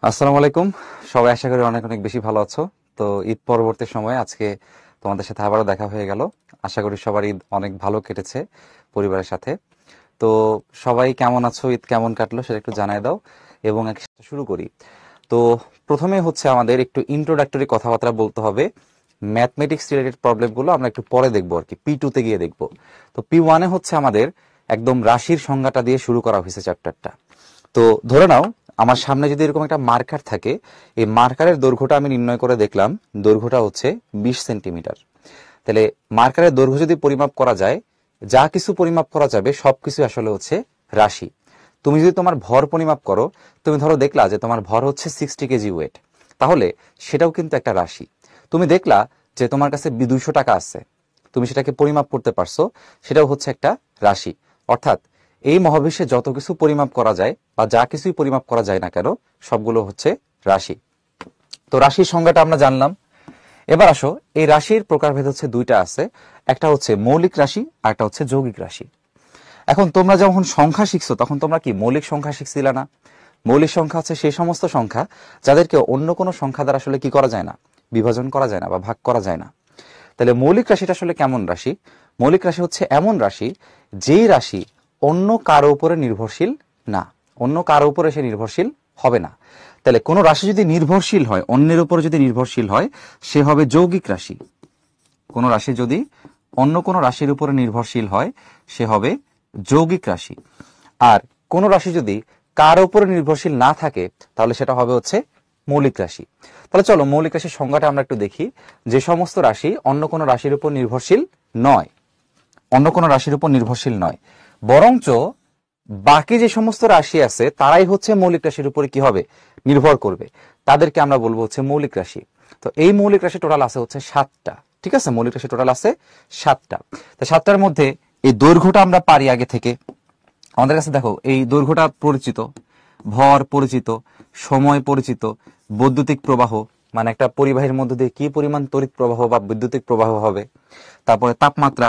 আসসালামু আলাইকুম। সবাই আশা করি অনেক অনেক বেশি ভালো আছো। তো ঈদ পরবর্তী সময়ে আজকে তোমাদের সাথে আবারও দেখা হয়ে গেল। আশা করি সবার ঈদ অনেক ভালো কেটেছে পরিবারের সাথে। তো সবাই কেমন আছো, ঈদ কেমন কাটলো সেটা একটু জানাই দাও এবং একসাথে শুরু করি। তো প্রথমে হচ্ছে আমাদের একটু ইন্ট্রোডাক্টরি কথাবার্তা বলতে হবে। ম্যাথমেটিক্স রিলেটেড প্রবলেমগুলো আমরা একটু পরে দেখবো আর কি, P2 তে গিয়ে দেখবো। তো P1 হচ্ছে আমাদের একদম রাশির সংজ্ঞাটা দিয়ে শুরু করা হয়েছে চ্যাপ্টারটা। তো ধরে নাও আমার সামনে যদি এরকম একটা মার্কার থাকে, এই মার্কারের দৈর্ঘ্যটা আমি নির্ণয় করে দেখলাম, দৈর্ঘ্যটা হচ্ছে 20 সেন্টিমিটার। তাহলে মার্কারের দৈর্ঘ্য যদি পরিমাপ করা যায়, যা কিছু পরিমাপ করা যাবে সবকিছু আসলে হচ্ছে রাশি। তুমি যদি তোমার ভর পরিমাপ করো, তুমি ধরো দেখলা যে তোমার ভর হচ্ছে 60 কেজি ওয়েট, তাহলে সেটাও কিন্তু একটা রাশি। তুমি দেখলা যে তোমার কাছে 200 টাকা আছে, তুমি সেটাকে পরিমাপ করতে পারছো, সেটাও হচ্ছে একটা রাশি। অর্থাৎ এই মহাবিশ্বে যত কিছু পরিমাপ করা যায় বা যা কিছুই পরিমাপ করা যায় না কেন, সবগুলো হচ্ছে রাশি। তো রাশির সংজ্ঞাটা আমরা জানলাম। এবার আসো, এই রাশির প্রকারভেদ হচ্ছে দুইটা আছে, একটা হচ্ছে মৌলিক রাশি আর একটা হচ্ছে যৌগিক রাশি। এখন তোমরা যখন সংখ্যা শিখছো তখন তোমরা কি মৌলিক সংখ্যা শিখছিলে না? মৌলিক সংখ্যা হচ্ছে সেই সমস্ত সংখ্যা যাদেরকে অন্য কোনো সংখ্যা দ্বারা আসলে কি করা যায় না, বিভাজন করা যায় না বা ভাগ করা যায় না। তাহলে মৌলিক রাশিটা আসলে কেমন রাশি? মৌলিক রাশি হচ্ছে এমন রাশি যেই রাশি অন্য কারো উপরে নির্ভরশীল না, অন্য কারো উপরে সে নির্ভরশীল হবে না। তাহলে কোনো রাশি যদি নির্ভরশীল হয়, অন্যের উপরে যদি নির্ভরশীল হয়, সে হবে যৌগিক রাশি। কোনো রাশি যদি অন্য কোনো রাশির উপরে নির্ভরশীল হয়, সে হবে যৌগিক রাশি। আর কোনো রাশি যদি কার উপরে নির্ভরশীল না থাকে, তাহলে সেটা হবে হচ্ছে মৌলিক রাশি। তাহলে চলো মৌলিক রাশির সংজ্ঞাটা আমরা একটু দেখি। যে সমস্ত রাশি অন্য কোনো রাশির উপর নির্ভরশীল নয়, অন্য কোনো রাশির উপর নির্ভরশীল নয়, বরঞ্চ বাকি যে সমস্ত রাশি আছে তারাই হচ্ছে মৌলিক রাশির উপরে কি হবে, নির্ভর করবে, তাদেরকে আমরা বলবো হচ্ছে মৌলিক রাশি। তো এই মৌলিক রাশি টোটাল আছে হচ্ছে 7টা। ঠিক আছে, মৌলিক রাশি টোটাল আছে 7টা। তো 7টার মধ্যে এই দৈর্ঘ্যটা আমরা পারি আগে থেকে। আমাদের কাছে দেখো এই দৈর্ঘ্যটা পরিচিত, ভর পরিচিত, সময় পরিচিত, বৈদ্যুতিক প্রবাহ মানে একটা পরিবাহীর মধ্যে দিয়ে কি পরিমাণ তড়িৎ প্রবাহ বা বৈদ্যুতিক প্রবাহ হবে, তারপরে তাপমাত্রা,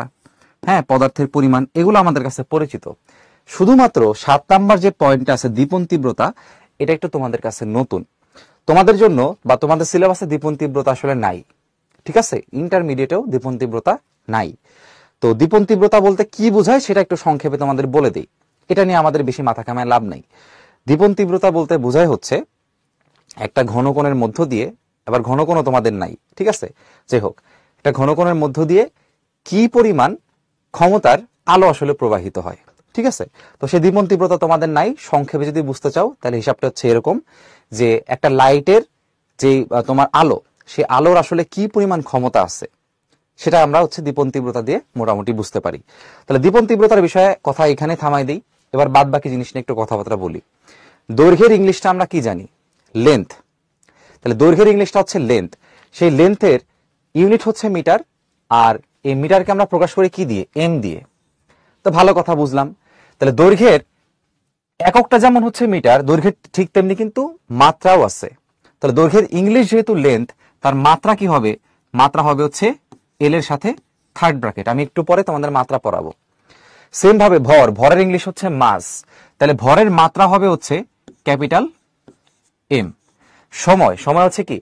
হ্যাঁ, পদার্থের পরিমাণ, এগুলো আমাদের কাছে পরিচিত। শুধুমাত্র 7 নাম্বার যে পয়েন্টটা আছে দীপন তীব্রতা, এটা একটু তোমাদের কাছে নতুন। তোমাদের জন্য বা তোমাদের সিলেবাসে দীপন তীব্রতা আসলে নাই। ঠিক আছে, ইন্টারমিডিয়েটেও দীপন তীব্রতা নাই। তো দীপন তীব্রতা বলতে কি বোঝায় সেটা একটু সংক্ষেপে তোমাদের বলে দিই, এটা নিয়ে আমাদের বেশি মাথা কামায় লাভ নাই। দীপন তীব্রতা বলতে বোঝায় হচ্ছে একটা ঘনকোণের মধ্য দিয়ে, আবার ঘনকোণও তোমাদের নাই, ঠিক আছে, যাই হোক, একটা ঘনকোণের মধ্য দিয়ে কি পরিমাণ ক্ষমতার আলো আসলে প্রবাহিত হয়। ঠিক আছে, তো সেই দীপন তীব্রতা তোমাদের নাই। সংক্ষেপে যদি বুঝতে চাও তাহলে হিসাবটা হচ্ছে এরকম, যে একটা লাইটের যে তোমার আলো, সে আলোর আসলে কি পরিমাণ ক্ষমতা আছে সেটা আমরা হচ্ছে দীপন তীব্রতা দিয়ে মোটামুটি বুঝতে পারি। তাহলে দীপন তীব্রতার বিষয়ে কথা এখানে থামাই দিই। এবার বাদ বাকি জিনিস নিয়ে একটু কথাবার্তা বলি। দৈর্ঘ্যের ইংলিশটা আমরা কি জানি? লেন্থ। তাহলে দৈর্ঘ্যের ইংলিশটা হচ্ছে লেন্থ। সেই লেন্থের ইউনিট হচ্ছে মিটার, আর এই মিটারকে আমরা প্রকাশ করি কি দিয়ে? এম দিয়ে। তো ভালো কথা বুঝলাম। তাহলে দৈর্ঘ্যের এককটা যেমন হচ্ছে মিটার, দৈর্ঘ্যের ঠিক তেমনি কিন্তু মাত্রাও আছে। তাহলে দৈর্ঘ্যের ইংলিশ যেহেতু লেন্থ, তার মাত্রা কি হবে? মাত্রা হবে হচ্ছে এল এর সাথে থার্ড ব্র্যাকেট। আমি একটু পরে তোমাদের মাত্রা পড়াবো। সেম ভাবে ভর, ভরের ইংলিশ হচ্ছে মাস। তাহলে ভরের মাত্রা হবে হচ্ছে ক্যাপিটাল এম। সময়, সময় হচ্ছে কি?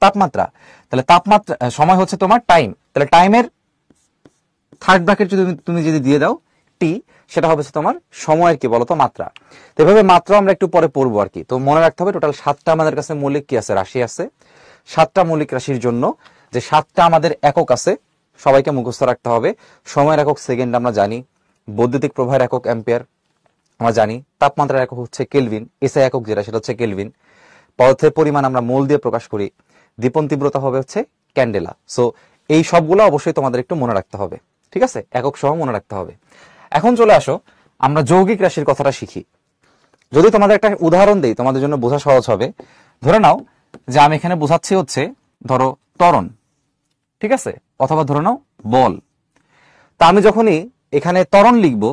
তাপমাত্রা। তাহলে তাপমাত্রা, সময় হচ্ছে তোমার টাইম। তাহলে টাইমের থার্ড ব্র্যাকেট যদি তুমি যদি দিয়ে দাও টি, সেটা হবে তোমার সময়ের কি বলতো? মাত্রা। তো এভাবে মাত্রা আমরা একটু পরে পড়বো আর কি। তো মনে রাখতে হবে টোটাল 7টা আমাদের কাছে মৌলিক কি আছে? রাশি আছে। 7টা মৌলিক রাশির জন্য যে 7টা আমাদের একক আছে সবাইকে মুখস্থ রাখতে হবে। সময়ের একক সেকেন্ড আমরা জানি, বৈদ্যুতিক প্রবাহের একক অ্যাম্পিয়ার আমরা জানি, তাপমাত্রার একক হচ্ছে কেলভিন, এসআই একক যেটা সেটা হচ্ছে কেলভিন, পদার্থের পরিমাণ আমরা মোল দিয়ে প্রকাশ করি, দীপন তীব্রতা হবে হচ্ছে ক্যান্ডেলা। সো এই সবগুলো অবশ্যই তোমাদের একটু মনে রাখতে হবে। ঠিক আছে, একক সহ মনে রাখতে হবে। এখন চলে আসো আমরা যৌগিক রাশির কথাটা শিখি। যদি তোমাদের একটা উদাহরণ দেই তোমাদের জন্য বোঝা সহজ হবে। ধরে নাও যে আমি এখানে বোঝাচ্ছি হচ্ছে ধরো ত্বরণ, ঠিক আছে, অথবা ধরে নাও বল। তা আমি যখনই এখানে ত্বরণ লিখব,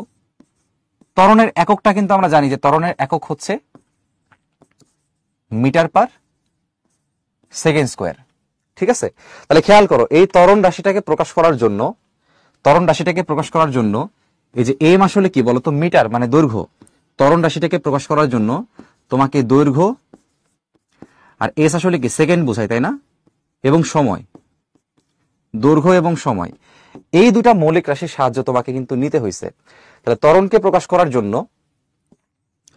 ত্বরণের এককটা কিন্তু আমরা জানি যে ত্বরণের একক হচ্ছে মিটার পার সেকেন্ড স্কোয়ার। ঠিক আছে, তাহলে খেয়াল করো এই ত্বরণ রাশিটাকে প্রকাশ করার জন্য, ত্বরণ রাশিটাকে প্রকাশ করার জন্য এই যে এম আসলে কি বলতো? মিটার মানে দৈর্ঘ্য। ত্বরণ রাশিটাকে প্রকাশ করার জন্য তোমাকে দৈর্ঘ্য আর এস আসলে কি সেকেন্ড বোঝায়, তাই না? এবং সময়, দৈর্ঘ্য এবং সময়, এই দুটা মৌলিক রাশির সাহায্য তোমাকে কিন্তু নিতে হয়েছে। তাহলে ত্বরণকে প্রকাশ করার জন্য,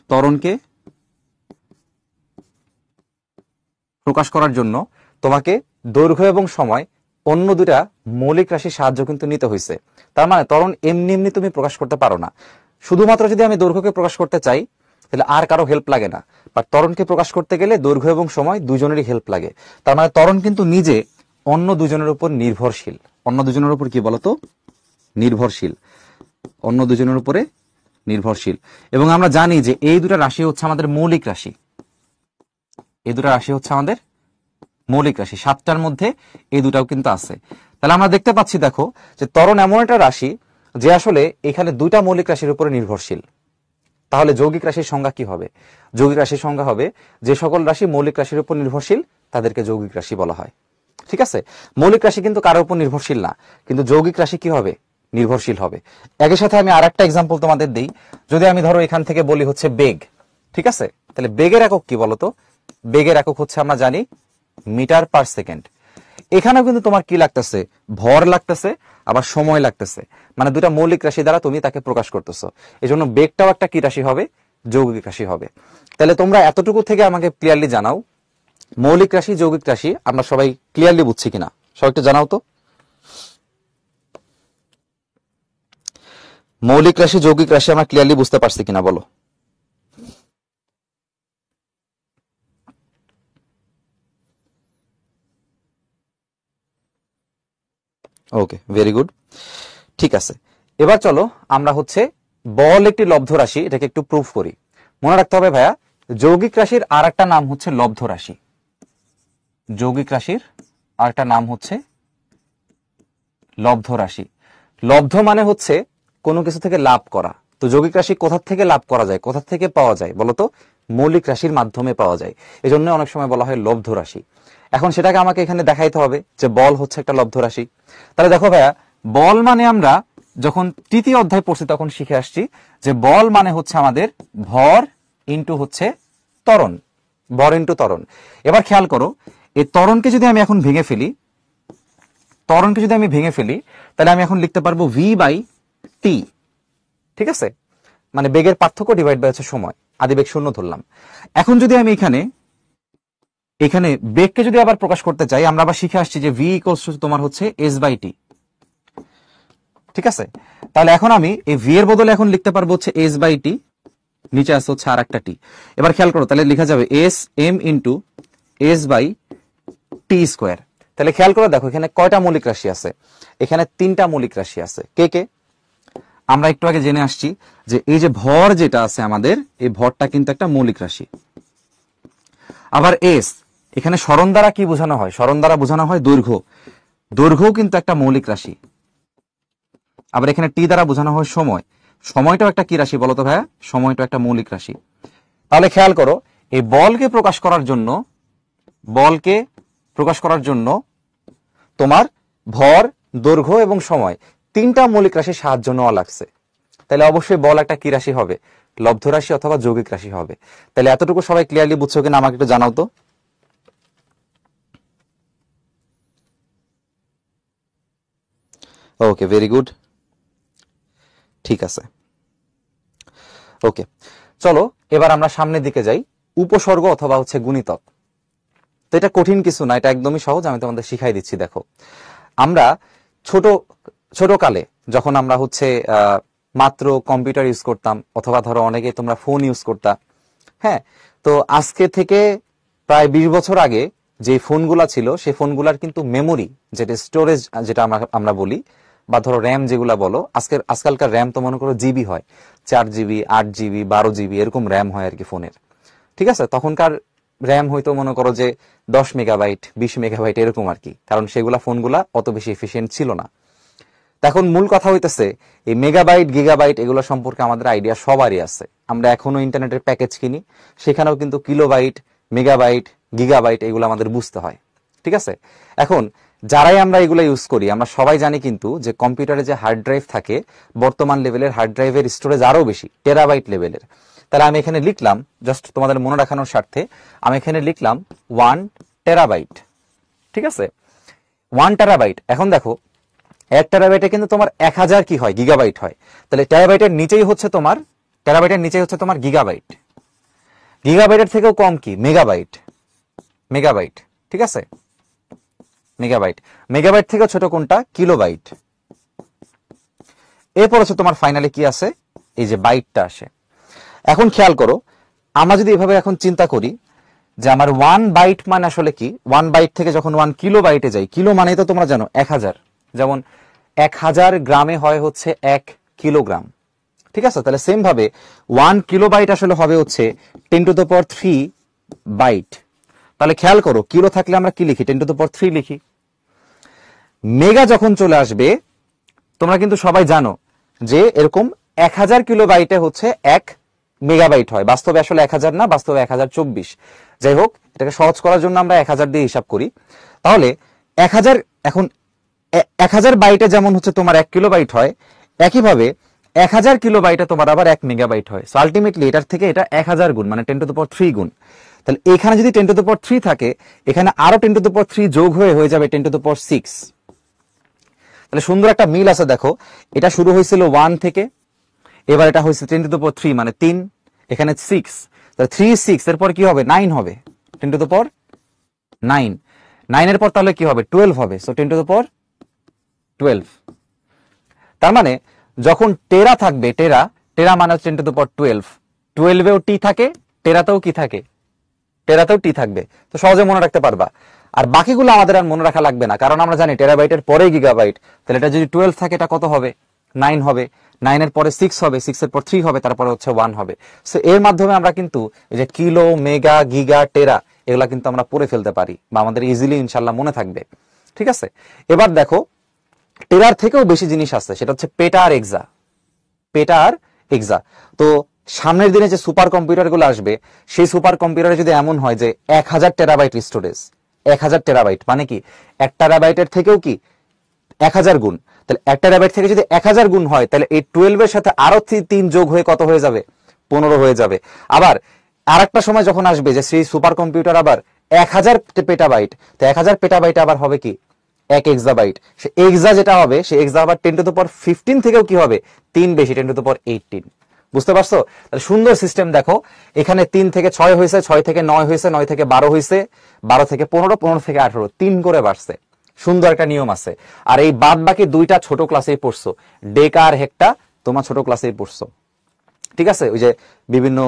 ত্বরণকে প্রকাশ করার জন্য তোমাকে দৈর্ঘ্য এবং সময় অন্য দুটা মৌলিক রাশির সাহায্য কিন্তু নিতে হয়েছে। তার মানে ত্বরণ এমনি এমনি তুমি প্রকাশ করতে পারো না। শুধুমাত্র যদি আমি দৈর্ঘ্যকে প্রকাশ করতে চাই তাহলে আর কারো হেল্প লাগে না, বাট ত্বরণকে প্রকাশ করতে গেলে দৈর্ঘ্য এবং সময় দুজনেরই হেল্প লাগে। তার মানে ত্বরণ কিন্তু নিজে অন্য দুজনের উপর নির্ভরশীল। অন্য দুজনের উপর কি বলতো? নির্ভরশীল। অন্য দুজনের উপরে নির্ভরশীল। এবং আমরা জানি যে এই দুটা রাশি হচ্ছে আমাদের মৌলিক রাশি। এই দুটা রাশি হচ্ছে আমাদের মৌলিক রাশি, 7টার মধ্যে এই দুটাও কিন্তু আছে। তাহলে আমরা দেখতে পাচ্ছি, দেখো যে ত্বরণ এমন একটা রাশি যে আসলে এখানে দুইটা মৌলিক রাশির উপরে নির্ভরশীল। তাহলে যৌগিক রাশির সংজ্ঞা কি হবে? যৌগিক রাশির সংজ্ঞা হবে যে সকল রাশি মৌলিক রাশির উপর নির্ভরশীল তাদেরকে যৌগিক রাশি বলা হয়। ঠিক আছে? মৌলিক রাশি কিন্তু কারোর উপর নির্ভরশীল না, কিন্তু যৌগিক রাশি কি হবে? নির্ভরশীল হবে। একই সাথে আমি আরেকটা এক্সাম্পল তোমাদের দিই। যদি আমি ধরো এখান থেকে বলি হচ্ছে বেগ, ঠিক আছে? তাহলে বেগের একক কি বলতো? বেগের একক হচ্ছে আমরা জানি মিটার পার সেকেন্ড। এখানেও কিন্তু তোমার কি লাগতেছে? ভর লাগতেছে, আবার সময় লাগতেছে। মানে দুটা মৌলিক রাশি দ্বারা তুমি তাকে প্রকাশ করতেছো। এই জন্য বেগটাও একটা কি রাশি হবে? যৌগিক রাশি হবে। তাহলে তোমরা এতটুকু থেকে আমাকে ক্লিয়ারলি জানাও, মৌলিক রাশি যৌগিক রাশি আমরা সবাই ক্লিয়ারলি বুঝছি কিনা? সবাই একটু জানাও তো। মৌলিক রাশি যৌগিক রাশি আমরা ক্লিয়ারলি বুঝতে পারছি কিনা বলো। ওকে, ভেরি গুড। ঠিক আছে, এবার চলো আমরা হচ্ছে বল একটি লব্ধ রাশি, এটাকে একটু প্রুফ করি। মনে রাখতে হবে ভাইয়া, যৌগিক রাশির আর একটা নাম হচ্ছে লব্ধ রাশি। যৌগিক রাশির আর একটা নাম হচ্ছে লব্ধ রাশি। লব্ধ মানে হচ্ছে কোনো কিছু থেকে লাভ করা। তো যৌগিক রাশি কোথা থেকে লাভ করা যায়, কোথা থেকে পাওয়া যায় বলতো? মৌলিক রাশির মাধ্যমে পাওয়া যায়। এই জন্য অনেক সময় বলা হয় লব্ধ রাশি। এখন সেটাকে আমাকে এখানে দেখাইতে হবে যে বল হচ্ছে একটা লব্ধ রাশি। তাহলে দেখো ভাইয়া, বল মানে আমরা যখন তৃতীয় অধ্যায় পড়ছি তখন শিখে আসছি যে বল মানে হচ্ছে আমাদের ভর ইন্টু হচ্ছে ত্বরণ, ভর ইন্টু ত্বরণ। এবার খেয়াল করো, এই ত্বরণকে যদি আমি এখন ভেঙে ফেলি, ত্বরণকে যদি আমি ভেঙে ফেলি তাহলে আমি এখন লিখতে পারবো ভি বাই টি। ঠিক আছে? মানে বেগের পার্থক্য ডিভাইড বাই হচ্ছে সময়, আদিবেগ শূন্য ধরলাম। এখন যদি আমি এখানে বেগকে যদি আবার প্রকাশ করতে চাই, আমরা আবার শিখে আসছি যে ভি ইকুয়ালস টু তোমার হচ্ছে এস বাই টি। ঠিক আছে? তাহলে এখন আমি এই ভি এর বদলে এখন লিখতে পারবো হচ্ছে এস বাই টি, নিচে আসছে হচ্ছে আর একটা টি। এবার খেয়াল করো, তাহলে লেখা যাবে S M into S by T square. তাহলে খেয়াল করে দেখো এখানে কয়টা মৌলিক রাশি আছে? এখানে 3টা মৌলিক রাশি আছে। কে কে? আমরা একটু আগে জেনে আসছি যে এই যে ভর যেটা আছে আমাদের, এই ভরটা কিন্তু একটা মৌলিক রাশি। আবার এস, এখানে সরণ দ্বারা কি বোঝানো হয়? সরণ দ্বারা বোঝানো হয় দৈর্ঘ্য। দৈর্ঘ্য কিন্তু একটা মৌলিক রাশি। আবার এখানে টি দ্বারা বোঝানো হয় সময়। সময়টাও একটা কি রাশি বলতো ভাইয়া? সময়টাও একটা মৌলিক রাশি। তাহলে খেয়াল করো, এই বলকে প্রকাশ করার জন্য তোমার ভর, দৈর্ঘ্য এবং সময় 3টা মৌলিক রাশির সাহায্য নেওয়া লাগছে। তাহলে অবশ্যই বল একটা কি রাশি হবে? লব্ধ রাশি অথবা যৌগিক রাশি হবে। তাহলে এতটুকু সবাই ক্লিয়ারলি বুঝছো কিনা আমাকে একটু জানাও তো। ওকে, ভেরি গুড। ঠিক আছে, ওকে। চলো এবার আমরা সামনের দিকে যাই। উপসর্গ অথবা হচ্ছে গুণিতক। তো এটা কঠিন কিছু না, এটা একদমই সহজ, আমি তোমাদের শিখাই দিচ্ছি। দেখো, আমরা ছোট কালে যখন আমরা হচ্ছে মাত্র কম্পিউটার ইউজ করতাম, অথবা ধরো অনেকে তোমরা ফোন ইউজ করতা, হ্যাঁ, তো আজকে থেকে প্রায় 20 বছর আগে যে ফোনগুলা ছিল সেই ফোনগুলার কিন্তু মেমোরি, যেটা স্টোরেজ যেটা আমরা বলি, বা ধরো র্যাম যেগুলা বলো, আজকালকার র্যাম তো মনে করো জিবি হয়, 4 জিবি, 8 জিবি, 12 জিবি এরকম র্যাম হয় আর কি ফোনের। ঠিক আছে? তখনকার র্যাম হয়তো মনে করো যে 10 মেগাবাইট, 20 মেগাবাইট এরকম আর কি, কারণ সেগুলা ফোনগুলা অত বেশি এফিসিয়েন্ট ছিল না। এখন মূল কথা হইতেছে এই মেগাবাইট, গিগাবাইট এগুলো সম্পর্কে আমাদের আইডিয়া সবারই আছে। আমরা এখনো ইন্টারনেটের প্যাকেজ কিনি, সেখানেও কিন্তু কিলোবাইট, মেগাবাইট, গিগাবাইট এগুলো আমাদের বুঝতে হয়। ঠিক আছে? এখন যারাই আমরা এগুলো ইউজ করি, আমরা সবাই জানি কিন্তু যে কম্পিউটারে যে হার্ড ড্রাইভ থাকে, বর্তমান লেভেলের হার্ড ড্রাইভের স্টোরেজ আরো বেশি, টেরাবাইট লেভেলের। তাহলে আমি এখানে লিখলাম, জাস্ট তোমাদের মনে রাখানোর স্বার্থে আমি এখানে লিখলাম 1 টেরাবাইট। ঠিক আছে, 1 টেরাবাইট। এখন দেখো 1 টেরাবাইটে কিন্তু তোমার 1000 কি হয়, গিগাবাইট হয়। তাহলে টেরাবাইটের নিচেই হচ্ছে তোমার গিগাবাইট। গিগাবাইটের থেকেও কম কি মেগাবাইট। মেগাবাইট, ঠিক আছে, মেগাবাইট। মেগাবাইট থেকে ছোট কোনটা, কিলোবাইট। এরপর হচ্ছে তোমার ফাইনালি কি আছে, এই যে বাইটটা আসে। এখন খেয়াল করো, আমরা যদি এভাবে এখন চিন্তা করি যে আমার 1 বাইট মানে আসলে কি, 1 বাইট থেকে যখন 1 কিলো বাইটে যাই, কিলো মানে তো তোমরা জানো 1000, যেমন 1000 গ্রামে হয় হচ্ছে 1 কিলোগ্রাম। ঠিক আছে, তাহলে সেম ভাবে 1 কিলো বাইট আসলে হবে হচ্ছে 10⁻³ বাইট। তাহলে খেয়াল করো, কিলো থাকলে আমরা কি লিখি, 10⁻³ লিখি। মেগা যখন চলে আসবে, তোমরা কিন্তু সবাই জানো যে এরকম 1000 কিলো বাইটে হচ্ছে 1 মেগাবাইট হয়। বাস্তবে আসলে 1000 না, বাস্তবে 1024। যাই হোক, এটাকে সহজ করার জন্য আমরা 1000 দিয়ে হিসাব করি। তাহলে 1000, এখন 1000 বাইটে যেমন হচ্ছে তোমার 1 কিলো বাইট হয়, একইভাবে 1000 কিলো বাইটে তোমার আবার 1 মেগাবাইট হয়। সো আলটিমেটলি এটার থেকে এটা 1000 গুণ, মানে 10⁻³ গুণ। তাহলে এখানে যদি 10⁻³ থাকে, এখানে আরো 10⁻³ যোগ হয়ে যাবে 10⁻6। তাহলে সুন্দর একটা মিল আছে, দেখো এটা শুরু হয়েছিল 1 থেকে, এবার এটা হয়েছে 10⁻³ মানে 3, এখানে 6, তাহলে 3 6 এরপর কি হবে, 9 হবে, 10⁻9। 9 এর পর তাহলে কি হবে, 12 হবে। সো 10⁻12। তার মানে যখন টেরা থাকবে, টেরা মানে 10⁻12, 12এও টি থাকে, টেরাতেও কি থাকে, টেরাতেও টি থাকবে। তো সহজে মনে রাখতে পারবা। আর বাকিগুলো আমাদের আর মনে রাখা লাগবে না, কারণ আমরা জানি টেরাবাইটের পরে গিগাবাইট। তাহলে এটা যদি 12 থাকে, এটা কত হবে, 9 হবে। 9 এর পরে 6 হবে, 6 এর পর 3 হবে, তারপরে হচ্ছে 1 হবে। সো এর মাধ্যমে আমরা কিন্তু এই যে কিলো, মেগা, গিগা, টেরা এগুলা কিন্তু আমরা পড়ে ফেলতে পারি, বা আমাদের ইজিলি ইনশাল্লাহ মনে থাকবে। ঠিক আছে, এবার দেখো টেরার থেকেও বেশি জিনিস আছে, সেটা হচ্ছে পেটা আর এক্সা। পেটা আর এক্সা। তো সামনের দিনে যে সুপার কম্পিউটার গুলো আসবে, সেই সুপার কম্পিউটারে যদি এমন হয় যে 1000 টেরাবাইট স্টোরেজ, 1000 টেরাবাইট মানে কি 1 টেরাবাইটের থেকেও কি 1000 গুণ। তাহলে 1 টেরাবাইট থেকে যদি 1000 গুণ হয়, তাহলে এই 12 এর সাথে আরো 3 যোগ হয়ে কত হয়ে যাবে, 15 হয়ে যাবে। আবার আরেকটা সময় যখন আসবে যে সেই সুপার কম্পিউটার আবার 1000 পেটাবাইট, তো 1000 পেটাবাইট আবার হবে কি 1 এক্সাবাইট। সে এক্সা যেটা হবে, সে এক্সা আবার 10⁻15 থেকেও কি হবে, 3 বেশি, 10⁻18। বুঝতে পারছো? তাহলে সুন্দর সিস্টেম দেখো, এখানে 3 থেকে 6 হয়েছে, 6 থেকে 9 হয়েছে, 9 থেকে 12 হয়েছে, 12 থেকে 15, 15 থেকে 18, 3 করে বাড়ছে। সুন্দর একটা নিয়ম আছে। আর এই বাদ বাকি দুইটা ছোট ক্লাসেই পড়ছো, ডেকা আর হেক্টা তোমার ছোট ক্লাসেই পড়ছো। ঠিক আছে, ওই যে বিভিন্ন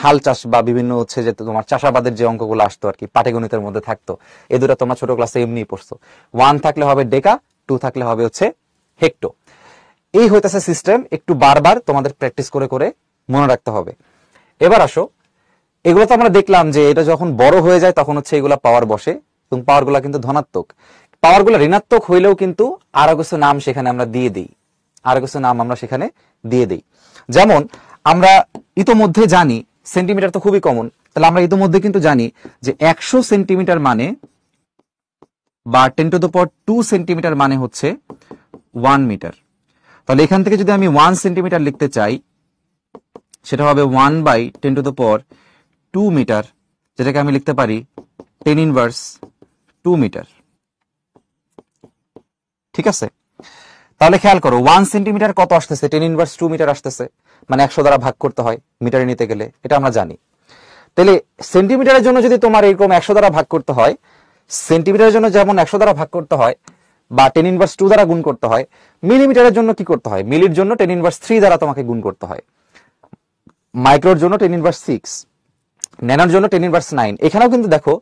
হাল চাষ বা বিভিন্ন হচ্ছে যে তোমার চাষাবাদের যে অঙ্কগুলো আসতো আর কি, পাটিগণিতের মধ্যে থাকতো, এই দুটা তোমার ছোট ক্লাসে এমনি পড়ছো। 1 থাকলে হবে ডেকা, 2 থাকলে হবে হচ্ছে হেক্টো। এই হইতেছে সিস্টেম, একটু বারবার তোমাদের প্র্যাকটিস করে করে মনে রাখতে হবে। এবার আসো, এগুলো তো আমরা দেখলাম যে এটা যখন বড় হয়ে যায় তখন হচ্ছে এগুলা পাওয়ার বসে, এবং পাওয়ার গুলা কিন্তু ধনাত্মক। পাওয়ার গুলা ঋণাত্মক হইলেও কিন্তু আরো কিছু নাম সেখানে আমরা দিয়ে দিই, আরো কিছু নাম আমরা সেখানে দিয়ে দিই। যেমন আমরা ইতোমধ্যে জানি, সেন্টিমিটার তো খুবই কমন, তাহলে আমরা ইতোমধ্যে কিন্তু জানি যে 100 সেন্টিমিটার মানে বা 10⁻² সেন্টিমিটার মানে হচ্ছে 1 মিটার। তাহলে এখান থেকে যদি আমি 1 সেন্টিমিটার লিখতে চাই, সেটা হবে 1/10⁻² মিটার, যেটাকে আমি লিখতে পারি 10⁻² মিটার। ঠিক আছে, তাহলে খেয়াল করো 1 সেন্টিমিটার কত আসতেছে, 10⁻² মিটার আসতেছে, মানে 100 দ্বারা ভাগ করতে হয় মিটারে নিতে গেলে, এটা আমরা জানি। তাহলে সেন্টিমিটারের জন্য যদি তোমার এরকম 100 দ্বারা ভাগ করতে হয়, সেন্টিমিটারের জন্য যেমন 100 দ্বারা ভাগ করতে হয় বা 10⁻² দ্বারা গুণ করতে হয়, মিলিমিটারের জন্য কি করতে হয়, মিলির জন্য 10⁻³ দ্বারা তোমাকে গুণ করতে হয়, মাইক্রোর জন্য 10⁻6, ন্যানোর জন্য 10⁻9। এখানেও কিন্তু দেখো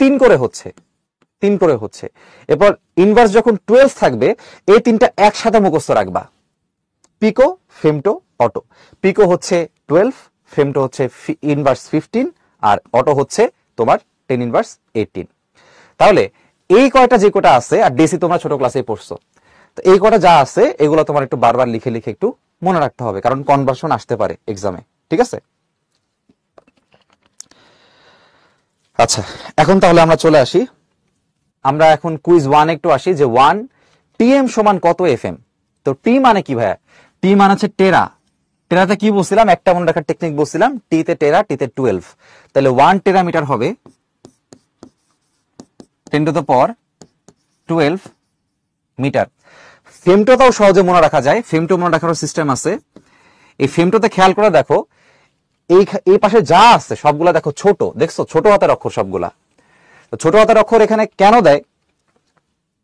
3 করে হচ্ছে, 3 করে হচ্ছে। এরপর ইনভার্স যখন 12 থাকবে, এই তিনটা একসাথে মুখস্থ রাখবা, পিকো, ফেমটো, অটো। পিকো হচ্ছে 12, ফেমটো হচ্ছে ইনভার্স 15, আর অটো হচ্ছে তোমার 10⁻18। তাহলে এই কয়টা যে কটা আছে, আর ডেসি তোমরা ছোট ক্লাসে পড়ছো, তো এই কটা যা আছে এগুলো তোমার একটু বারবার লিখে লিখে একটু মনে রাখতে হবে, কারণ কনভার্সন আসতে পারে এক্সামে। ঠিক আছে, আচ্ছা এখন তাহলে আমরা চলে আসি, আমরা এখন কুইজ 1 একটু আসি, যে 1 টিএম সমান কত এফএম। তো টি মানে কি ভাইয়া, টি মানে হচ্ছে টেরা, টেরাতে কি বলছিলাম, একটা মনে রাখার টেকনিক বলছিলাম, টি তে টেরা, টি তে 12। তাহলে 1 টেরামিটার হবে 10⁻12 মিটার। ফেমটোটাও সহজে মনে রাখা যায়, ফেমটো মনে রাখার সিস্টেম আছে। এই ফেমটোতে খেয়াল করে দেখো, এই পাশে যা আছে সবগুলা দেখো ছোট, দেখছো ছোট হাতের অক্ষর সবগুলা। তো ছোট হাতের অক্ষর এখানে কেন দেয়,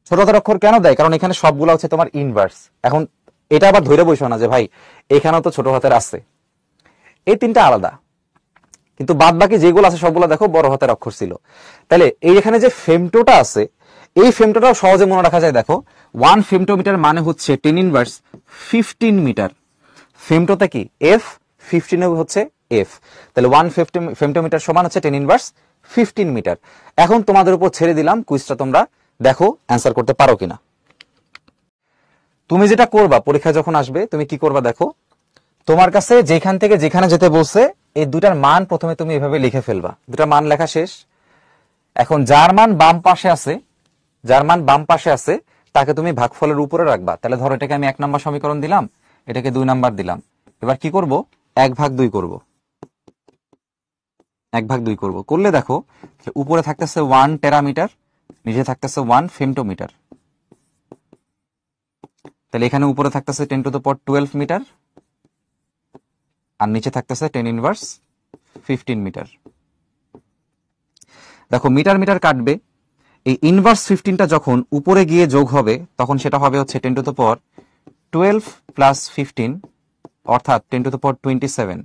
ছোট হাতের অক্ষর কেন দেয়, কারণ এখানে সবগুলা হচ্ছে তোমার ইনভার্স। এখন এটা আবার ধরে বসো না যে ভাই এখানেও তো ছোট হাতের আছে, এই তিনটা আলাদা, কিন্তু বাদ বাকি যেগুলো আছে সবগুলো দেখো বড় হাতের অক্ষর ছিল। তাহলে এই এখানে যে ফেমটোটা আছে, এই ফেমটোটাও সহজে মনে রাখা যায়। দেখো 1 ফেমটোমিটার মানে হচ্ছে 10⁻15 মিটার। ফেমটোতে কি এফ, 15 হচ্ছে এফ। তাহলে 1 ফেমটোমিটার সমান হচ্ছে 10⁻15 মিটার। এখন তোমাদের উপর ছেড়ে দিলাম, কুইজটা তোমরা দেখো অ্যান্সার করতে পারো কিনা। তুমি যেটা করবা পরীক্ষা যখন আসবে, তুমি কি করবা দেখো, তোমার কাছে যেখান থেকে যেখানে যেতে বলছে এই দুটার মান প্রথমে তুমি এভাবে লিখে ফেলবা। দুটার মান লেখা শেষ। এখন যার মান বাম পাশে আছে, যার মান বাম পাশে আছে তাকে তুমি ভাগফলের উপরে রাখবা। তাহলে ধরো এটাকে আমি 1 নম্বর সমীকরণ দিলাম, এটাকে 2 নাম্বার দিলাম। এবার কি করব, 1/2 করব, 1/2 করব। করলে দেখো উপরে থাকতেছে 1 টেরামিটার, নিচে থাকতেছে 1 ফেমটোমিটার। তাহলে এখানে উপরে থাকতেছে 10⁻12 মিটার, আর নিচে থাকতেছে 10⁻15 মিটার। দেখো মিটার মিটার কাটবে, এই ইনভার্স 15টা যখন উপরে গিয়ে যোগ হবে তখন সেটা হবে হচ্ছে 10⁻12 প্লাস 15, অর্থাৎ 10⁻27।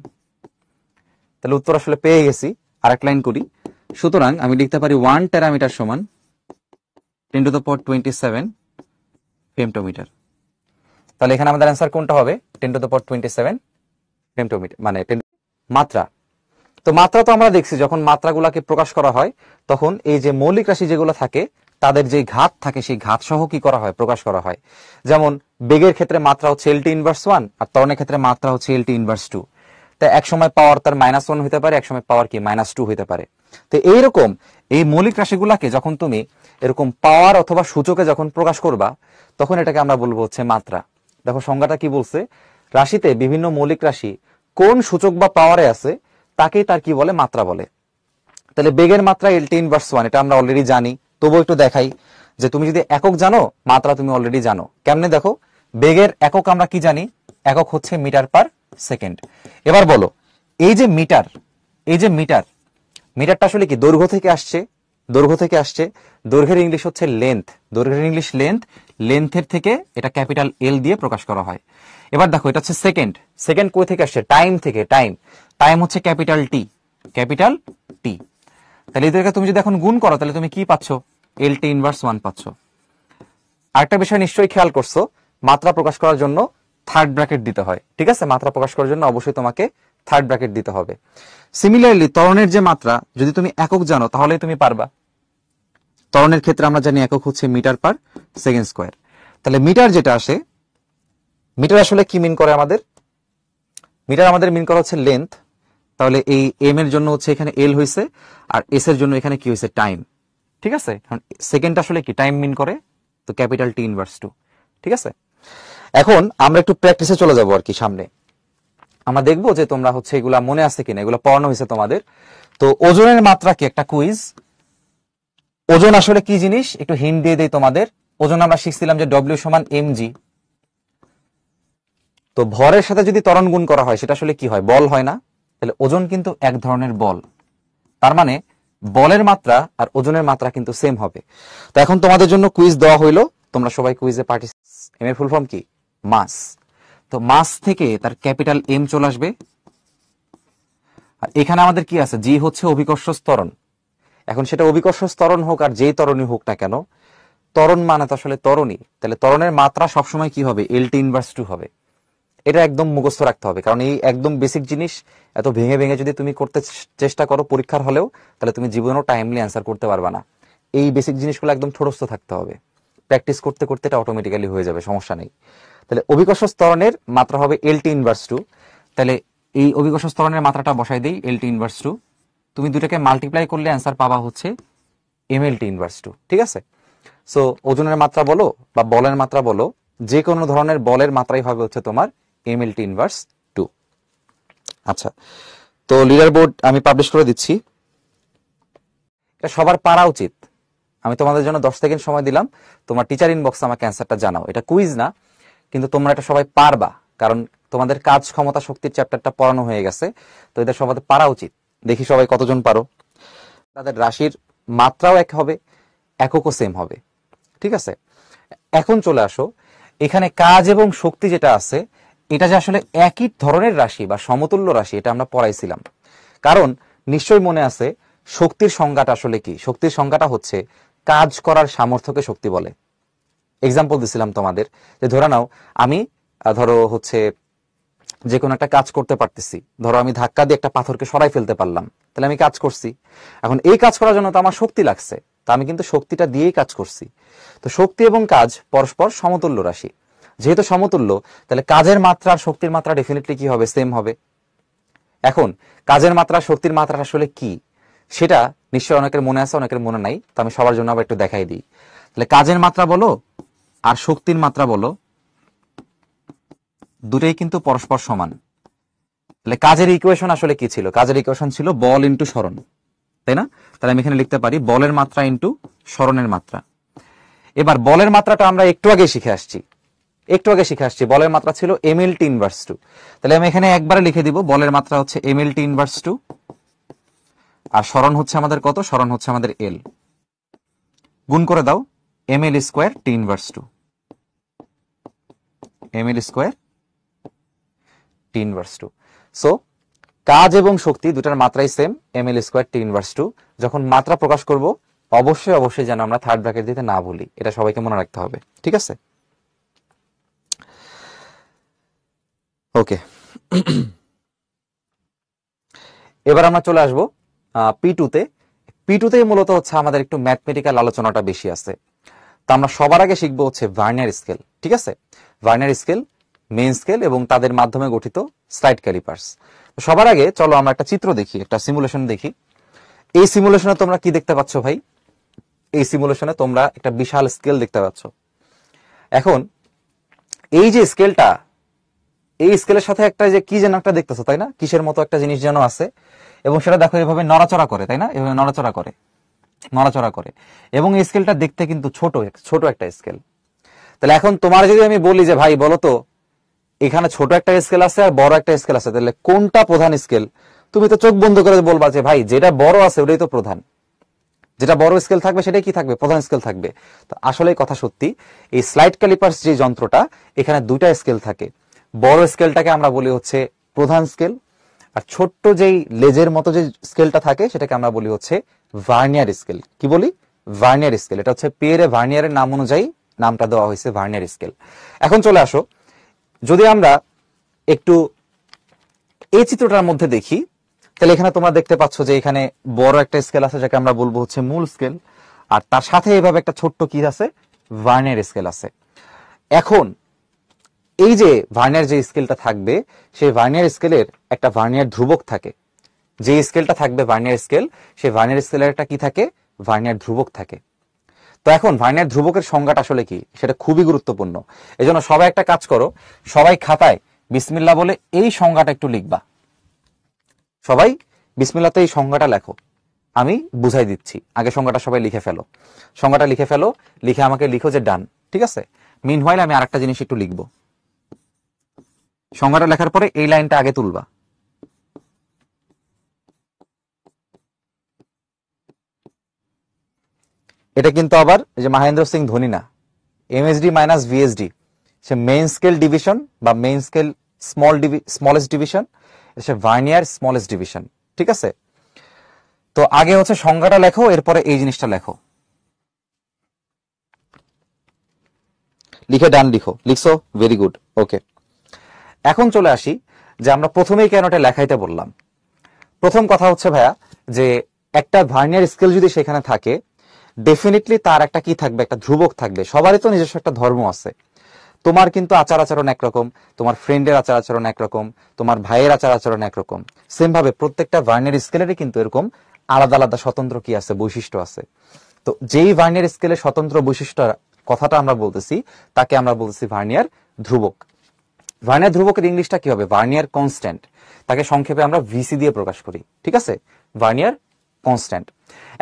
তাহলে উত্তর আসলে পেয়ে গেছি। আরেক লাইন করি, সুতরাং আমি লিখতে পারি 1 টেরামিটার সমান 10⁻27 ফেমটোমিটার। তাহলে এখানে আমাদের অ্যান্সার কোনটা হবে, 10⁻27 ফেমটোমিটার মানে মাত্রা। তো মাত্রা তো আমরা দেখছি যখন মাত্রাগুলাকে প্রকাশ করা হয় তখন এই যে মৌলিক রাশি যেগুলো থাকে তাদের যে ঘাত থাকে সেই ঘাত সহ কি করা হয়, প্রকাশ করা হয়। যেমন বেগের ক্ষেত্রে মাত্রা হচ্ছে LT−1 আর ত্বরণের ক্ষেত্রে মাত্রা হচ্ছে LT−2। তাই এক সময় পাওয়ার তার -1 হতে পারে, এক সময় পাওয়ার কি -2 হতে পারে। তো এইরকম এই মৌলিক রাশিগুলাকে যখন তুমি এরকম পাওয়ার অথবা সূচকে যখন প্রকাশ করবা তখন এটাকে আমরা বলবো হচ্ছে মাত্রা। দেখো সংজ্ঞাটা কি বলছে, রাশিতে বিভিন্ন মৌলিক রাশি কোন সূচক বা পাওয়ারে আছে তাকেই তার কি বলে, মাত্রা বলে। তাহলে বেগের মাত্রা LT−1, এটা আমরা অলরেডি জানি, তবু একটু দেখাই যে তুমি যদি একক জানো মাত্রা তুমি অলরেডি জানো। কেমনে দেখো, বেগের একক আমরা কি জানি, একক হচ্ছে মিটার পার সেকেন্ড। এবার বলো এই যে মিটার, এই যে মিটার, মিটারটা আসলে কি দৈর্ঘ্য থেকে আসছে, দৈর্ঘ্য থেকে আসছে। দৈর্ঘ্যের ইংলিশ হচ্ছে লেন্থ, দৈর্ঘ্যের ইংলিশ লেন্থ, লেন্থের থেকে এটা ক্যাপিটাল এল দিয়ে প্রকাশ করা হয়। এবার দেখো এটা হচ্ছে সেকেন্ড, সেকেন্ড কই থেকে আসছে, টাইম থেকে, টাইম, টাইম হচ্ছে ক্যাপিটাল টি, ক্যাপিটাল টি। তাহলে এদেরকে তুমি যদি এখন গুণ করো তাহলে তুমি কি পাচ্ছ, LT−1 পাচ্ছ। আরেকটা বিষয় নিশ্চয়ই খেয়াল করছো, মাত্রা প্রকাশ করার জন্য থার্ড ব্র্যাকেট দিতে হয়, ঠিক আছে, মাত্রা প্রকাশ করার জন্য অবশ্যই তোমাকে থার্ড ব্র্যাকেট দিতে হবে। সিমিলারলি ত্বরণের যে মাত্রা যদি তুমি একক জানো তাহলে তুমি পারবা। ত্বরণের ক্ষেত্রে আমরা জানি একক হচ্ছে মিটার পার সেকেন্ড স্কোয়ার। তাহলে মিটার যেটা আসে, মিটার আসলে কি মিন করে আমাদের, মিটার আমাদের মিন করা হচ্ছে লেন্থ। তাহলে এই এম এর জন্য হচ্ছে এখানে এল হয়েছে, আর এস এর জন্য এখানে কি হয়েছে, টাইম, ঠিক আছে। সেকেন্ড আসলে কি টাইম মিন করে, তো ক্যাপিটাল T−2, ঠিক আছে। এখন আমরা একটু প্র্যাকটিসে চলে যাবো আর কি সামনে, আমরা দেখবো যে তোমরা হচ্ছে এগুলা মনে আছে কিনা, এগুলো পড়ানো হয়েছে তোমাদের। তো ওজনের মাত্রা কি একটা কুইজ, ওজন আসলে কি জিনিস একটু হিন্ট দিয়ে দেই তোমাদের। ওজন আমরা শিখছিলাম যে W সমান mg। তো ভরের সাথে যদি ত্বরণ গুণ করা হয় সেটা আসলে কি হয়, বল হয় না। তাহলে ওজন কিন্তু এক ধরনের বল, তার মানে বলের মাত্রা আর ওজনের মাত্রা কিন্তু সেম হবে। তো এখন তোমাদের জন্য কুইজ দেওয়া হইলো, তোমরা সবাই কুইজে পার্টিসিপেট। এম এর ফুল ফর্ম কি, মাস। তো মাস থেকে তার ক্যাপিটাল এম চলে আসবে, আর এখানে আমাদের কি আছে, জি হচ্ছে অভিকর্ষ ত্বরণ। এখন সেটা অভিকর্ষ ত্বরণ হোক আর যেই ত্বরণই হোক না কেন, ত্বরণ মানে তো আসলে ত্বরণই। তাহলে ত্বরণের মাত্রা সবসময় কি হবে, LT−2 হবে। এটা একদম মুখস্থ রাখতে হবে, কারণ এই একদম বেসিক জিনিস এত ভেঙে ভেঙে যদি তুমি করতে চেষ্টা করো পরীক্ষার হলেও, তাহলে তুমি জীবনেও টাইমলি অ্যান্সার করতে পারবে না। এই বেসিক জিনিসগুলো একদম ঠোঁটস্থ থাকতে হবে, প্র্যাকটিস করতে করতে এটা অটোমেটিক্যালি হয়ে যাবে, সমস্যা নেই। তাহলে অভিকর্ষ ত্বরণের মাত্রা হবে LT−2। তাহলে এই অভিকর্ষ ত্বরণের মাত্রাটা বসাই দেই LT−2, তুমি দুটাকে মাল্টিপ্লাই করলে অ্যান্সার পাবা হচ্ছে mLT−2, ঠিক আছে। সো ওজনের মাত্রা বলো বা বলের মাত্রা বলো, যে কোনো ধরনের বলের মাত্রাই হবে হচ্ছে তোমার mLT−2। আচ্ছা, তো লিডার বোর্ড আমি পাবলিশ করে দিচ্ছি। এটা সবার পারা উচিত। আমি তোমাদের জন্য 10 সেকেন্ড সময় দিলাম, তোমার টিচার ইনবক্সে আমাকে অ্যান্সারটা জানাও। এটা কুইজ না, কিন্তু তোমরা এটা সবাই পারবা, কারণ তোমাদের কাজ ক্ষমতা শক্তির চ্যাপ্টারটা পড়ানো হয়ে গেছে, তো এটা সবাই পারা উচিত। দেখি সবাই কতজন পারো। তাদের রাশির মাত্রাও এক হবে, এককও সেম হবে, ঠিক আছে? এখন চলে আসো, এখানে কাজ এবং শক্তি যেটা আছে, এটা যে আসলে একই ধরনের রাশি বা সমতুল্য রাশি, এটা আমরা পড়াইছিলাম। কারণ নিশ্চয়ই মনে আছে শক্তির সংজ্ঞাটা আসলে কি। শক্তির সংজ্ঞাটা হচ্ছে কাজ করার সামর্থ্যকে শক্তি বলে। এক্সাম্পল দিছিলাম তোমাদের, যে ধরে নাও আমি ধরো হচ্ছে যে কোনো একটা কাজ করতে পারতেছি, ধরো আমি ধাক্কা দিয়ে একটা পাথরকে সরাই ফেলতে পারলাম, তাহলে আমি কাজ করছি। এখন এই কাজ করার জন্য তো আমার শক্তি লাগছে, তা আমি কিন্তু শক্তিটা দিয়েই কাজ করছি। তো শক্তি এবং কাজ পরস্পর সমতুল্য রাশি। যেহেতু সমতুল্য, তাহলে কাজের মাত্রা আর শক্তির মাত্রা ডেফিনেটলি কি হবে? সেম হবে। এখন কাজের মাত্রা শক্তির মাত্রা আসলে কি, সেটা নিশ্চয়ই অনেকের মনে আছে, অনেকের মনে নাই, তো আমি সবার জন্য আবার একটু দেখাই দিই। তাহলে কাজের মাত্রা বলো আর শক্তির মাত্রা বলো, দুটোই কিন্তু পরস্পর সমান। তাহলে কাজের ইকুয়েশন আসলে কি ছিল? কাজের ইকুয়েশন ছিল বল ইন্টু সরণ, তাই না? তাহলে আমি এখানে লিখতে পারি বলের মাত্রা ইন্টু সরণের মাত্রা। এবার বলের মাত্রাটা আমরা একটু আগে শিখে আসছি, বলের মাত্রা ছিল mlt ইনভার্স 2। তাহলে আমি এখানে একবারে লিখে দিব বলের মাত্রা হচ্ছে mlt ইনভার্স 2, আর সরণ হচ্ছে আমাদের কত? সরণ হচ্ছে আমাদের l। গুণ করে দাও ml square T inverse 2, ml square T inverse 2। So কাজ এবং শক্তি দুটার মাত্রাই same, ml square T inverse 2। যখন মাত্রা প্রকাশ করব অবশ্যই যেন আমরা থার্ড ব্র্যাকেট দিতে না ভুলি, এটা সবাইকে মনে রাখতে হবে, ঠিক আছে? ওকে, এবার আমরা চলে আসবো P2-তে। P2-তেই মূলত হচ্ছে আমাদের একটু ম্যাথমেটিক্যাল আলোচনাটা বেশি আছে। তো আমরা সবার আগে শিখবো হচ্ছে ভার্নিয়ার স্কেল, ঠিক আছে? ভার্নিয়ার স্কেল, মেইন স্কেল এবং তাদের মাধ্যমে গঠিত স্লাইড ক্যালিপার্স। সবার আগে চলো আমরা একটা চিত্র দেখি, একটা সিমুলেশন দেখি। এই সিমুলেশনে তোমরা কি দেখতে পাচ্ছ ভাই? এই সিমুলেশনে তোমরা একটা বিশাল স্কেল দেখতে পাচ্ছ। এখন এই যে স্কেলটা, এই স্কেলের সাথে একটা যে কি যেন একটা দেখতেছো, তাই না? কিসের মতো একটা জিনিস যেন আছে, এবং সেটা দেখো এভাবে নড়াচড়া করে, তাই না? এভাবে নড়াচড়া করে, এবং এই স্কেলটা দেখতে কিন্তু ছোট একটা স্কেল। তাহলে এখন তোমার যদি আমি বলি যে ভাই বলো তো, এখানে ছোট একটা স্কেল আছে আর বড় একটা স্কেল আছে, তাহলে কোনটা প্রধান স্কেল? তুমি তো চোখ বন্ধ করে বলবা যে ভাই যেটা বড় আছে ওটাই তো প্রধান, যেটা বড় স্কেল থাকবে সেটাই কি থাকবে? প্রধান স্কেল থাকবে। তো আসলে কথা সত্যি, এই স্লাইড ক্যালিপার্স যে যন্ত্রটা, এখানে দুইটা স্কেল থাকে। বড় স্কেলটাকে আমরা বলি হচ্ছে প্রধান স্কেল, আর ছোট্ট যেই লেজের মতো যে স্কেলটা থাকে সেটাকে আমরা বলি হচ্ছে ভার্নিয়ার স্কেল। কি বলি? Vernier scale. এটা হচ্ছে পিয়েরে ভার্নিয়ারের নাম অনুযায়ী নামটা দেওয়া হয়েছে ভার্নিয়ার স্কেল। এখন চলে আসো, যদি আমরা একটু এই চিত্রটার মধ্যে দেখি, তাহলে এখানে তোমরা দেখতে পাচ্ছ যে এখানে বড় একটা স্কেল আছে যাকে আমরা বলবো হচ্ছে মূল স্কেল, আর তার সাথে এভাবে একটা ছোট্ট কি আছে? ভার্নিয়ার স্কেল আছে। এখন এই যে ভার্নিয়ার যে স্কেলটা থাকবে, সেই ভার্নিয়ার স্কেলের একটা ভার্নিয়ার ধ্রুবক থাকে। যে স্কেলটা থাকবে ভার্নিয়ার স্কেল, সেই ভার্নিয়ার স্কেলের একটা কি থাকে? ভার্নিয়ার ধ্রুবক থাকে। তো এখন ভার্নিয়ার ধ্রুবকের সংজ্ঞাটা আসলে কি, সেটা খুবই গুরুত্বপূর্ণ। এজন্য সবাই একটা কাজ করো, সবাই খাতায় বিসমিল্লাহ বলে এই সংজ্ঞাটা একটু লিখবা। সবাই বিসমিল্লাহতে এই সংজ্ঞাটা লেখো, আমি বুঝাই দিচ্ছি। আগে সংজ্ঞাটা সবাই লিখে ফেলো, সংজ্ঞাটা লিখে ফেলো, লিখে আমাকে লিখো যে ডান, ঠিক আছে? মিনহোয়াইল আমি আরেকটা জিনিস একটু লিখবো। সংজ্ঞাটা লেখার পরে এই লাইনটা আগে তুলবা। এটা কিন্তু আবার এই যে মহেন্দ্র সিং ধোনি না, এমএসডি মাইনাস ভিএসডি, সে মেইন স্কেল ডিভিশন বা মেইন স্কেল স্মলেস্ট ডিভিশন, সে ভার্নিয়ার স্মলেস্ট ডিভিশন, ঠিক আছে? তো আগে হচ্ছে সংজ্ঞাটা লেখো, এরপরে এই জিনিসটা লেখো। লিখে ডান লিখছো, ভেরি গুড, ওকে। এখন চলে আসি যে আমরা প্রথমেই কেন এটা লেখাইতে বললাম। প্রথম কথা হচ্ছে ভাইয়া, যে একটা ভার্নিয়ার স্কেল যদি সেখানে থাকে, ডেফিনেটলি তার একটা কি থাকবে? একটা ধ্রুবক থাকবে। সবারই তো নিজস্ব একটা ধর্ম আছে। তোমার কিন্তু আচার আচরণ একরকম, তোমার ফ্রেন্ডের আচার আচরণ একরকম, তোমার ভাইয়ের আচার আচরণ একরকম। সেম ভাবে প্রত্যেকটা ভার্নিয়ার স্কেলেরই কিন্তু এরকম আলাদা আলাদা স্বতন্ত্র কি আছে? বৈশিষ্ট্য আছে। তো যেই ভার্নিয়ার স্কেলের স্বতন্ত্র বৈশিষ্ট্য কথাটা আমরা বলতেছি, তাকে আমরা বলতেছি ভার্নিয়ার ধ্রুবক। ভার্নিয়ার ধ্রুবকের ইংলিশটা কি হবে? Vernier constant. তাকে সংক্ষেপে আমরা ভিসি দিয়ে প্রকাশ করি, ঠিক আছে? Vernier constant.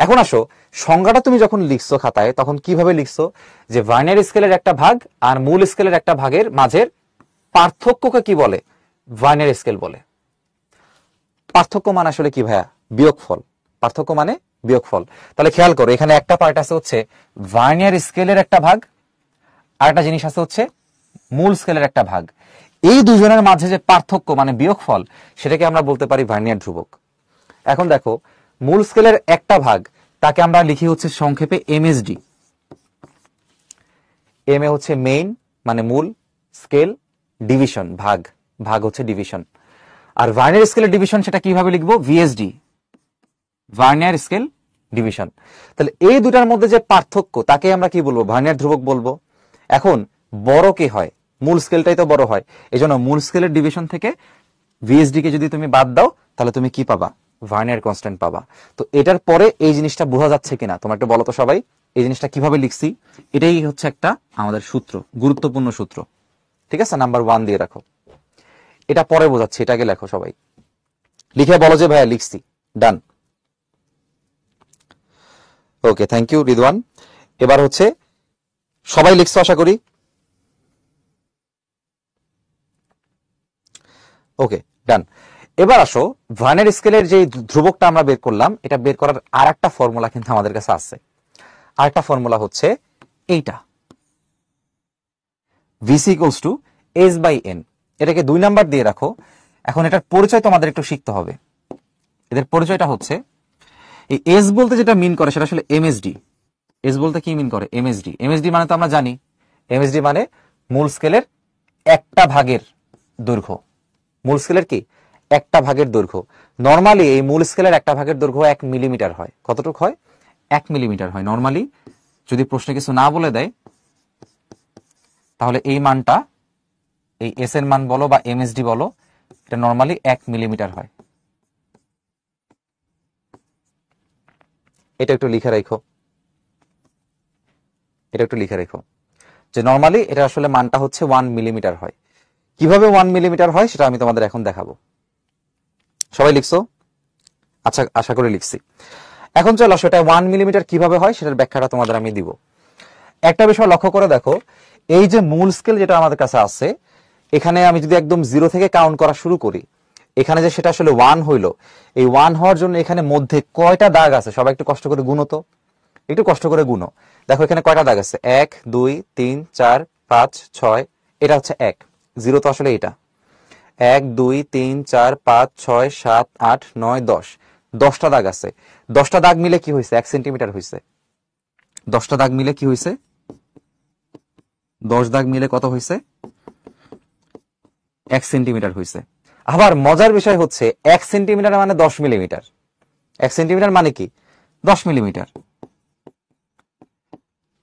এখন আসো, সংজ্ঞাটা তুমি যখন লিখছো খাতায় তখন কিভাবে লিখছো? যে ভার্নিয়ার স্কেলের একটা ভাগ আর মূল স্কেলের একটা ভাগের মাঝের পার্থক্যকে কি বলে? ভার্নিয়ার স্কেল বলে। পার্থক্য মানে আসলে কি ভাইয়া? বিয়োগফল। পার্থক্য মানে বিয়োগফল। তাহলে খেয়াল করো, এখানে একটা পার্ট আছে হচ্ছে ভার্নিয়ার স্কেলের একটা ভাগ, আর একটা জিনিস আছে হচ্ছে মূল স্কেলের একটা ভাগ। এই দুজনের মাঝে যে পার্থক্য মানে বিয়োগফল, সেটাকে আমরা বলতে পারি ভার্নিয়ার ধ্রুবক। এখন দেখো, মূল স্কেলের একটা ভাগ তাকে আমরা লিখি হচ্ছে সংক্ষেপে এমএসডি। এম এ হচ্ছে মেইন মানে মূল, স্কেল ডিভিশন ভাগ, ভাগ হচ্ছে ডিভিশন। আর ভার্নিয়ার স্কেলের ডিভিশন সেটা কিভাবে লিখবো? VSD, vernier scale division. তাহলে এই দুটার মধ্যে যে পার্থক্য তাকে আমরা কি বলবো? ভার্নিয়ার ধ্রুবক বলবো। এখন বড় কি হয়? মূল স্কেলটাই তো বড় হয়। এই জন্য মূল স্কেলের ডিভিশন থেকে ভিএসডি কে যদি তুমি বাদ দাও তাহলে তুমি কি পাবা? ভার্নিয়ার কনস্ট্যান্ট পাবা। তো এটার পরে এই জিনিসটা বোঝা যাচ্ছে কিনা তোমরা একটু বলো তো সবাই, এই জিনিসটা কিভাবে লিখছি? এটাই হচ্ছে একটা আমাদের সূত্র, গুরুত্বপূর্ণ সূত্র, ঠিক আছে? নাম্বার 1 দিয়ে রাখো। এটা পরে বোঝাচ্ছি, এটাকে লেখো সবাই, লিখে বলো যে ভাইয়া লিখছি। ডান, ওকে, থ্যাংক ইউ রিদওয়ান। এবার হচ্ছে সবাই লিখছো আশা করি। ওকে, ডান। এবার আসো, ভার্নিয়ার স্কেলের যে ধ্রুবকটা আমরা বের করলাম, এটা বের করার আর একটা ফর্মুলা কিন্তু আমাদের কাছে আছে। আরেকটা ফর্মুলা হচ্ছে এইটা, VC equals to S by N. এটাকে 2 নাম্বার দিয়ে রাখো। এখন এটার পরিচয় তোমাদের একটু শিখতে হবে। এদের পরিচয়টা হচ্ছে, এই এস বলতে যেটা মিন করে সেটা আসলে এমএসডি। এস বলতে কি মিন করে? এমএসডি। এমএসডি মানে তো আমরা জানি, এমএসডি মানে মূল স্কেলের একটা ভাগের দৈর্ঘ্য। মূল স্কেলের কি? একটা ভাগের দৈর্ঘ্য। নরমালি এই মূল স্কেলের একটা ভাগের দৈর্ঘ্য 1 মিলিমিটার হয়। কতটুকু হয়? 1 মিলিমিটার হয় নরমালি। যদি প্রশ্নে কিছু না বলে দেয় তাহলে এই মানটা, এই এস এর মান বলো বা এমএসডি বলো, এটা নরমালি 1 মিলিমিটার হয়। এটা একটু লিখে রাখো, এটা একটু লিখে রাখো যে নরমালি এটা আসলে মানটা হচ্ছে 1 মিলিমিটার হয়। কিভাবে 1 মিলিমিটার হয় সেটা আমি তোমাদের এখন দেখাবো। সবাই লিখছো? আচ্ছা, আশা করি লিখছি। এখন চলো সেটা 1 মিলিমিটার কিভাবে হয় সেটার ব্যাখ্যাটা তোমাদের আমি দিব। একটা বিষয় লক্ষ্য করে দেখো, এই যে মূল স্কেল যেটা আমাদের কাছে আছে, এখানে আমি যদি একদম 0 থেকে কাউন্ট করা শুরু করি, এখানে যে সেটা আসলে 1 হইলো, এই 1 হওয়ার জন্য এখানে মধ্যে কয়টা দাগ আছে? সবাই একটু কষ্ট করে গুনো তো, একটু কষ্ট করে গুনো। দেখো এখানে কয়টা দাগ আছে? 1 2 3 4 5 6। এটা হচ্ছে 1, 0 তো আসলে এটা। 1 2 3 4 5 6 7 8 9 10, 10টা দাগ আছে। 10টা দাগ মিলে কি হয়েছে? 1 সেন্টিমিটার হয়েছে। 10টা দাগ মিলে কি হয়েছে? 10 দাগ মিলে কত হয়েছে? 1 সেন্টিমিটার হয়েছে। আবার মজার বিষয় হচ্ছে 1 সেন্টিমিটার মানে 10 মিলিমিটার। 1 সেন্টিমিটার মানে কি? 10 মিলিমিটার।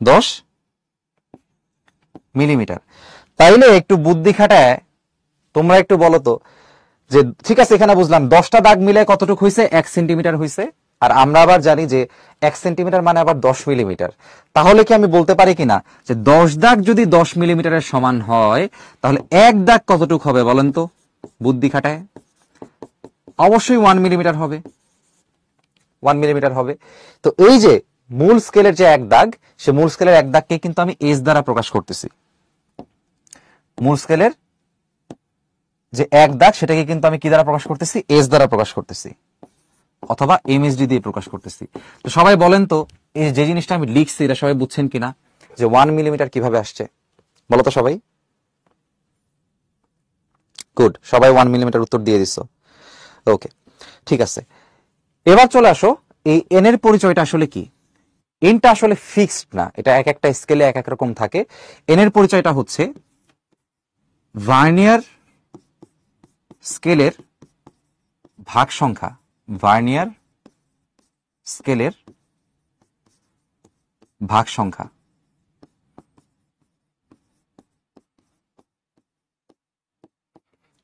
10 মিলিমিটার। তাইলে একটু বুদ্ধি খাটায় তোমরা একটু বলো তো, যে ঠিক আছে এখানে বুঝলাম 10টা দাগ মিলে কতটুকু হয়েছে? 1 সেন্টিমিটার হয়েছে। আর আমরা আবার জানি যে 1 সেন্টিমিটার মানে আবার 10 মিলিমিটার। তাহলে কি আমি বলতে পারি কিনা যে 10 দাগ যদি 10 মিলিমিটারের সমান হয় তাহলে 1 দাগ কতটুকু হবে বলেন তো? বুদ্ধি খাটায় অবশ্যই 1 মিলিমিটার হবে। 1 মিলিমিটার হবে। তো এই যে মূল স্কেলের যে 1 দাগ, সে মূল স্কেলের 1 দাগকে কিন্তু আমি এস দ্বারা প্রকাশ করতেছি। মূল স্কেলের যে 1 দাগ সেটাকে কিন্তু আমি কি দ্বারা প্রকাশ করতেছি? এস দ্বারা প্রকাশ করতেছি, অথবা এমএসডি দিয়ে প্রকাশ করতেছি। তো সবাই বলেন তো, এই যে জিনিসটা আমি লিখছি এটা সবাই বুঝছেন কিনা, যে 1 মিলিমিটার কিভাবে আসছে? বলো তো সবাই। গুড, সবাই 1 মিলিমিটার উত্তর দিয়ে দিছো। ওকে, ঠিক আছে। এবার চলে আসো, এই এন এর পরিচয়টা আসলে কি? এনটা আসলে ফিক্সড না, এটা এক একটা স্কেলে এক এক রকম থাকে। এন এর পরিচয়টা হচ্ছে ভার্নিয়ার স্কেলের ভাগ সংখ্যা। ভার্নিয়ার স্কেলের ভাগ সংখ্যা।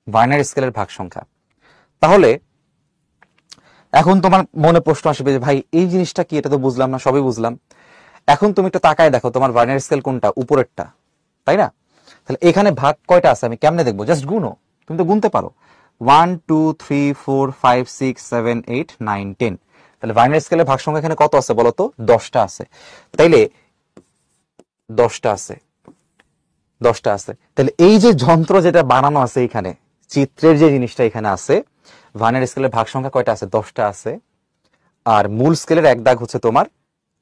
ভার্নিয়ার স্কেলের ভাগ সংখ্যা। তাহলে এখন তোমার মনে প্রশ্ন আসবে যে ভাই এই জিনিসটা কি? এটা তো বুঝলাম না। সবই বুঝলাম। এখন তুমি একটু তাকায় দেখো তোমার ভার্নিয়ার স্কেল কোনটা? উপরেরটা, তাই না? তাহলে এখানে ভাগ কয়টা আছে আমি কেমনে দেখবো? জাস্ট গুনো, তুমি তো গুনতে পারো। 1 2 3 4 5 6 7 8 9 10। তাহলে ভার্নিয়ার স্কেলের ভাগ সংখ্যা এখানে কত আছে বলো তো? 10টা আছে। তাইলে 10টা আছে, 10টা আছে। তাহলে এই যে যন্ত্র যেটা বানানো আছে এখানে, চিত্রের যে জিনিসটা এখানে আছে, ভার্নিয়ার স্কেলের ভাগ সংখ্যা কয়টা আছে? 10টা আছে। আর মূল স্কেলের এক দাগ হচ্ছে তোমার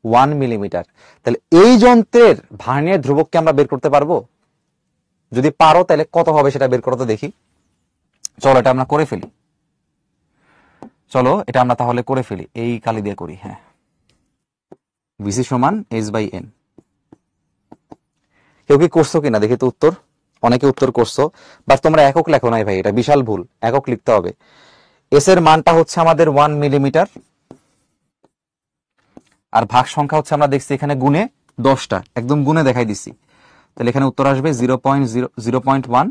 1 মিলিমিটার। তাহলে এই যন্ত্রের ভার্নিয়ার ধ্রুবককে আমরা বের করতে পারবো? যদি পারো তাহলে কত হবে সেটা বের করতে দেখি। চলো এটা আমরা করে ফেলি, চলো এটা আমরা তাহলে করে ফেলি, এই কালি দিয়ে করি। হ্যাঁ, ভিসি সমান এইচ বাই এন। কেউ কি করছো কিনা দেখি তো উত্তর? অনেকে উত্তর করছো, বাট তোমরা একক লেখো নাই ভাই, এটা বিশাল ভুল, একক লিখতে হবে। এস এর মানটা হচ্ছে আমাদের 1 মিলিমিটার, আর ভাগ সংখ্যা হচ্ছে আমরা দেখছি এখানে গুণে 10টা, একদম গুণে দেখাই দিছি। তাহলে এখানে উত্তর আসবে 0.1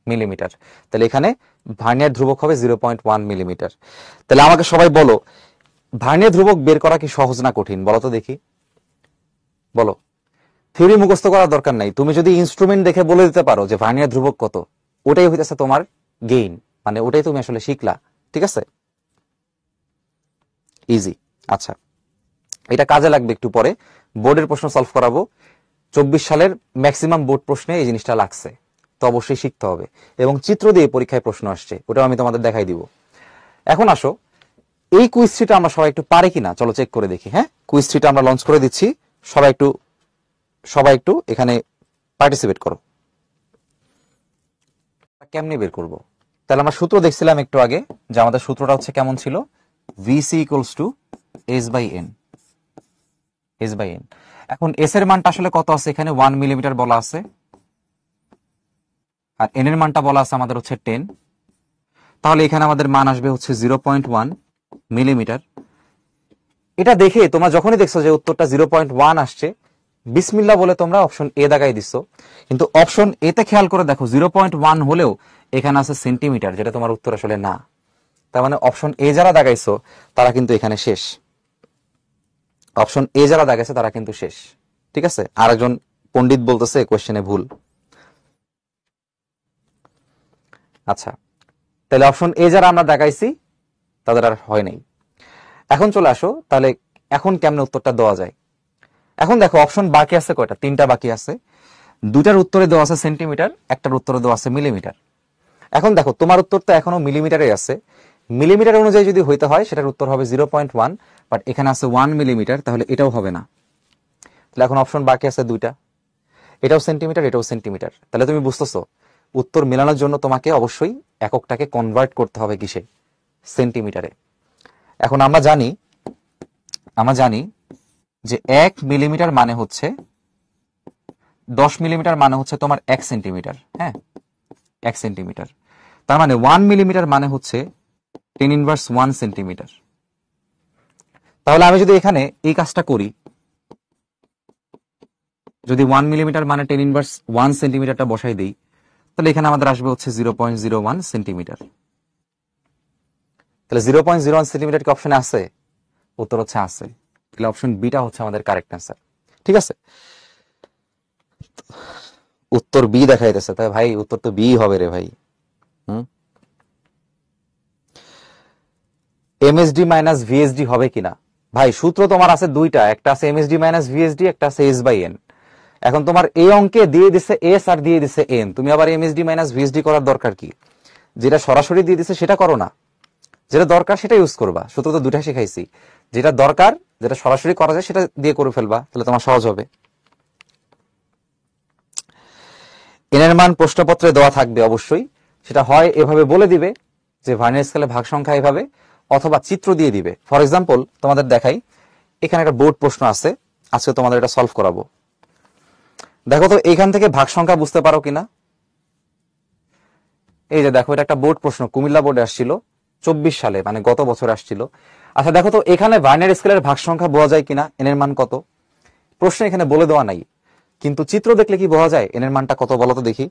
মিলিমিটার। তাহলে এখানে ভার্নিয়ার ধ্রুবক হবে 0.1 মিলিমিটার। তাহলে আমাকে সবাই বলো, ভার্নিয়ার ধ্রুবক বের করা কি সহজ না কঠিন বলো তো দেখি? বলো। থিওরি মুখস্থ করার দরকার নাই, তুমি যদি ইনস্ট্রুমেন্ট দেখে বলে দিতে পারো যে ভার্নিয়ার ধ্রুবক কত, ওটাই হইতেছে তোমার গেইন, মানে ওটাই তুমি আসলে শিখলা। ঠিক আছে, ইজি। আচ্ছা, এটা কাজে লাগবে একটু পরে, বোর্ডের প্রশ্ন সলভ করাবো। 24 সালের ম্যাক্সিমাম বোর্ড প্রশ্নে এই জিনিসটা লাগছে, তো অবশ্যই শিখতে হবে। এবং চিত্র দিয়ে পরীক্ষায় প্রশ্ন আসছে, ওটাও আমি তোমাদের দেখাই দিব। এখন আসো, এই কুইজ থ্রিটা আমরা সবাই একটু পারি কিনা চলো চেক করে দেখি। হ্যাঁ, কুইজ থ্রিটা আমরা লঞ্চ করে দিচ্ছি, সবাই একটু এখানে পার্টিসিপেট করো। কেমনে বের করব? তাহলে আমরা সূত্র দেখছিলাম একটু আগে, যে আমাদের সূত্রটা হচ্ছে কেমন ছিল? VC equals to S by N, S by N. এখন এস এর মানটা আসলে কত আছে? এখানে 1 মিলিমিটার বলা আছে, আর এন এর মানটা বলা আছে আমাদের হচ্ছে 10। তাহলে এখানে আমাদের মান আসবে হচ্ছে 0.1 মিলিমিটার। এটা দেখে তোমরা যখনই দেখছো যে উত্তরটা 0.1 আসছে, বিসমিল্লাহ বলে তোমরা অপশন এ দাগাই দিছো। কিন্তু অপশন এ তে খেয়াল করে দেখো 0.1 হলেও এখানে আছে সেন্টিমিটার, যেটা তোমার উত্তর আসলে না। তার মানে অপশন এ যারা দাগাইছো তারা কিন্তু এখানে শেষ, অপশন এ যারা দাগাইছে তারা কিন্তু শেষ। ঠিক আছে, আরেকজন পণ্ডিত বলতেছে কোশ্চেনে ভুল। আচ্ছা, তাহলে অপশন এ যারা আমরা দেখাইছি তাদের আর হয় নাই। এখন চলে আসো, তাহলে এখন কেমনে উত্তরটা দেওয়া যায়? এখন দেখো অপশন বাকি আছে কয়টা? 3টা বাকি আছে। 2টার উত্তরে দেওয়া আছে সেন্টিমিটার, একটার উত্তরে দেওয়া আছে মিলিমিটার। এখন দেখো তোমার উত্তর তো এখনো মিলিমিটারে আছে, মিলিমিটার অনুযায়ী যদি হইতে হয় সেটার উত্তর হবে 0.1, বাট এখানে আছে 1 মিলিমিটার, তাহলে এটাও হবে না। তাহলে এখন অপশন বাকি আছে 2টা, এটাও সেন্টিমিটার, এটাও সেন্টিমিটার। তাহলে তুমি বুঝতেছো উত্তর মেলানোর জন্য তোমাকে অবশ্যই এককটাকে কনভার্ট করতে হবে কিসে? সেন্টিমিটারে। এখন আমরা জানি যে 1 মিলিমিটার মানে হচ্ছে 10 মিলিমিটার মানে হচ্ছে তোমার 1 সেন্টিমিটার। হ্যাঁ, 1 সেন্টিমিটার। তার মানে 1 মিলিমিটার মানে হচ্ছে 10 ইনভার্স 1 সেন্টিমিটার। তাহলে আমি যদি এখানে এই কাজটা করি, যদি 1 মিলিমিটার মানে 10 ইনভার্স 1 সেন্টিমিটারটা বসাই দিই, তাহলে এখানে আমাদের আসবে হচ্ছে 0.01 সেন্টিমিটার। তাহলে 0.01 সেন্টিমিটার কি অপশনে আছে? উত্তর হচ্ছে আছে। তাহলে অপশন বিটা হচ্ছে আমাদের কারেক্ট অ্যান্সার। ঠিক আছে, উত্তর বি দেখাইতেছে, তাই ভাই উত্তর তো বি হবে রে ভাই। এমএসডি মাইনাস ভিএসডি হবে কিনা? ভাই সূত্র তোমার আছে 2টা, একটা আছে এমএসডি মাইনাস ভিএসডি, একটা আছে এস বাই এন। এখন তোমার এই অঙ্কে দিয়ে দিছে এস আর দিয়ে দিছে এন, তুমি আবার এমএসডি মাইনাস ভিএসডি করার দরকার কি? যেটা সরাসরি দিয়ে দিছে সেটা করো না, যেটা দরকার সেটা ইউজ করবা। সূত্র তো 2টা শিখাইছি, যেটা দরকার, যেটা সরাসরি করা যায় সেটা দিয়ে করে ফেলবা, তাহলে তোমার সহজ হবে। এন এর মান প্রশ্নপত্রে দেওয়া থাকবে অবশ্যই, সেটা হয় এভাবে বলে দিবে যে ভার্নিয়ার স্কেলে ভাগ সংখ্যা এভাবে, অথবা চিত্র দিয়ে দিবে। ফর এক্সাম্পল তোমাদের দেখাই, এখানে একটা বোর্ড প্রশ্ন আছে, আজকে তোমাদের এটা সলভ করাবো। দেখো তো এইখান থেকে ভাগ সংখ্যা বুঝতে পারো কিনা? এই যে দেখো, এটা একটা বোর্ড প্রশ্ন, কুমিল্লা বোর্ডে আসছিল 24 সালে, মানে গত বছর আসছিল। আচ্ছা দেখো তো এখানে ভার্নিয়ার স্কেলের ভাগ সংখ্যা বোঝা যায় কিনা, এন এর মান কত? প্রশ্ন এখানে বলে দেওয়া নাই, কিন্তু চিত্র দেখলে কি বোঝা যায় এন এর মানটা কত বলো তো দেখি?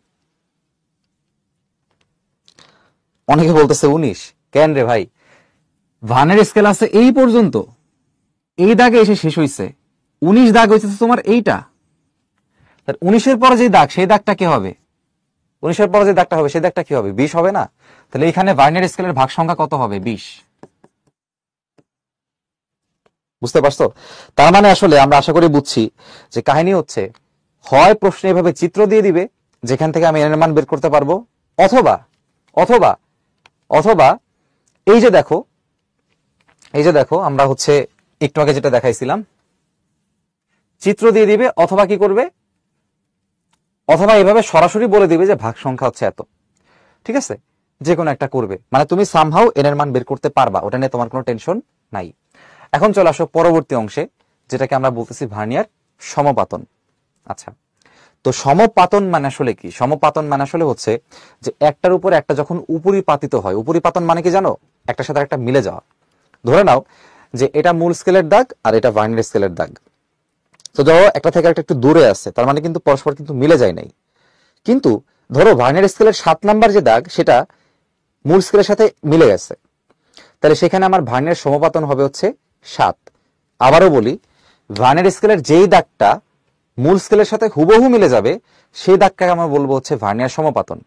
অনেকে বলতেছে 19। কেন রে ভাই? ভার্নিয়ার স্কেল আছে এই পর্যন্ত, এই দাগে এসে শেষ হইছে, 19 দাগ হইছে তোমার এইটা। 19-এর পরে যে দাগ সেই দাগটা কি হবে? 19-এর পরে যে দাগটা হবে সেই দাগটা কি হবে? 20 হবে না? তাহলে এখানে ভার্নিয়ার স্কেলের ভাগ সংখ্যা কত হবে? 20। বুঝতে পারছো? তার মানে আসলে আমরা আশা করি বুঝছি যে কাহিনী হচ্ছে, হয় প্রশ্নে এভাবে চিত্র দিয়ে দিবে যেখান থেকে আমি এর মান বের করতে পারবো, অথবা অথবা অথবা এই যে দেখো, আমরা হচ্ছে একটু আগে যেটা দেখাইছিলাম, চিত্র দিয়ে দিবে, অথবা কি করবে, অথবা এভাবে সরাসরি বলে দিবে যে ভাগ সংখ্যা হচ্ছে এত। ঠিক আছে, যে কোনো একটা করবে, মানে তুমি সামহাউ এর মান বের করতে পারবা, ওটা নিয়ে তোমার কোনো টেনশন নাই। এখন চলে আসো পরবর্তী অংশে, যেটাকে আমরা বলতেছি ভার্নিয়ার সমপাতন। আচ্ছা, তো সমপাতন মানে আসলে কি? সমপাতন মানে আসলে হচ্ছে যে একটার উপর একটা যখন উপরিপাতিত হয়, উপরিপাতন মানে কি জানো? একটার সাথে একটা মিলে যাওয়া। ধরে নাও যে এটা মূল স্কেলের দাগ আর এটা ভার্নিয়ার স্কেলের দাগ, তো ধরো একটা থেকে একটা একটু দূরে আছে, তার মানে কিন্তু পরস্পর কিন্তু মিলে যায় নাই। কিন্তু ধরো ভার্নিয়ার স্কেলের 7 নাম্বার যে দাগ সেটা মূল স্কেলের সাথে মিলে গেছে, তাহলে সেখানে আমার ভার্নিয়ার সমপাতন হবে হচ্ছে 7। আবারও বলি, ভার্নিয়ার স্কেলের যেই দাগটা মূল স্কেলের সাথে হুবহু মিলে যাবে সেই দাগটাকে আমরা বলবো হচ্ছে ভার্নিয়ার সমপাতন।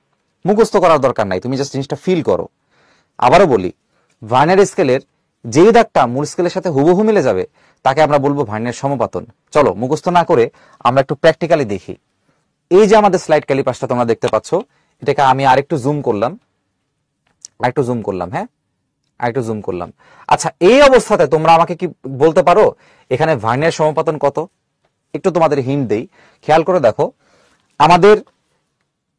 মুখস্থ করার দরকার নাই, তুমি জাস্ট জিনিসটা ফিল করো। আবারও বলি, ভার্নিয়ার স্কেলের যেই দাগটা মূল স্কেলের সাথে হুবহু মিলে যাবে তাকে আমরা বলবো ভার্নিয়ার সমপাতন। চলো মুখস্থ না করে আমরা একটু প্র্যাকটিক্যালি দেখি। এই যে আমাদের স্লাইড ক্যালিপাসটা তোমরা দেখতে পাচ্ছ, এটাকে আমি আরেকটু জুম করলাম, হ্যাঁ, আরেকটু জুম করলাম। আচ্ছা, এই অবস্থাতে তোমরা আমাকে কি বলতে পারো এখানে ভার্নিয়ার সমপাতন কত? একটু তোমাদের হিন্ট দেই, খেয়াল করে দেখো, আমাদের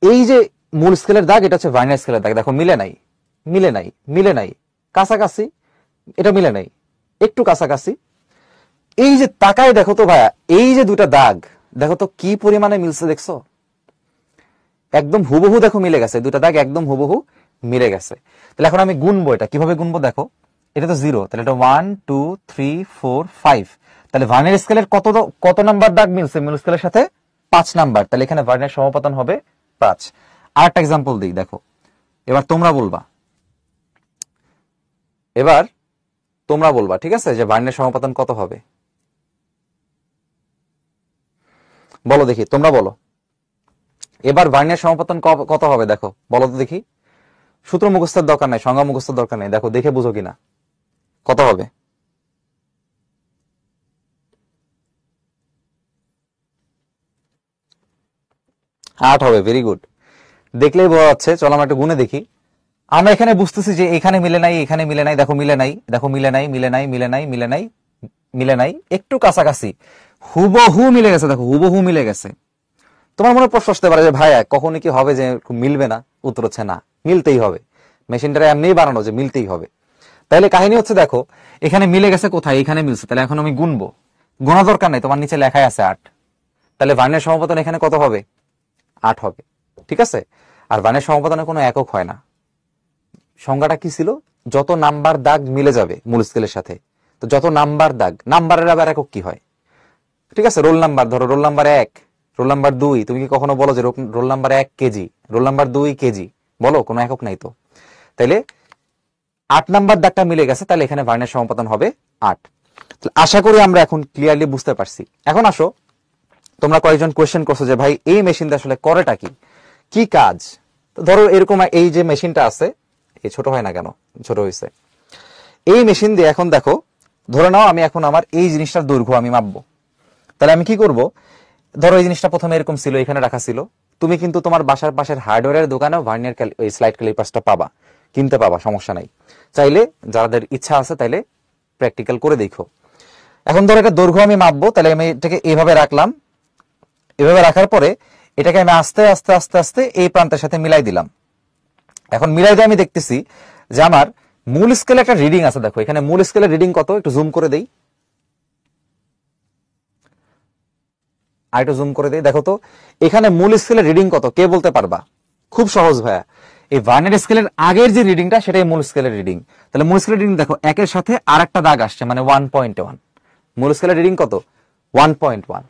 এই যে মূল স্কেলের দাগ এটা হচ্ছে ভার্নিয়ার স্কেলের দাগ, দেখো মিলে নাই, মিলে নাই, কাছাকাছি, এটা মিলে নাই, একটু কাছাকাছি। এই যে তাকায় দেখো তো ভাইয়া, এই যে দুটা দাগ দেখো তো কি পরিমাণে মিলছে, দেখছো? একদম হুবহু দেখো মিলে গেছে, দুটা দাগ একদম হুবহু মিলে গেছে। তাহলে এখন আমি গুনবো, এটা কিভাবে গুনবো দেখো, এটা তো 0, তাহলে এটা 1 2 3 4 5, তাহলে ভার্নিয়ার স্কেলের কত নাম্বার দাগ মিলছে মূল স্কেলের সাথে? 5 নাম্বার, তাহলে এখানে ভার্নিয়ার সমপাতন হবে 5। আর একটা এক্সাম্পল দিই, দেখো, এবার তোমরা বলবা, ঠিক আছে, যে ভার্নিয়ার সমপাতন কত হবে? বলো দেখি, তোমরা বলো এবার ভার্নিয়ার সমপাতন কত হবে, দেখো বলো তো দেখি। সূত্র মুখস্থের দরকার নাই, সংজ্ঞা মুখস্থের দরকার নেই, দেখো দেখে বুঝো কিনা কত হবে। 8 হবে, ভেরি গুড, দেখলেই বোঝা যাচ্ছে। চলো আমরা একটা গুণে দেখি। আমরা এখানে বুঝতেছি যে এখানে মিলে নাই, এখানে মিলে নাই, দেখো মিলে নাই, দেখো মিলে নাই, মিলে নাই, একটু কাছাকাছি, হুবহু মিলে গেছে, দেখো হুবহু মিলে গেছে। তোমার মনে প্রশ্ন আসতে পারে যে ভাইয়া কখনো কি হবে যে মিলবে না? উত্তর হচ্ছে না, মিলতেই হবে। মেশিনটা এমনিই বানানো যে মিলতেই হবে। তাহলে কাহিনী হচ্ছে দেখো, এখানে মিলে গেছে কোথায়? এখানে মিলছে, তাহলে এখন আমি গুনবো। গোনা দরকার নাই, তোমার নিচে লেখাই আছে 8, তাহলে ভার্নিয়ার সমপাতন এখানে কত হবে? 8 হবে, ঠিক আছে। আর ভার্নিয়ার সমপাতনে কোনো একক হয় না, সংজ্ঞাটা কি ছিল? যত নাম্বার দাগ মিলে যাবে মূল স্কেলের সাথে, তো যত নাম্বার দাগ, নাম্বারের আবার একক কি হয়? ঠিক আছে, রোল নাম্বার, ধরো রোল নাম্বার 1, রোল নাম্বার 2, তুমি কি কখনো বলো যে roll number 1 KG, roll number 2 KG? বলো, কোনো একক নাই তো। তাইলে 8 নাম্বার দাগটা মিলে গেছে, তাহলে এখানে ভার্নিয়ার সমপাতন হবে 8। আশা করি আমরা এখন ক্লিয়ারলি বুঝতে পারছি। এখন আসো, তোমরা কয়েকজন কোয়েশ্চেন করছো যে ভাই এই মেশিনটা আসলে করেটা কি, কি কাজ? তো ধরো এরকম এই যে মেশিনটা আছে, এই ছোট হয় না কেন? ছোট হয়েছে। এই মেশিন দিয়ে এখন দেখো, ধরে নাও আমি এখন আমার এই জিনিসটার দৈর্ঘ্য আমি মাপবো, তাহলে আমি কি করব? ধরো এই জিনিসটা প্রথমে এরকম ছিল, এখানে রাখা ছিল। তুমি কিন্তু তোমার বাসার পাশের হার্ডওয়্যারের দোকানেও ভার্নিয়ার এই স্লাইড ক্যালিপাসটা পাবা, কিনতে পাবা, সমস্যা নাই। চাইলে যাদের ইচ্ছা আছে তাইলে প্র্যাকটিক্যাল করে দেখো। এখন ধরো এটা দৈর্ঘ্য আমি মাপবো, তাহলে আমি এটাকে এইভাবে রাখলাম। এভাবে রাখার পরে এটাকে আমি আস্তে আস্তে আস্তে আস্তে এই প্রান্তের সাথে মিলাই দিলাম। এখন মিলাই দিয়ে আমি দেখতেছি যে আমার মূল স্কেলে একটা রিডিং আছে, দেখো এখানে মূল স্কেলের রিডিং কত, একটু জুম করে দেই, আর একটু জুম করে দেই, দেখো তো এখানে মূল স্কেলের রিডিং কত, কে বলতে পারবা? খুব সহজ ভাইয়া, এই ভার্নিয়ার স্কেলের আগের যে রিডিংটা সেটাই মূল স্কেলের রিডিং। তাহলে মূল স্কেলের রিডিং দেখো, একের সাথে আর একটা দাগ আসছে, মানে 1.1। মূল স্কেলের রিডিং কত? 1.1।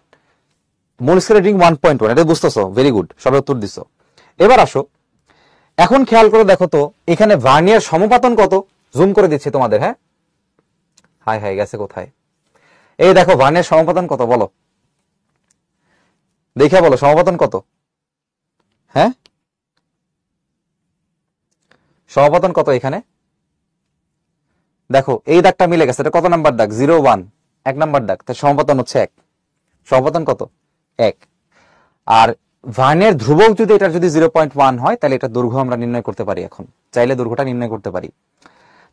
মূল স্কেলের রিডিং 1.1, এটা বুঝতেছো? ভেরি গুড, সবাই উত্তর দিছো। এবার আসো, এখন খেয়াল করে দেখো তো এখানে ভার্নিয়ার সমপাতন কত, জুম করে দিচ্ছি তোমাদের। হ্যাঁ, হাই গেছে কোথায়? এই দেখো ভার্নিয়ার সমপাতন কত বলো। দেখে বলো সমাপতন কত? হ্যাঁ, সমাপতন কত এখানে? দেখো এই দাগটা মিলে গেছে, এটা কত নাম্বার দাগ? 0 1, 1 নাম্বার দাগ, তাই সমাপতন হচ্ছে 1। সমাপতন কত? 1। আর ভার্নিয়ার ধ্রুবক যদি এটা যদি 0.1 হয়, তাহলে এটা দৈর্ঘ্য আমরা নির্ণয় করতে পারি। এখন চাইলে দৈর্ঘ্যটা নির্ণয় করতে পারি।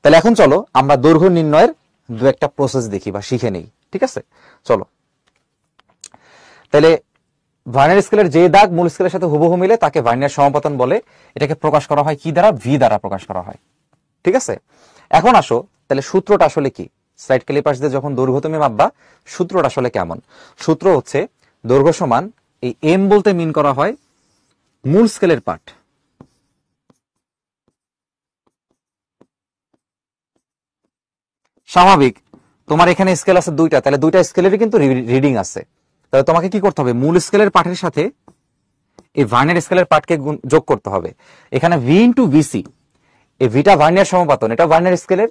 তাহলে এখন চলো আমরা দৈর্ঘ্য নির্ণয়ের দু একটা প্রসেস দেখি বা শিখে নেই, ঠিক আছে? চলো তাহলে ভার্নিয়ার স্কেলের যে দাগ মূল স্কেলের সাথে হুবহু মিলে তাকে ভার্নিয়ার সমাপতন বলে। এটাকে প্রকাশ করা হয় কি দ্বারা? ভি দ্বারা প্রকাশ করা হয়, ঠিক আছে? এখন আসো তাহলে সূত্রটা আসলে কি? স্লাইড ক্যালিপার্স দিয়ে যখন দৈর্ঘ্য তুমি মাপবা, সূত্রটা আসলে কেমন? সূত্র হচ্ছে দৈর্ঘ্য সমান, এই এম বলতে মিন করা হয় মূল স্কেলের পার্ট, স্বাভাবিক। তোমার এখানে স্কেল আছে দুইটা, তাহলে দুইটা স্কেলেরই কিন্তু রিডিং আছে। তাহলে তোমাকে কি করতে হবে? মূল স্কেলের পার্টের সাথে এই ভার্নিয়ার স্কেলের পার্টকে যোগ করতে হবে। এখানে ভি ইন্টু ভিসি, এই ভিটা ভার্নিয়ার সমাপতন, এটা ভার্নিয়ার স্কেলের,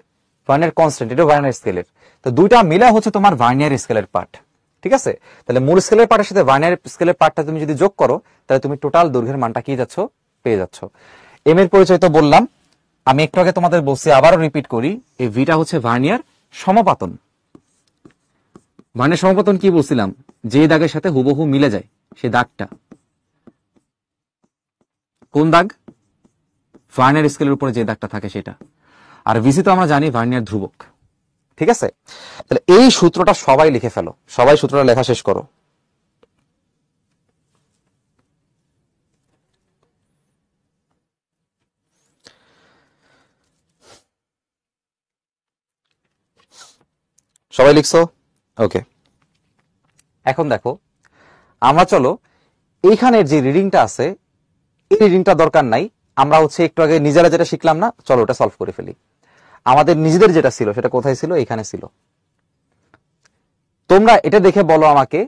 ভার্নিয়ার কনস্ট্যান্ট, এটা ভার্নিয়ার স্কেলের। তো দুইটা মিলা হচ্ছে তোমার ভার্নিয়ার স্কেলের পার্ট, ঠিক আছে? তাহলে মূল স্কেলের পার্টের সাথে ভার্নিয়ার স্কেলের পার্টটা তুমি যদি যোগ করো, তাহলে তুমি টোটাল দৈর্ঘ্যের মানটা কি যাচ্ছ? পেয়ে যাচ্ছ। এম এর পরিচয় তো বললাম, আমি একটু আগে তোমাদের বলছি, আবারও রিপিট করি, এই ভিটা হচ্ছে ভার্নিয়ার সমাপতন। ভার্নিয়ার সমাপতন কি বলছিলাম? যে দাগের সাথে হুবহু মিলে যায় সেই দাগটা। কোন দাগ? ভার্নিয়ার স্কেলের উপরে যে দাগটা থাকে সেটা। আর ভিসি তো আমরা জানি ভার্নিয়ার ধ্রুবক, ঠিক আছে? তাহলে এই সূত্রটা সবাই লিখে ফেলো, সবাই সূত্রটা লেখা শেষ করো। সবাই লিখছো? ওকে। এখন দেখো, আমরা চলো এইখানের যে রিডিংটা আছে, এই রিডিংটা দরকার নাই। আমরা হচ্ছে একটু আগে নিজেরা যেটা শিখলাম না, চলো ওটা সলভ করে ফেলি। আমাদের নিজেদের যেটা ছিল সেটা কোথায় ছিল? এখানে ছিল। তোমরা এটা দেখে বলো আমাকে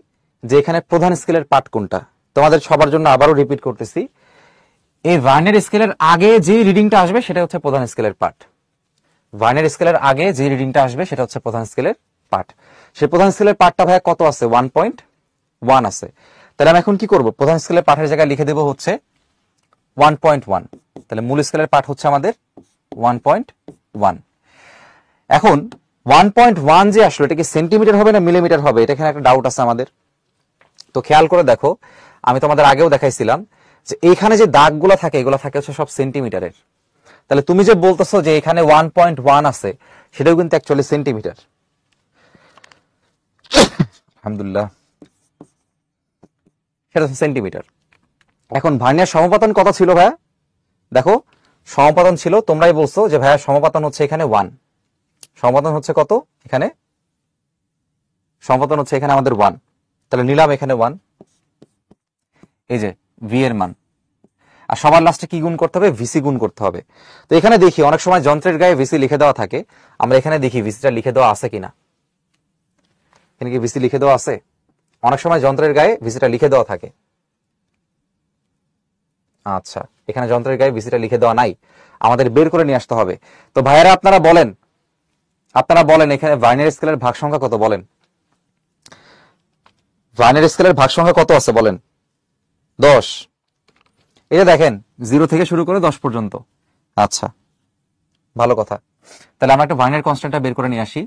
যে এখানে প্রধান স্কেলের পার্ট কোনটা। তোমাদের সবার জন্য আবারও রিপিট করতেছি, এই ভার্নিয়ার স্কেলের আগে যে রিডিংটা আসবে সেটা হচ্ছে প্রধান স্কেলের পার্ট। ভার্নিয়ার স্কেলের আগে যে রিডিংটা আসবে সেটা হচ্ছে প্রধান স্কেলের পার্ট। সেই প্রধান স্কেলের পার্টটা ভাইয়া কত আছে? 1.1 আছে। তাহলে আমি এখন কি করব? প্রধান স্কেলের পার্টের জায়গায় লিখে দেব হচ্ছে 1.1। তাহলে মূল স্কেলের পার্ট হচ্ছে আমাদের 1.1। এখন 1.1 যে আসলো, এটা কি সেন্টিমিটার হবে না মিলিমিটার হবে? এটা এখানে একটা ডাউট আছে আমাদের। তো খেয়াল করে দেখো, আমি তোমাদের আগেও দেখাইছিলাম যে এইখানে যে দাগগুলো থাকে, এগুলো থাকে হচ্ছে সব সেন্টিমিটারের। তাহলে তুমি যে বলতেছো যে এখানে 1.1 আছে, সেটাও কিন্তু অ্যাকচুয়ালি সেন্টিমিটার। আলহামদুলিল্লাহ, সেটা হচ্ছে সেন্টিমিটার। এখন ভার্নিয়ার সমাপতন কত ছিল ভাইয়া? দেখো সমাপতন ছিল, তোমরাই বলছো যে ভাইয়া সমাপতন হচ্ছে এখানে 1। সমাপতন হচ্ছে কত এখানে? সমাপতন হচ্ছে এখানে আমাদের 1। তাহলে নিলাম এখানে 1, এই যে ভি এর মান। আর সবার লাস্টে কি গুণ করতে হবে? ভিসি গুণ করতে হবে। তো এখানে দেখি অনেক সময় যন্ত্রের গায়ে ভিসি লিখে দেওয়া থাকে, আমরা এখানে দেখি ভিসিটা লিখে দেওয়া আছে কিনা। এখানে কি ভিসি লিখে দেওয়া আছে? অনেক সময় যন্ত্রের গায়ে ভিসিটা লিখে দেওয়া থাকে। আচ্ছা, এখানে যন্ত্রের গায়ে ভিসিটা লিখে দেওয়া নাই, আমাদের বের করে নিয়ে আসতে হবে। তো ভাইয়েরা আপনারা বলেন, এখানে ভার্নিয়ার স্কেলের ভাগ সংখ্যা কত? বলেন, ভার্নিয়ার স্কেলের ভাগ সংখ্যা কত আছে? বলেন। 10। এটা দেখেন 0 থেকে শুরু করে 10 পর্যন্ত। আচ্ছা, ভালো কথা। তাহলে আমরা একটা ভার্নিয়ার কনস্ট্যান্টটা বের করে নিয়ে আসি,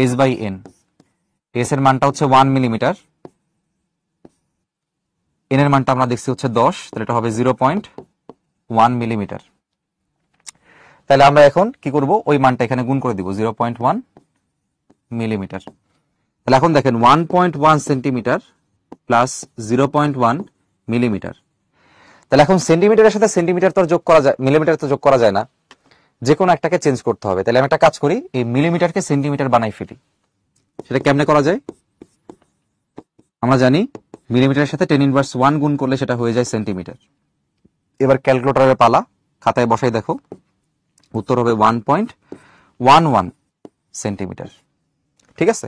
এস বাই এন। এস এর মানটা হচ্ছে 1 মিলিমিটার, এন এর মানটা আমরা দেখছি হচ্ছে 10, তাহলে এটা হবে 0.1 মিলিমিটার। তাহলে আমরা এখন কি করব? ওই মানটা এখানে গুণ করে দিব, 0.1 মিলিমিটার। তাহলে এখন দেখেন 1.1 সেন্টিমিটার প্লাস 0.1 মিলিমিটার। তাহলে এখন সেন্টিমিটারের সাথে সেন্টিমিটার তো যোগ করা যায়, মিলিমিটার তো যোগ করা যায় না, যে কোনো একটাকে চেঞ্জ করতে হবে। তাহলে আমি একটা কাজ করি, এই মিলিমিটারকে সেন্টিমিটার বানাই ফেলি। সেটা কেমনে করা যায়? আমরা জানি মিলিমিটারের সাথে 10⁻1 গুণ করলে সেটা হয়ে যায় সেন্টিমিটার। এবার ক্যালকুলেটরের পালা, খাতায় বসাই দেখো, উত্তর হবে 1.11 সেন্টিমিটার। ঠিক আছে,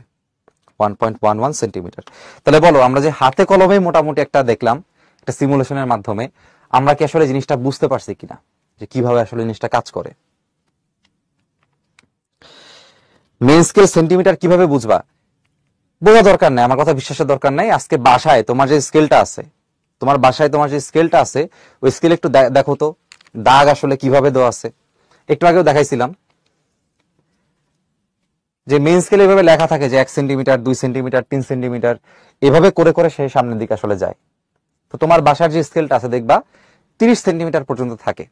1.11 সেন্টিমিটার। তাহলে বলো, আমরা যে হাতে কলমে মোটামুটি একটা দেখলাম, একটা সিমুলেশনের মাধ্যমে, আমরা কি আসলে জিনিসটা বুঝতে পারছি কিনা যে কিভাবে আসলে জিনিসটা কাজ করে? মেন স্কেল সেন্টিমিটার কিভাবে বুঝবা? বোঝা দরকার নাই, আমার কথা বিশ্বাসের দরকার নাই। আজকে বাসায় তোমার যে স্কেলটা আছে, ওই স্কেল একটু দেখো তো দাগ আসলে কিভাবে দেওয়া আছে। একটু আগেও দেখাইছিলাম যে মেইন স্কেলে এভাবে লেখা থাকে যে 1 সেন্টিমিটার, 2 সেন্টিমিটার, 3 সেন্টিমিটার, এভাবে করে করে সেই সামনের দিকে আসলে যায়। তো তোমার বাসার যে স্কেলটা আছে দেখবা 30 সেন্টিমিটার পর্যন্ত থাকে,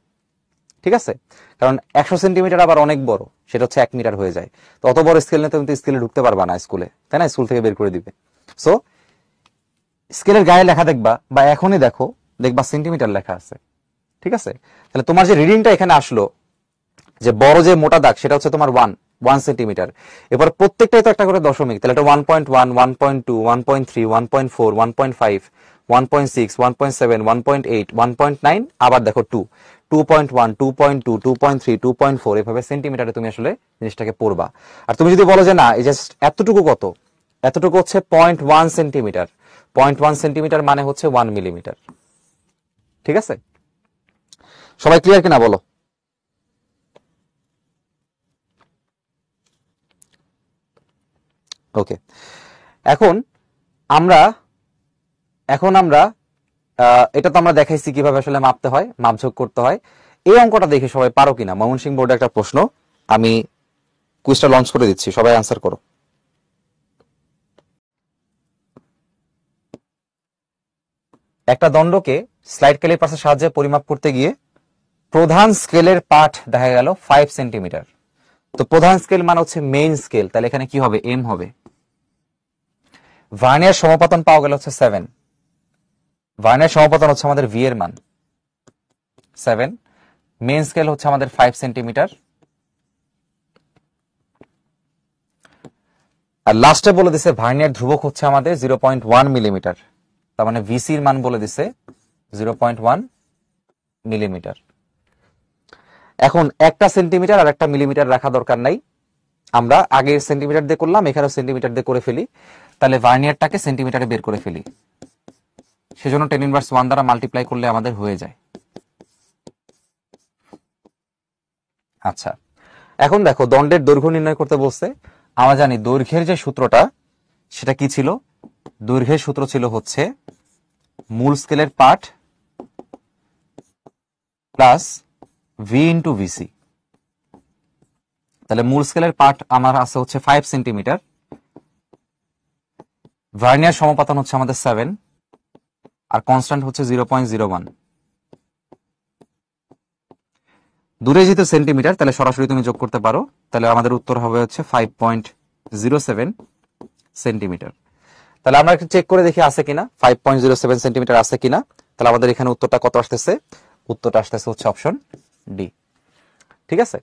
ঠিক আছে? কারণ 100 সেন্টিমিটার আবার অনেক বড়, সেটা হচ্ছে 1 মিটার হয়ে যায়। তো অত বড় স্কেল নিয়ে তুমি তো স্কেলে ঢুকতে পারবা না স্কুলে, তাই না? স্কুল থেকে বের করে দিবে। সো স্কেলের গায়ে লেখা দেখবা, বা এখনই দেখবা সেন্টিমিটার লেখা আছে, ঠিক আছে? তাহলে তোমার যে রিডিংটা এখানে আসলো, যে বড় যে মোটা দাগ, সেটা হচ্ছে তোমার 1 সেন্টিমিটার। এবার প্রত্যেকটাই তো একটা করে দশমিক, তাহলে এটা 1.1, 1.2, 1.3, 1.4, 1.5, 1.6, 1.7, 1.8, 1.9, আবার দেখো 2.1, 2.2, 2.3, 2.4, এভাবে সেন্টিমিটারে তুমি আসলে জিনিসটাকে পড়বা। আর তুমি যদি বলো যে না এই জাস্ট এতটুকু, কত এতটুকু হচ্ছে 0.1 সেন্টিমিটার, 0.1 সেন্টিমিটার মানে হচ্ছে 1 মিলিমিটার, ঠিক আছে? সবাই ক্লিয়ার কিনা বলো? ওকে, এখন আমরা এটা তো আমরা দেখাইছি কিভাবে আসলে মাপতে হয়, মাপঝোঁক করতে হয়। এই অঙ্কটা দেখে সবাই পারো কিনা, ময়মনসিংহ বোর্ডে একটা প্রশ্ন, আমি কুইজটা লঞ্চ করে দিচ্ছি, সবাই অ্যান্সার করো। একটা দণ্ডকে স্লাইড ক্যালিপার্সের সাহায্যে পরিমাপ করতে গিয়ে প্রধান স্কেলের পাঠ দেখা গেল 5 সেন্টিমিটার। তো প্রধান স্কেল মানে হচ্ছে মেইন স্কেল, তাহলে এখানে কি হবে? এম হবে। ভার্নিয়ার সমপতন পাওয়া গেল হচ্ছে 7। ভার্নিয়ার সমপতন হচ্ছে আমাদের ভি এর মান 7। মেইন স্কেল হচ্ছে আমাদের 5 সেন্টিমিটার। আর লাস্টে বলে দিছে ভার্নিয়ার ধ্রুবক হচ্ছে আমাদের 0.1 মিলিমিটার। তার মানে ভিসির মান বলে দিছে 0.1 মিলিমিটার। এখন একটা সেন্টিমিটার আর একটা মিলিমিটার রাখা দরকার নাই, আমরা আগের সেন্টিমিটার দিয়ে করলাম, এখানেও সেন্টিমিটার দিয়ে করে ফেলি, তাহলে ভার্নিয়ারটাকে সেন্টিমিটারে বের করে ফেলি। সেজন্য 10⁻1 দ্বারা মাল্টিপ্লাই করলে আমাদের হয়ে যায়। আচ্ছা, এখন দেখো দণ্ডের দৈর্ঘ্য নির্ণয় করতে বলছে। আমরা জানি দৈর্ঘ্যের যে সূত্রটা, সেটা কি ছিল? দৈর্ঘ্যের সূত্র ছিল হচ্ছে মূল স্কেলের পাঠ প্লাস ভি ইন্টু ভিসি। তাহলে মূল স্কেলের পাঠ আমার আছে হচ্ছে 5 সেন্টিমিটার, ভার্নিয়ার সমপাতন হচ্ছে আমাদের 7, আর কনস্ট্যান্ট হচ্ছে 0.01। দূরে যেহেতু সেন্টিমিটার, তাহলে সরাসরি তুমি যোগ করতে পারো, তাহলে আমাদের উত্তর হবে হচ্ছে 5.07 সেন্টিমিটার। তাহলে আমরা একটু চেক করে দেখি আছে কিনা, 5.07 সেন্টিমিটার আছে কিনা। তাহলে আমাদের এখানে উত্তরটা কত আসতেছে? উত্তরটা আসতেছে হচ্ছে অপশন ডি, ঠিক আছে?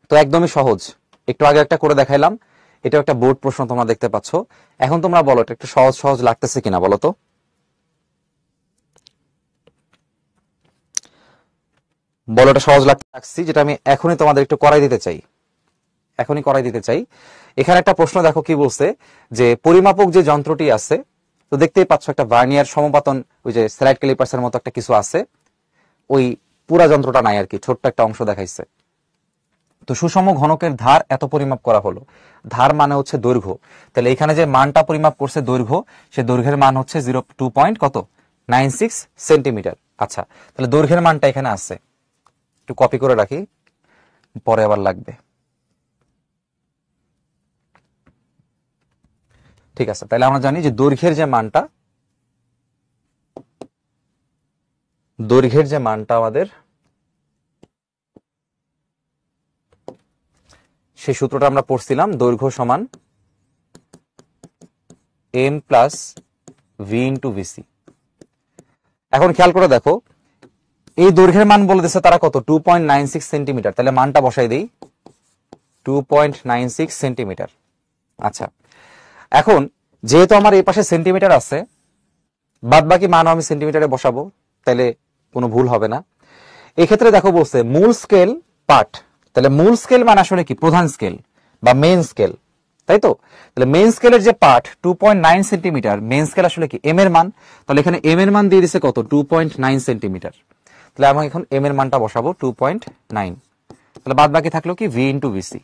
তো একদমই সহজ, একটু আগে একটা করে দেখাইলাম, এটা একটা বোর্ড প্রশ্ন তোমরা দেখতে পাচ্ছ। এখন তোমরা বলো এটা একটু সহজ সহজ লাগতেছে কিনা বলো তো? বলো এটা সহজ লাগছে, যেটা আমি এখনই তোমাদের একটু করাই দিতে চাই, এখানে একটা প্রশ্ন দেখো কি বলছে, যে পরিমাপক যে যন্ত্রটি আছে, তো দেখতেই পাচ্ছ একটা ভার্নিয়ার সমপাতন, ওই যে স্লাইড ক্যালিপার্সের মতো একটা কিছু আছে, ওই পুরা যন্ত্রটা নাই আর কি, ছোট্ট একটা অংশ দেখাইছে। তো সুষম ঘনকের ধার এত পরিমাপ করা হলো, ধার মানে হচ্ছে দৈর্ঘ্য, তাহলে এখানে যে মানটা পরিমাপ করছে দৈর্ঘ্য, সে দৈর্ঘ্যের মান হচ্ছে 2.96 সেন্টিমিটার। আচ্ছা, তাহলে দৈর্ঘ্যের মানটা এখানে আছে, একটু কপি করে রাখি, পরে আবার লাগবে। ঠিক আছে, তাহলে আমরা জানি যে দৈর্ঘ্যের যে মানটা আমাদের, সেই সূত্রটা আমরা পড়ছিলাম, দৈর্ঘ্য সমান M plus V into VC. এখন খেয়াল করে দেখো, এই দৈর্ঘ্যের মান বলে দিচ্ছে তারা কত? 2.96 সেন্টিমিটার। তাহলে মানটা বসাই দেই, 2.96 সেন্টিমিটার। আচ্ছা, এখন যেহেতু আমার এই পাশে সেন্টিমিটার আছে, বাদ বাকি মানও আমি সেন্টিমিটারে বসাবো, তাহলে কোনো ভুল হবে না। এক্ষেত্রে দেখো বলছে মূল স্কেল পাঠ, তাহলে মূল স্কেল মানে আসলে কি? প্রধান স্কেল বা মেইন স্কেল, তাই তো? তাহলে মেইন স্কেলের যে পাঠ 2.9 সেন্টিমিটার, মেইন স্কেল আসলে কি? এম এর মান। তাহলে এখানে এম এর মান দিয়ে দিছে কত? 2.9 সেন্টিমিটার। তাহলে আমি এখন এম এর মানটা বসাবো 2.9। তাহলে বাদ বাকি থাকলো কি? V into VC.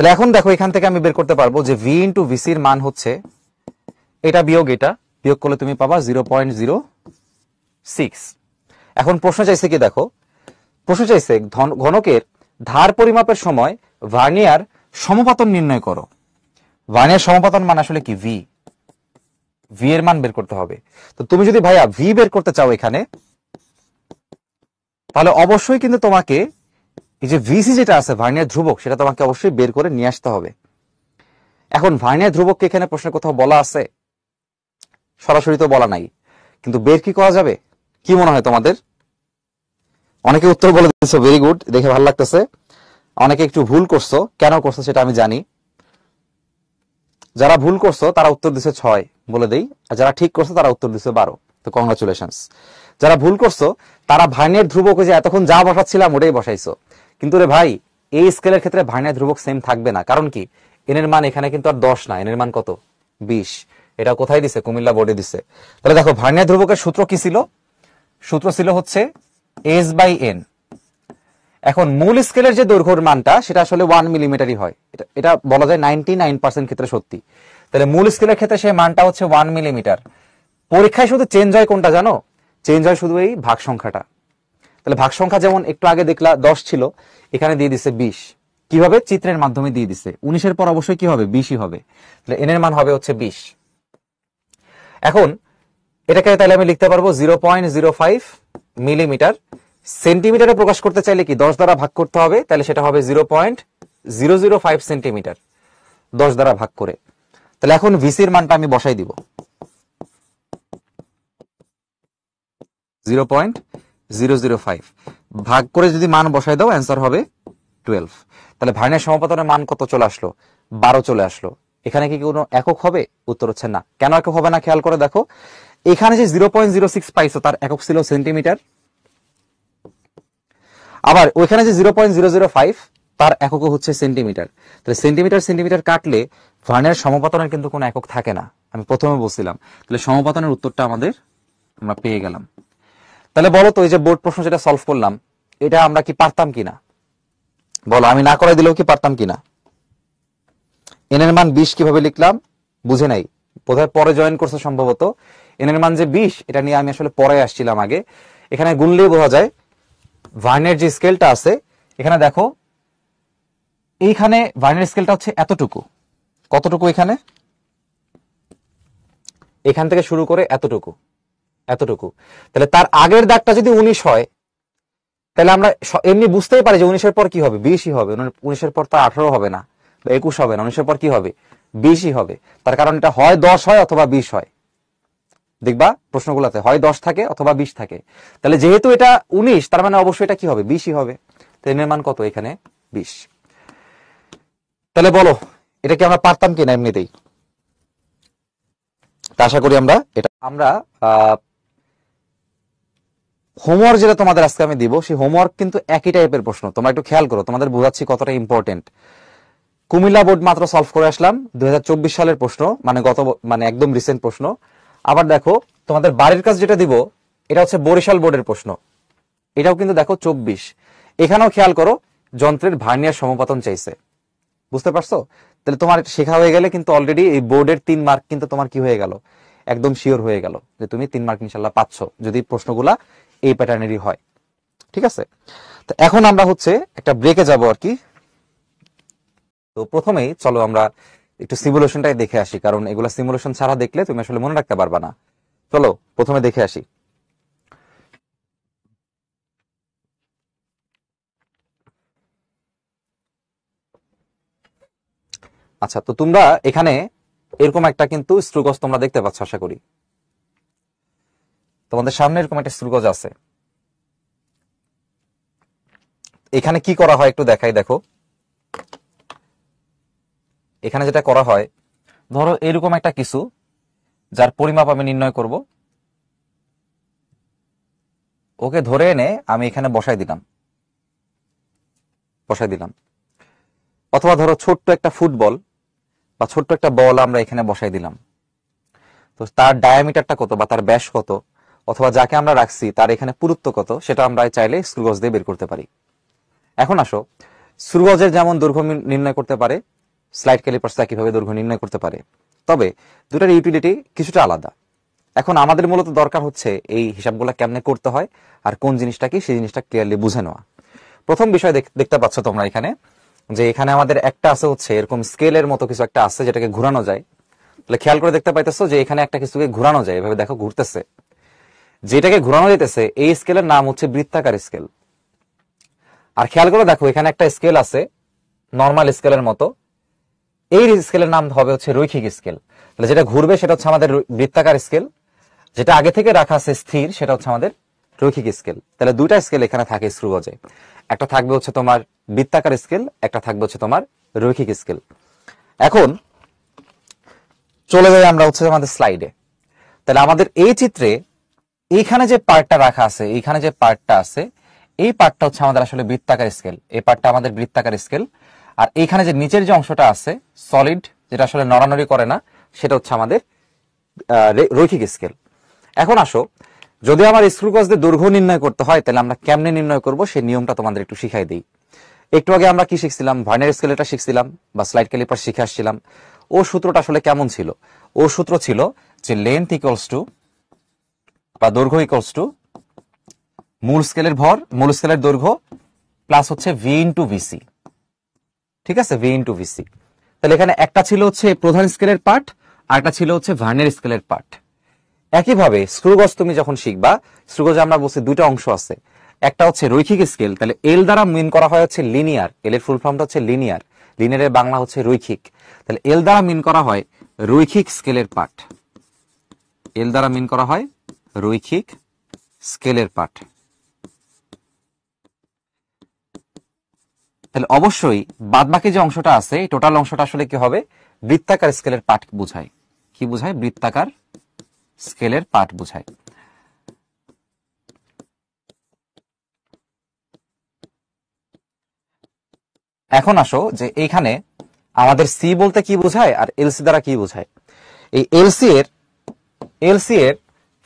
তাহলে এখন দেখো এখান থেকে আমি বের করতে পারবো যে ভি ইন্টু ভিসির মান হচ্ছে এটা বিয়োগ করলে তুমি পাবা 0.06। এখন প্রশ্ন চাইছে কি দেখো, প্রশ্ন চাইছে ঘনকের ধার পরিমাপের সময় ভার্নিয়ার সমপাতন নির্ণয় করো। ভার্নিয়ার সমপাতন মান আসলে কি? ভি এর মান বের করতে হবে। তো তুমি যদি ভাইয়া ভি বের করতে চাও এখানে, তাহলে অবশ্যই কিন্তু তোমাকে এই যে ভিসি যেটা আছে ভার্নিয়ার ধ্রুবক, সেটা তোমাকে অবশ্যই বের করে নিয়ে আসতে হবে। এখন ভার্নিয়ার ধ্রুবককে এখানে প্রশ্নে কোথাও বলা আছে? সরাসরি তো বলা নাই, কিন্তু বের কি করা যাবে? কি মনে হয় তোমাদের? অনেকে উত্তর বলে দিচ্ছ, ভেরি গুড, দেখে ভালো লাগতেছে। অনেকে একটু ভুল করছো, কেন করছো সেটা আমি জানি। যারা ভুল করছো তারা উত্তর দিছে 6, বলে দেই। আর যারা ঠিক করছো তারা উত্তর দিছে 12। তো কংগ্রাচুলেশনস। যারা ভুল করছো তারা ভার্নিয়ার ধ্রুবক যে এতক্ষণ যা বসাচ্ছিলাম ওটাই বসাইছো। কিন্তু রে ভাই, এই স্কেলের ক্ষেত্রে ভার্নিয়ার ধ্রুবক সেম থাকবে না। কারণ কি, এন এর মান এখানে কিন্তু আর 10 না, এন এর মান কত? 20। এটা কোথায় দিছে? কুমিল্লা বোর্ডে দিছে। তাহলে দেখো ভার্নিয়ার ধ্রুবকের সূত্র কি ছিল? সূত্র ছিল হচ্ছে S/N। এখন মূল স্কেলের যে দৈর্ঘ্যের মানটা সেটা আসলে 1 মিলিমিটারই হয়। এটা বলা যায় 99% ক্ষেত্রে সত্যি। তাহলে মূল স্কেলের ক্ষেত্রে সেই মানটা হচ্ছে 1 মিলিমিটার। পরীক্ষায় শুধু চেঞ্জ হয় কোনটা জানো? চেঞ্জ হয় শুধু এই ভাগ সংখ্যাটা। তাহলে ভাগ সংখ্যা যেমন একটু আগে দেখলা 10 ছিল, এখানে দিয়ে দিছে 20। কিভাবে? চিত্রের মাধ্যমে দিয়ে দিছে। 19 এর পর অবশ্যই কি হবে? 20ই হবে। তাহলে এন এর মান হবে হচ্ছে 20। এখন এটাকে তাহলে আমি লিখতে পারবো 0.05 মিলিমিটার। সেন্টিমিটারে প্রকাশ করতে চাইলে কি 10 দ্বারা ভাগ করতে হবে, তাহলে সেটা হবে 0.005 সেন্টিমিটার 10 দ্বারা ভাগ করে। তাহলে এখন ভিসির মানটা আমি বসাই দিব 0.005 ভাগ করে যদি মান বসাই দাও অ্যান্সার হবে 12। তাহলে ভার্নিয়ার সমপাতনের মান কত চলে আসলো? 12 চলে আসলো। এখানে কি কোনো একক হবে? উত্তর হচ্ছে না। কেন একক হবে না খেয়াল করে দেখো, এখানে যে 0.06 পাইছো তার একক ছিল সেন্টিমিটার, আবার ওইখানে যে 0.005 তার একক হচ্ছে সেন্টিমিটার। তাহলে সেন্টিমিটার কাটলে ভার্নিয়ার সমপাতনের কিন্তু কোনো একক থাকে না, আমি প্রথমে বলছিলাম। তাহলে সমপাতনের উত্তরটা আমরা পেয়ে গেলাম। তাহলে বলো তো, এই যে বোর্ড প্রশ্ন যেটা সলভ করলাম, এটা আমরা কি পারতাম কিনা? বলো, আমি না করাই দিলেও কি পারতাম কিনা? এন এর মান 20 কিভাবে লিখলাম? বুঝে নাই, বোধহয় পরে জয়েন করছে সম্ভবত। এন এর মান যে 20, এটা নিয়ে আমি আসলে পরে আসছিলাম আগে। এখানে গুনলেই বোঝা যায় ভার্নিয়ার যে স্কেলটা আছে, এখানে দেখো এইখানে ভার্নিয়ার স্কেলটা হচ্ছে এতটুকু। কতটুকু? এখান থেকে শুরু করে এতটুকু। তাহলে তার আগের দাগটা যদি 19 হয়, তাহলে আমরা এমনি বুঝতেই পারি যে 19-এর পর কি হবে? 20ই হবে। 19-এর পর তো 18 হবে না, বা 21 হবে না, 19-এর পর কি হবে? 20ই হবে। তার কারণ এটা হয় 10 হয় অথবা 20 হয়। দেখবা প্রশ্নগুলোতে হয় 10 থাকে অথবা 20 থাকে। তাহলে যেহেতু এটা 19, তার মানে অবশ্যই এটা কি হবে? 20ই হবে। তো এর মান কত? এখানে 20। তাহলে বলো, এটা কি আমরা পারতাম কিনা এমনিতেই? তা আশা করি আমরা হোমওয়ার্ক যেটা তোমাদের আজকে আমি দিব, সেই হোমওয়ার্ক কিন্তু একই টাইপের প্রশ্ন। তোমরা একটু খেয়াল করো, তোমাদের বোঝাচ্ছি কতটা ইম্পর্টেন্ট। কুমিল্লা বোর্ড মাত্র সলভ করে আসলাম, 2024 সালের প্রশ্ন, মানে একদম রিসেন্ট প্রশ্ন। আবার দেখো তোমাদের বাড়ির কাজ যেটা দিব, এটা হচ্ছে বরিশাল বোর্ডের প্রশ্ন। এটাও কিন্তু দেখো 24। এখানেও খেয়াল করো, যন্ত্রের ভার্নিয়ার সমপাতন চাইছে। বুঝতে পারছো? তাহলে তোমার শেখা হয়ে গেলে কিন্তু অলরেডি এই বোর্ডের 3 মার্ক কিন্তু তোমার কি হয়ে গেল? একদম শিওর হয়ে গেল যে তুমি 3 মার্ক ইনশাল্লাহ পাচ্ছ, যদি প্রশ্নগুলা এই প্যাটার্নেরই হয়। ঠিক আছে? তো এখন আমরা হচ্ছে একটা ব্রেকে যাব আর কি। তো প্রথমেই চলো আমরা একটু সিমুলেশনটাই দেখে আসি, কারণ এগুলা সিমুলেশন ছাড়া দেখলে তুমি আসলে মনে রাখতে পারবা না। চলো প্রথমে দেখে আসি। আচ্ছা, তো তোমরা এখানে এরকম একটা কিন্তু স্ক্রুগজ তোমরা দেখতে পাচ্ছ, আশা করি তোমাদের সামনে এরকম একটা স্ক্রুগজ আছে। এখানে কি করা হয় একটু দেখাই, দেখো। এখানে যেটা করা হয়, ধরো এরকম একটা কিছু যার পরিমাপ আমি নির্ণয় করব, ওকে ধরে এনে আমি এখানে বসাই দিলাম। অথবা ধরো ছোট্ট একটা ফুটবল বা ছোট্ট একটা বল আমরা এখানে বসাই দিলাম। তো তার ডায়ামিটারটা কত বা তার ব্যাস কত, অথবা যাকে আমরা রাখছি তার এখানে পুরুত্ব কত, সেটা আমরা চাইলে স্ক্রুগজ দিয়ে বের করতে পারি। এখন আসো, স্ক্রু গজের যেমন দৈর্ঘ্য নির্ণয় করতে পারে, স্লাইড ক্যালিপার্স একইভাবে দৈর্ঘ্য নির্ণয় করতে পারে, তবে দুটার ইউটিলিটি কিছুটা আলাদা। এখন আমাদের মূলত দরকার হচ্ছে এই হিসাবগুলো কেমনে করতে হয় আর কোন জিনিসটা কি সেই জিনিসটা ক্লিয়ারলি বুঝে নেওয়া। প্রথম বিষয় দেখতে পাচ্ছ তোমরা এখানে, যে এখানে আমাদের একটা আছে হচ্ছে এরকম স্কেলের মতো কিছু একটা আছে যেটাকে ঘোরানো যায়। তাহলে খেয়াল করে দেখতে পাইতেছো যে এখানে একটা কিছুকে ঘোরানো যায়, এভাবে দেখো ঘুরতেছে। যেটাকে ঘোরানো যেতেছে এই স্কেলের নাম হচ্ছে বৃত্তাকার স্কেল। আর খেয়াল করে দেখো এখানে একটা স্কেল আছে নর্মাল স্কেলের মতো, এই স্কেলের নাম হবে হচ্ছে রৈখিক স্কেল। তাহলে যেটা ঘুরবে সেটা হচ্ছে আমাদের বৃত্তাকার স্কেল, যেটা আগে থেকে রাখা আছে স্থির সেটা হচ্ছে আমাদের রৈখিক স্কেল। তাহলে দুইটা স্কেল এখানে থাকে স্ক্রু গজে, একটা থাকবে হচ্ছে তোমার বৃত্তাকার স্কেল, একটা থাকবে হচ্ছে তোমার রৈখিক স্কেল। এখন চলে যাই আমরা হচ্ছে আমাদের স্লাইডে। তাহলে আমাদের এই চিত্রে এইখানে যে পার্টটা রাখা আছে, এইখানে যে পার্টটা আছে, এই পার্টটা হচ্ছে আমাদের আসলে বৃত্তাকার স্কেল, এই পার্টটা আমাদের বৃত্তাকার স্কেল। আর এইখানে যে নিচের যে অংশটা আছে সলিড, যেটা আসলে নড়ানড়ি করে না, সেটা হচ্ছে আমাদের রৈখিক স্কেল। এখন আসো, যদি আমার স্ক্রু গজদের দৈর্ঘ্য নির্ণয় করতে হয় তাহলে আমরা কেমনে নির্ণয় করব সেই নিয়মটা তোমাদের একটু শিখাই দিই। একটু আগে আমরা কি শিখছিলাম, ভার্নিয়ার স্কেলটা শিখছিলাম বা স্লাইড ক্যালিপার শিখে আসছিলাম। ও সূত্রটা আসলে কেমন ছিল? ও সূত্র ছিল যে লেন্থ ইকুয়ালস টু বা দৈর্ঘ্য ইকুয়ালস টু মূল স্কেলের ভর, মূল স্কেলের দৈর্ঘ্য প্লাস হচ্ছে ভি ইন্টু ভিসি। ঠিক আছে, ভি ইন্টু ভিসি। তাহলে এখানে একটা ছিল হচ্ছে প্রধান স্কেলের পার্ট আর একটা ছিল হচ্ছে ভার্নিয়ার স্কেলের পার্ট। একইভাবে স্ক্রুগজ তুমি যখন শিখবা, স্ক্রুগজে আমরা বলছি দুইটা অংশ আছে, একটা হচ্ছে রৈখিক স্কেল, তাহলে এল দ্বারা মিন করা হয় হচ্ছে লিনিয়ার, এল এর ফুল ফর্মটা হচ্ছে লিনিয়ার, লিনিয়ারের বাংলা হচ্ছে রৈখিক। তাহলে এল দ্বারা মিন করা হয় রৈখিক স্কেলের পার্ট, এল দ্বারা মিন করা হয় রৈখিক স্কেলের পার্ট। তাহলে অবশ্যই বাদবাকি যে অংশটা আছে টোটাল অংশটা আসলে কি হবে? বৃত্তাকার স্কেলের পার্ট বোঝায়। কি বোঝায়? বৃত্তাকার স্কেলের পার্ট বোঝায়। এখন আসো যে এইখানে আমাদের সি বলতে কি বোঝায় আর এলসি দ্বারা কি বোঝায়। এই এলসি এর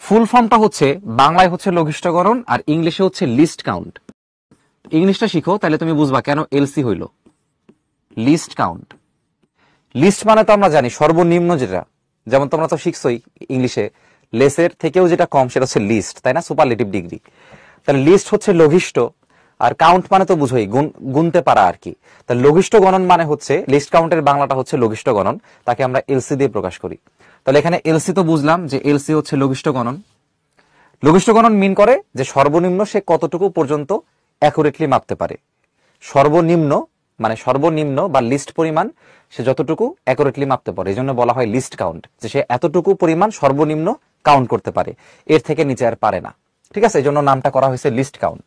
ফুল ফর্মটা হচ্ছে বাংলায় হচ্ছে লঘিষ্ঠ গণন আর ইংলিশে হচ্ছে লিস্ট কাউন্ট। ইংলিশটা শিখো তাহলে তুমি বুঝবা কেন এলসি হইল লিস্ট কাউন্ট। লিস্ট মানে তো আমরা জানি সর্বনিম্ন যেটা, যেমন তোমরা তো শিখছোই ইংলিশে লেসের থেকেও যেটা কম সেটা হচ্ছে লিস্ট, তাই না? Superlative degree. তাহলে লিস্ট হচ্ছে লঘিষ্ঠ আর কাউন্ট মানে তো বুঝোই গুনতে পারা আর কি। তাহলে লঘিষ্ঠ গণন মানে হচ্ছে লিস্ট কাউন্টের বাংলাটা হচ্ছে লঘিষ্ঠ গণন, তাকে আমরা এলসি দিয়ে প্রকাশ করি। তাহলে এখানে এলসি তো বুঝলাম যে এলসি হচ্ছে লঘিষ্ঠ গণন। লঘিষ্ঠ গণন মিন করে যে সর্বনিম্ন সে কতটুকু পর্যন্ত অ্যাকুরেটলি মাপতে পারে। সর্বনিম্ন মানে সর্বনিম্ন বা লিস্ট পরিমাণ সে যতটুকু অ্যাকুরেটলি মাপতে পারে, এই জন্য বলা হয় লিস্ট কাউন্ট, যে সে এতটুকু পরিমাণ সর্বনিম্ন কাউন্ট করতে পারে, এর থেকে নিচে আর পারে না। ঠিক আছে, এই জন্য নামটা করা হয়েছে লিস্ট কাউন্ট।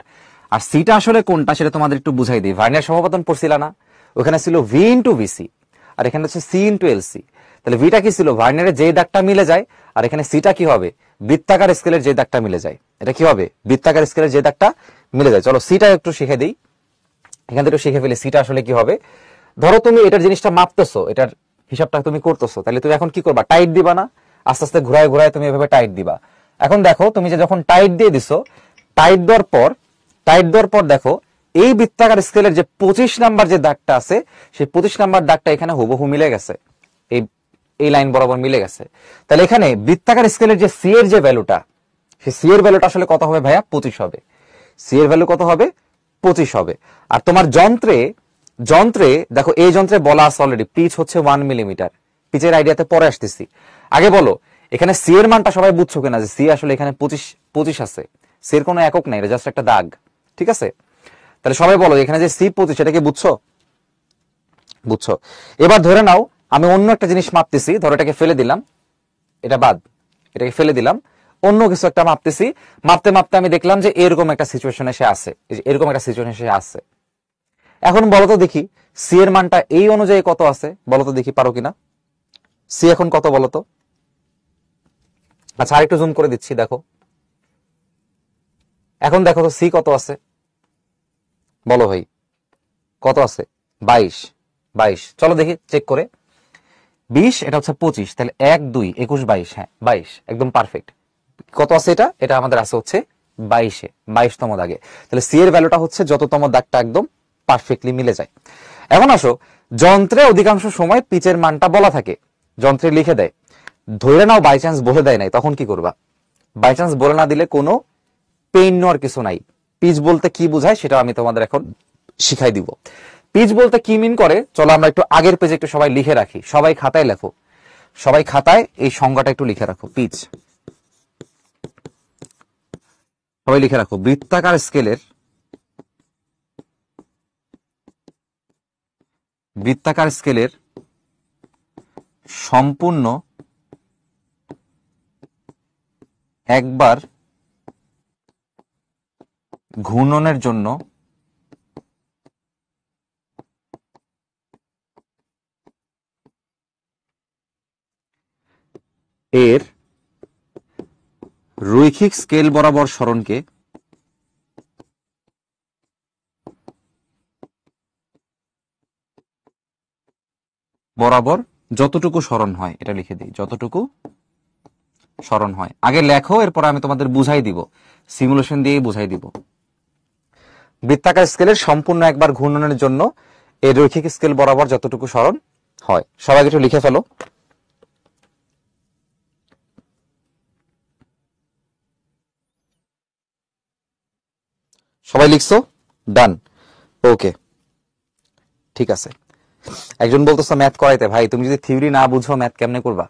আর সিটা আসলে কোনটা সেটা তোমাদের একটু বুঝাই দিই। ভার্নিয়ার সমাপতন পড়ছিল না? ওখানে ছিল ভি ইন্টু ভিসি আর এখানে হচ্ছে সি ইন্টু এলসি। তাহলে ভিটা কি ছিল? ভার্নিয়ারের যে দাগটা মিলে যায়, আর এখানে সিটা কি হবে? বৃত্তাকার স্কেলের যে দাগটা মিলে যায়। এটা কি হবে? বৃত্তাকার স্কেলের যে দাগটা মিলে যায়। চলো সিটা একটু শিখে দিই, এখান থেকে শিখে ফেলে সিটা আসলে কি হবে। ধরো তুমি এটার জিনিসটা মাপতেছো, এটার হিসাবটা তুমি করতেছো, তাহলে তুমি এখন কি করবা? টাইট দিবা না? আস্তে আস্তে ঘুরায় ঘুরায় তুমি এভাবে টাইট দিবা। এখন দেখো তুমি যে যখন টাইট দিয়ে দিছো, টাইট দেওয়ার পর দেখো এই বৃত্তাকার স্কেলের যে 25 নাম্বার যে দাগটা আছে সেই 25 নাম্বার দাগটা এখানে হুবহু মিলে গেছে, এই লাইন বরাবর মিলে গেছে। তাহলে এখানে বৃত্তাকার স্কেলের যে সি এর যে ভ্যালুটা, সেই সি এর ভ্যালুটা আসলে কত হবে ভাইয়া? 25 হবে। সি এর ভ্যালু কত হবে? 25 হবে। আর তোমার যন্ত্রে দেখো এই যন্ত্রে বলা আছে অলরেডি পিচ হচ্ছে 1 মিলিমিটার। পিচের আইডিয়াতে পরে আসতেছি, আগে বলো এখানে সি এর মানটা সবাই বুঝছো কিনা, যে সি আসলে এখানে 25 আছে। সি এর কোনো একক নাই, এটা জাস্ট একটা দাগ। ঠিক আছে, তাহলে সবাই বলো এখানে যে সি 25 এটা কি বুঝছো? বুঝছো। এবার ধরে নাও আমি অন্য একটা জিনিস মাপতেছি, ধরো এটাকে ফেলে দিলাম, এটা বাদ, এটাকে ফেলে দিলাম, অন্য কিছু একটা মাপতেছি, মাপতে মাপতে আমি দেখলাম যে এরকম একটা সিচুয়েশনে সে আছে, এরকম একটা সিচুয়েশনে সে আছে। এখন বলো তো দেখি সি এর মানটা এই অনুযায়ী কত আছে, বলো তো দেখি, পারো কিনা? সি এখন কত বলো তো? আচ্ছা আরেকটু জুম করে দিচ্ছি, দেখো এখন দেখো তো সি কত আছে, বলো ভাই কত আছে? 22। চলো দেখি চেক করে। 20 এটা হচ্ছে 25, তাহলে 1 2 21 22, হ্যাঁ 22 একদম পারফেক্ট। কত আছে এটা? এটা আমাদের আছে হচ্ছে 22-এ, 22তম দাগে। তাহলে সি এর ভ্যালুটা হচ্ছে যততম দাগটা একদম পারফেক্টলি মিলে যায়। এখন আসো, যন্ত্রে অধিকাংশ সময় পিচের মানটা বলা থাকে, যন্ত্রে লিখে দেয়, ধরে নাও বাই চান্স বলে দেয় নাই, তখন কি করবা? বাই চান্স বলে না দিলে কোনো পেইন নেওয়ার কিছু নাই। পিচ বলতে কি বোঝায় সেটা আমি তোমাদের এখন শিখাই দিব। পিচ বলতে কি মিন করে চলো আমরা একটু আগের পেজে একটু সবাই লিখে রাখি, সবাই খাতায় লেখো, সবাই খাতায় এই সংজ্ঞাটা একটু লিখে রাখো। পিচ সবাই লিখে রাখো, বৃত্তাকার স্কেলের সম্পূর্ণ একবার ঘূর্ণনের জন্য এর রৈখিক স্কেল বরাবর সরণকে বরাবর যতটুকু সরণ হয়, এটা লিখে দিই, যতটুকু সরণ হয়। আগে লেখো, এরপর আমি তোমাদের বুঝাই দিব, সিমুলেশন দিয়ে বুঝাই দিব। বৃত্তাকার স্কেলের সম্পূর্ণ একবার ঘূর্ণনের জন্য এই রৈখিক স্কেল বরাবর যতটুকু সরণ হয়। সবাই একটু লিখে ফেলো। সবাই লিখছো? ডান, ওকে, ঠিক আছে। একজন বলতেছো ম্যাথ করাইতে, ভাই তুমি যদি থিওরি না বুঝো ম্যাথ কেমনে করবা?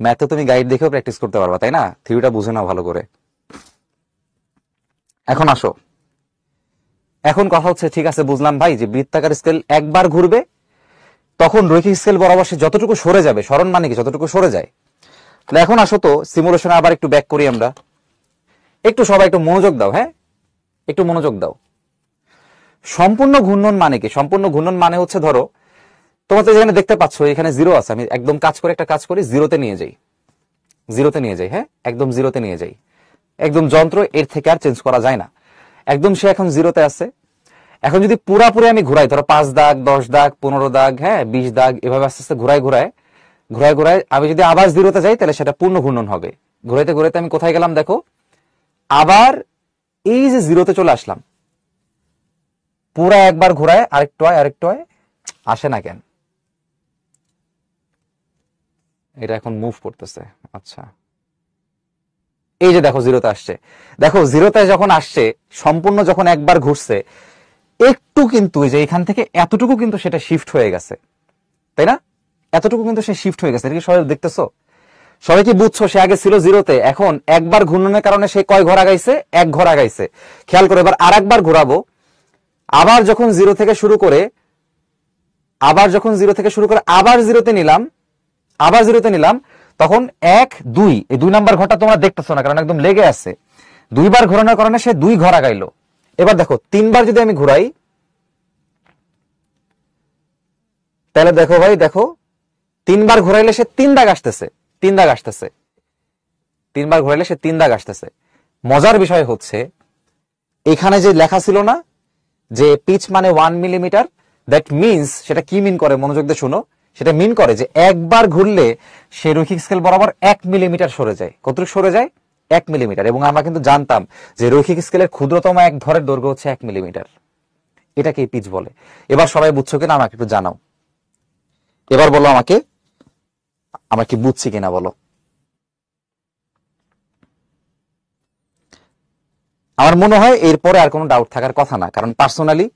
ম্যাথে তুমি গাইড দেখেও প্র্যাকটিস করতে পারবা, তাই না? থিওরিটা বুঝে নাও ভালো করে। এখন আসো, এখন কথা হচ্ছে, ঠিক আছে বুঝলাম ভাই যে বৃত্তাকার স্কেল একবার ঘুরবে, তখন রৈখিক স্কেল বরাবর সে যতটুকু সরে যাবে, সরণ মানে কি যতটুকু সরে যায়। তাহলে এখন আসো তো সিমুলেশনে আবার একটু ব্যাক করি আমরা, একটু সবাই একটু মনোযোগ দাও, হ্যাঁ একটু মনোযোগ দাও। সম্পূর্ণ ঘূর্ণন মানে কি? সম্পূর্ণ ঘূর্ণন মানে হচ্ছে, ধরো তোমাদের যেখানে দেখতে পাচ্ছ এখানে জিরো আছে, আমি একদম একটা কাজ করি, জিরোতে নিয়ে যাই, হ্যাঁ একদম জিরোতে নিয়ে যাই, একদম যন্ত্র এর থেকে আর চেঞ্জ করা যায় না, একদম সে এখন জিরোতে আছে। এখন যদি পুরাপুরি আমি ঘুরাই, ধরো 5 দাগ 10 দাগ 15 দাগ, হ্যাঁ 20 দাগ, এভাবে আস্তে আস্তে ঘুরায় আমি যদি আবার জিরোতে যাই, তাহলে সেটা পূর্ণ ঘূর্ণন হবে। ঘুরাইতে আমি কোথায় গেলাম দেখো, আবার এই যে জিরোতে চলে আসলাম। পুরা একবার ঘুরায় আরেকটু হয়, আসে না কেন? এটা এখন মুভ করতেছে, আচ্ছা এই যে দেখো জিরোতে আসছে, দেখো জিরোতে যখন আসছে, সম্পূর্ণ যখন একবার ঘুরছে, একটু কিন্তু এই যে এখান থেকে এতটুকু কিন্তু সেটা শিফট হয়ে গেছে, তাই না? এতটুকু কিন্তু সে শিফট হয়ে গেছে, এটা কি সবাই দেখতেছো? সবাই কি বুঝছো? সে আগে ছিল জিরোতে, এখন একবার ঘূর্ণনের কারণে সে কয় ঘর আগাইছে? এক ঘর আগাইছে। খেয়াল করে, এবার আর একবার ঘোরাবো, আবার যখন জিরো থেকে শুরু করে আবার জিরোতে নিলাম, তখন 1 2, এই 2 নাম্বার ঘরটা তোমরা দেখতেছো না কারণ একদম লেগে আছে। 2 বার ঘোরানোর কারণে সে 2 ঘর আগাইলো। এবার দেখো 3 বার যদি আমি ঘুরাই, তাহলে দেখো ভাই, দেখো 3 বার ঘুরাইলে সে 3 দাগ আসতেছে, 3 বার ঘুরাইলে সে 3 দাগ আসতেছে। মজার বিষয় হচ্ছে, এখানে যে লেখা ছিল না যে পিচ মানে 1 মিলিমিটার, দ্যাট মিনস, সেটা কি মিন করে মনোযোগ দিয়ে শুনো, সেটা মিন করে যে একবার ঘুরলে সে রৈখিক স্কেল বরাবর 1 মিলিমিটার সরে যায়। কতটুকু সরে যায়? 1 মিলিমিটার। এবং আমরা কিন্তু জানতাম যে রৈখিক স্কেলের ক্ষুদ্রতম এক ধরের দৈর্ঘ্য হচ্ছে 1 মিলিমিটার। এটাকে পিচ বলে। এবার সবাই বুঝছো কিনা আমাকে একটু জানাও। এবার বলো আমাকে, আমরা কি বুঝছি কিনা বলো। আমার মনে হয় এরপরে আর কোনো ডাউট থাকার কথা না, কারণ পার্সোনালি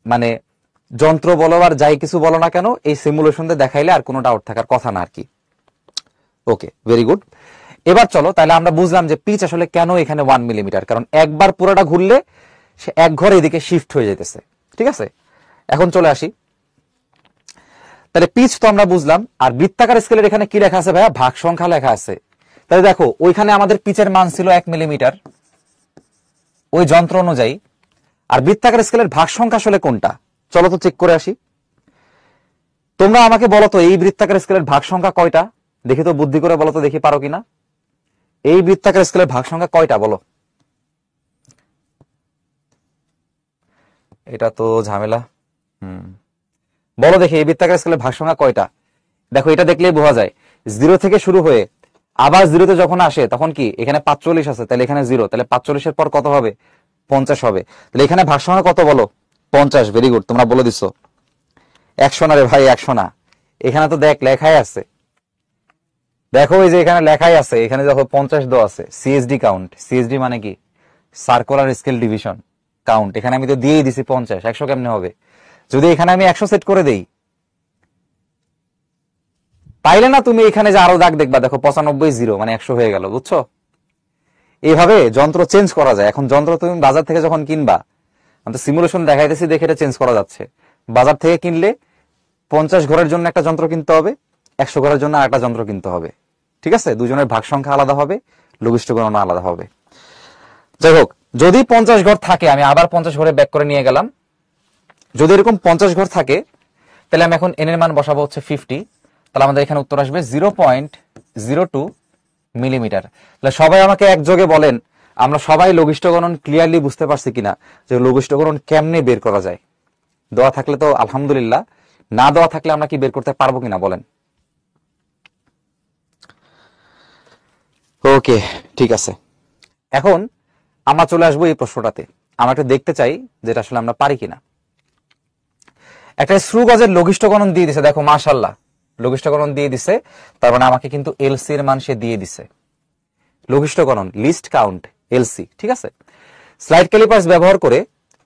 মানে যন্ত্র বলো আর যাই কিছু বলো না কেন, এই সিমুলেশন দিয়ে দেখাইলে আর কোনো ডাউট থাকার কথা না আর কি। ওকে, ভেরি গুড। এবার চলো, তাহলে আমরা বুঝলাম যে পিচ আসলে কেন এখানে 1 মিলিমিটার, কারণ একবার পুরোটা ঘুরলে সে এক ঘর এদিকে শিফট হয়ে যেতেছে। ঠিক আছে, এখন চলে আসি, তাহলে পিচ তো আমরা বুঝলাম। আর বৃত্তাকার স্কেলের এখানে কি লেখা আছে ভাইয়া? ভাগ সংখ্যা লেখা আছে। তাহলে দেখো, ওইখানে আমাদের পিচের মান ছিল 1 মিলিমিটার ওই যন্ত্র অনুযায়ী, আর বৃত্তাকার স্কেলের ভাগ সংখ্যা আসলে কোনটা? চলো তো চেক করে আসি। তোমরা আমাকে বলো তো, এই বৃত্তাকার স্কেলের ভাগ সংখ্যা কয়টা? দেখি তো, বুদ্ধি করে বলো তো, দেখি পারো কিনা। এই বৃত্তাকার স্কেলের ভাগ সংখ্যা কয়টা বলো? এটা তো ঝামেলা। বলো দেখি, এই বৃত্তাকার স্কেলের ভাগ সংখ্যা কয়টা? দেখো, এটা দেখলেই বোঝা যায়, জিরো থেকে শুরু হয়ে আবার জিরোতে যখন আসে তখন কি এখানে 45 আছে, তাহলে এখানে জিরো, তাহলে 45-এর পর কত হবে? 50 হবে। তাহলে এখানে ভাগ সংখ্যা কত বলো? 50, ভেরি গুড, তোমরা বলে দিছো। 100 না রে ভাই, 100 না, এখানে তো দেখ লেখাই আছে, দেখো এই যে এখানে লেখাই আছে, এখানে দেখো 50 দেওয়া আছে। সিএসডি কাউন্ট, সিএসডি মানে কি? Circular scale division count. এখানে আমি তো দিয়েই দিছি 50, 100 কেমনে হবে? যদি এখানে আমি 100 সেট করে দেই, পাইলে না তুমি এখানে যে আরো দাগ দেখবা, দেখো 95 0 মানে 100 হয়ে গেল, বুঝছো? এইভাবে যন্ত্র চেঞ্জ করা যায়। এখন যন্ত্র তুমি বাজার থেকে যখন কিনবা, আমি তো সিমুলেশন দেখাইতেছি দেখে এটা চেঞ্জ করা যাচ্ছে। বাজার থেকে কিনলে 50 ঘরের জন্য একটা যন্ত্র কিনতে হবে, 100 ঘরের জন্য আরেকটা যন্ত্র কিনতে হবে, ঠিক আছে? দুজনের ভাগ সংখ্যা আলাদা হবে, লঘিষ্ঠ গণনা আলাদা হবে। যাই হোক, যদি 50 ঘর থাকে, আমি আবার 50 ঘরে ব্যাক করে নিয়ে গেলাম। যদি এরকম 50 ঘর থাকে, তাহলে আমি এখন এন এর মান বসাবো হচ্ছে 50, তাহলে আমাদের এখানে উত্তর আসবে 0.02 মিলিমিটার। তাহলে সবাই আমাকে একযোগে বলেন, আমরা সবাই লঘিষ্ঠ গণন ক্লিয়ারলি বুঝতে পারছি কিনা, যে লঘিষ্ঠ গণন কেমনে বের করা যায়? দেওয়া থাকলে তো আলহামদুলিল্লাহ, না দেওয়া থাকলে আমরা কি বের করতে পারবো কিনা বলেন? ওকে, ঠিক আছে। এখন আমরা চলে আসবো এই প্রশ্নটাতে। আমরা একটু দেখতে চাই যেটা আসলে আমরা পারি কিনা। একটা স্ক্রু গজের লঘিষ্ঠ গণন দিয়ে দিছে, দেখো মাশাআল্লাহ, লঘিষ্ঠ গণন দিয়ে দিছে, তার মানে আমাকে কিন্তু এলসি এর মান সে দিয়ে দিছে। লঘিষ্ঠ গণন, লিস্ট কাউন্ট, এলসি, ঠিক আছে? স্লাইড ক্যালিপার্স ব্যবহার করে,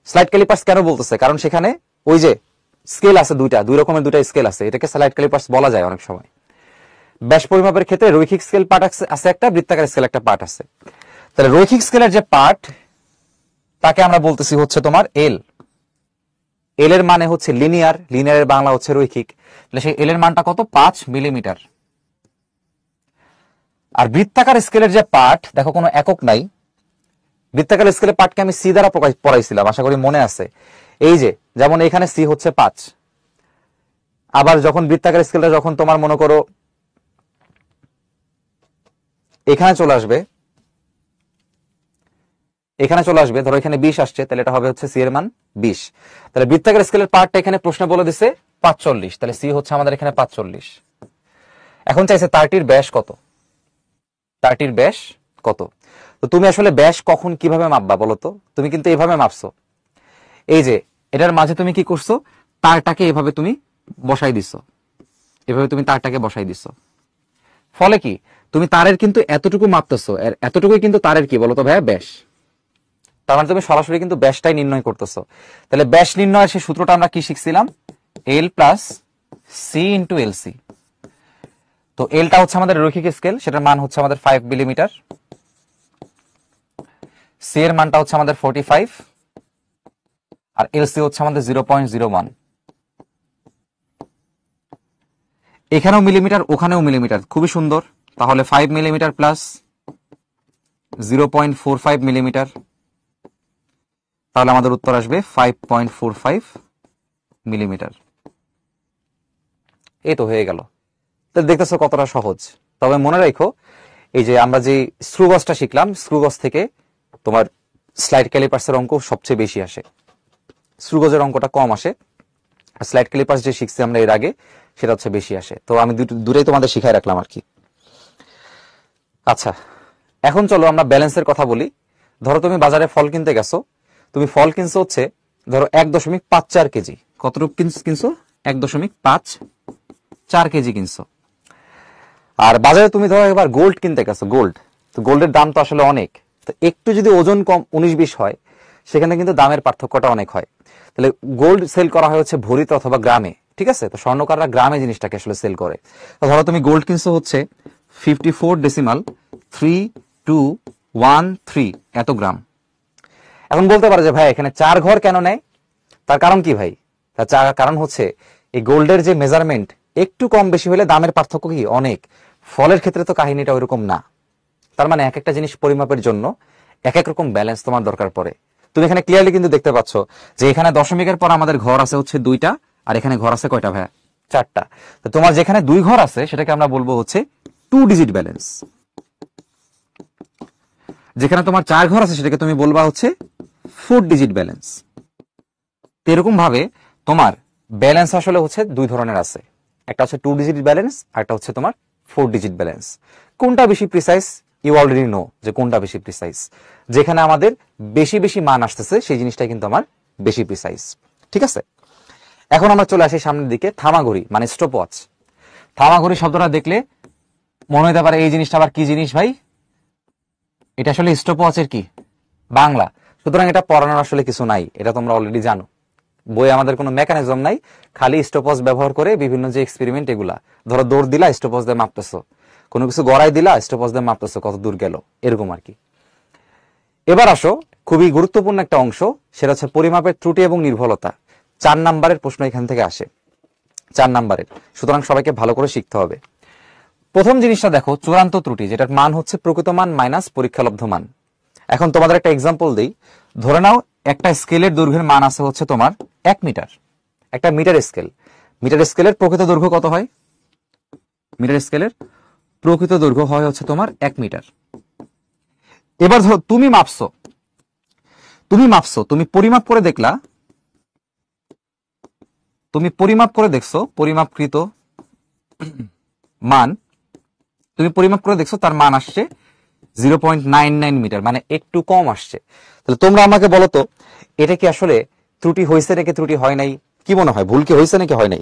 স্লাইড ক্যালিপার্স কেন বলতেছে? কারণ সেখানে ওই যে স্কেল আছে দুই রকমের দুইটা স্কেল আছে, এটাকে স্লাইড ক্যালিপার্স বলা যায় অনেক সময়। ব্যাস পরিমাপের ক্ষেত্রে রৈখিক স্কেল পার্ট আছে একটা, বৃত্তাকার স্কেল একটা পার্ট আছে। তাহলে রৈখিক স্কেলের যে পার্ট, তাকে আমরা বলতেছি হচ্ছে তোমার এল। এল এর মানে হচ্ছে লিনিয়ার, লিনিয়ারের বাংলা হচ্ছে রৈখিক। তাহলে সেই এল এর মানটা কত? 5 মিলিমিটার। আর বৃত্তাকার স্কেলের যে পার্ট, দেখো কোনো একক নাই, বৃত্তাকার স্কেলের পার্টকে আমি সি দ্বারা পড়াইছিলাম, আশা করি মনে আছে। এই যে যেমন এখানে সি হচ্ছে 5, আবার যখন বৃত্তাকার স্কেলটা যখন তোমার মনে করো এখানে চলে আসবে, ধরো এখানে 20 আসছে, তাহলে এটা হবে হচ্ছে সি এর মান 20। তাহলে বৃত্তাকার স্কেলের পার্টটা এখানে প্রশ্ন বলে দিছে 45, তাহলে সি হচ্ছে আমাদের এখানে 45। এখন চাইছে তারটির ব্যাস কত? তারটির ব্যাস কত? তো তুমি আসলে ব্যাস কখন কিভাবে মাপবা বলো তো? তুমি কিন্তু এইভাবে মাপছো, এই যে এটার মাঝে তুমি কি করছো, তারটাকে এভাবে তুমি বসাই দিছো, এভাবে তুমি তারটাকে বসাই দিছো। ফলে কি, তুমি তারের কিন্তু এতটুকু মাপতেছো, এতটুকুই কিন্তু তারের কি বলতো ভাইয়া, ব্যাস। তার মানে তুমি সরাসরি কিন্তু ব্যাসটাই নির্ণয় করতেছো। তাহলে ব্যাস নির্ণয়ের সেই সূত্রটা আমরা কি শিখছিলাম? L plus C into L C. তো এলটা হচ্ছে আমাদের রৈখিক স্কেল, সেটার মান হচ্ছে আমাদের 5 মিলিমিটার, সি এর মানটা হচ্ছে আমাদের 45, আর এলসি হচ্ছে আমাদের 0.01। এখানেও মিলিমিটার, ওখানেও মিলিমিটার, খুবই সুন্দর। তাহলে 5 মিলিমিটার প্লাস 0.45 মিলিমিটার, তাহলে আমাদের উত্তর আসবে 5.45 মিলিমিটার। এই তো হয়ে গেল। তাহলে দেখতেছো কতটা সহজ। তবে মনে রাখো, এই যে আমরা যে স্ক্রুগজটা শিখলাম, স্ক্রুগজ থেকে তোমার স্লাইড ক্যালিপার্সের অঙ্ক সবচেয়ে বেশি আসে, স্ক্রুগজের অঙ্কটা কম আসে। আর স্লাইড ক্যালিপার্স যে শিখছি আমরা এর আগে, সেটা হচ্ছে বেশি আসে। তো আমি দুটোই তোমাদের শিখাই রাখলাম আর কি। আচ্ছা, এখন চলো আমরা ব্যালেন্সের কথা বলি। ধরো তুমি বাজারে ফল কিনতে গেছো, তুমি ফল কিনছো হচ্ছে ধরো 1.54 কেজি। কতটুকু কিনছো? 1.54 কেজি কিনছো। আর বাজারে তুমি ধরো এবার গোল্ড কিনতে গেছো, গোল্ড, তো গোল্ডের দাম তো আসলে অনেক, তো একটু যদি ওজন কম 19-20 হয়, সেখানে কিন্তু দামের পার্থক্যটা অনেক হয়। তাহলে গোল্ড সেল করা হয় হচ্ছে ভরিতে অথবা গ্রামে, ঠিক আছে? তো স্বর্ণকাররা গ্রামে জিনিসটাকে আসলে সেল করে। তো ধরো তুমি গোল্ড কিনছো হচ্ছে 54.3213 এত গ্রাম। এখন বলতে পারো যে ভাই এখানে 4 ঘর কেন নেয়? তার কারণ কি ভাই? তার কারণ হচ্ছে এই গোল্ডের যে মেজারমেন্ট একটু কম বেশি হলে দামের পার্থক্য কি অনেক। ফলের ক্ষেত্রে তো কাহিনীটা ওইরকম না। তার মানে এক একটা জিনিস পরিমাপের জন্য এক এক রকম ব্যালেন্স তোমার দরকার পড়ে। তুমি এখানে ক্লিয়ারলি কিন্তু দেখতে পাচ্ছ যে এখানে দশমিকের পর আমাদের ঘর আছে হচ্ছে 2টা, আর এখানে ঘর আছে কয়টা ভাইয়া? 4টা। তো তোমার যেখানে 2 ঘর আছে সেটাকে আমরা বলবো হচ্ছে 2 ডিজিট ব্যালেন্স। যেখানে তোমার 4 ঘর আছে সেটাকে তুমি বলবা হচ্ছে 4 ডিজিট ব্যালেন্স। এরকম ভাবে তোমার ব্যালেন্স আসলে হচ্ছে 2 ধরনের আছে, একটা হচ্ছে 2 ডিজিট ব্যালেন্স, আর একটা হচ্ছে তোমার 4 ডিজিট ব্যালেন্স। কোনটা বেশি প্রিসাইজ? ইউ অলরেডি নো যে কোনটা বেশি প্রিসাইজ। যেখানে আমাদের বেশি বেশি মান আসতেছে সেই জিনিসটাই কিন্তু আমার বেশি প্রিসাইজ। ঠিক আছে, এখন আমরা চলে আসি সামনের দিকে। থামাঘড়ি মানে স্টপওয়াচ। থামাঘড়ি শব্দটা দেখলে মনে হতে পারে এই জিনিসটা আবার কি জিনিস ভাই, এটা আসলে স্টপওয়াচের কি বাংলা। সুতরাং এটা পড়ানোর আসলে কিছু নাই, এটা তোমরা অলরেডি জানো। বই আমাদের কোনো মেকানিজম নাই, খালি স্টপওয়াচ ব্যবহার করে বিভিন্ন যে এক্সপেরিমেন্ট, এগুলা ধরো দৌড় দিলা স্টপওয়াচ দিয়ে মাপতেছো, কোনো কিছু গড়াই দিলা স্টপওয়াচ দিয়ে মাপতেছো কত দূর গেল, এরকম আর কি। এবার আসো খুবই গুরুত্বপূর্ণ একটা অংশ, সেটা হচ্ছে পরিমাপের ত্রুটি এবং নির্ভুলতা। 4 নাম্বারের প্রশ্ন এখান থেকে আসে, 4 নাম্বারের। সুতরাং সবাইকে ভালো করে শিখতে হবে। প্রথম জিনিসটা দেখো, চূড়ান্ত ত্রুটি, যেটার মান হচ্ছে প্রকৃত মান মাইনাস পরীক্ষালব্ধ মান। এখন তোমাদের একটা এক্সাম্পল দেই। ধরে নাও একটা স্কেলের দৈর্ঘ্যের মান আছে হচ্ছে তোমার 1 মিটার, একটা মিটার স্কেল। মিটার স্কেলের প্রকৃত দৈর্ঘ্য কত হয়? মিটার স্কেলের প্রকৃত দৈর্ঘ্য হয় হচ্ছে তোমার 1 মিটার। এবার ধরো তুমি মাপছো, তুমি পরিমাপ করে দেখলা, তুমি পরিমাপ করে দেখছো, পরিমাপকৃত মান তুমি পরিমাপ করে দেখছো, তার মান আসছে 0.99 মিটার, মানে একটু কম আসছে। তাহলে তোমরা আমাকে বলো তো, এটা কি আসলে ত্রুটি হয়েছে নাকি ত্রুটি হয় নাই? কি মনে হয়, ভুল কি হয়েছে নাকি হয় নাই?